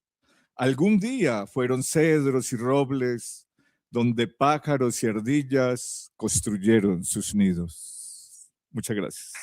Algún día fueron cedros y robles donde pájaros y ardillas construyeron sus nidos. Muchas gracias.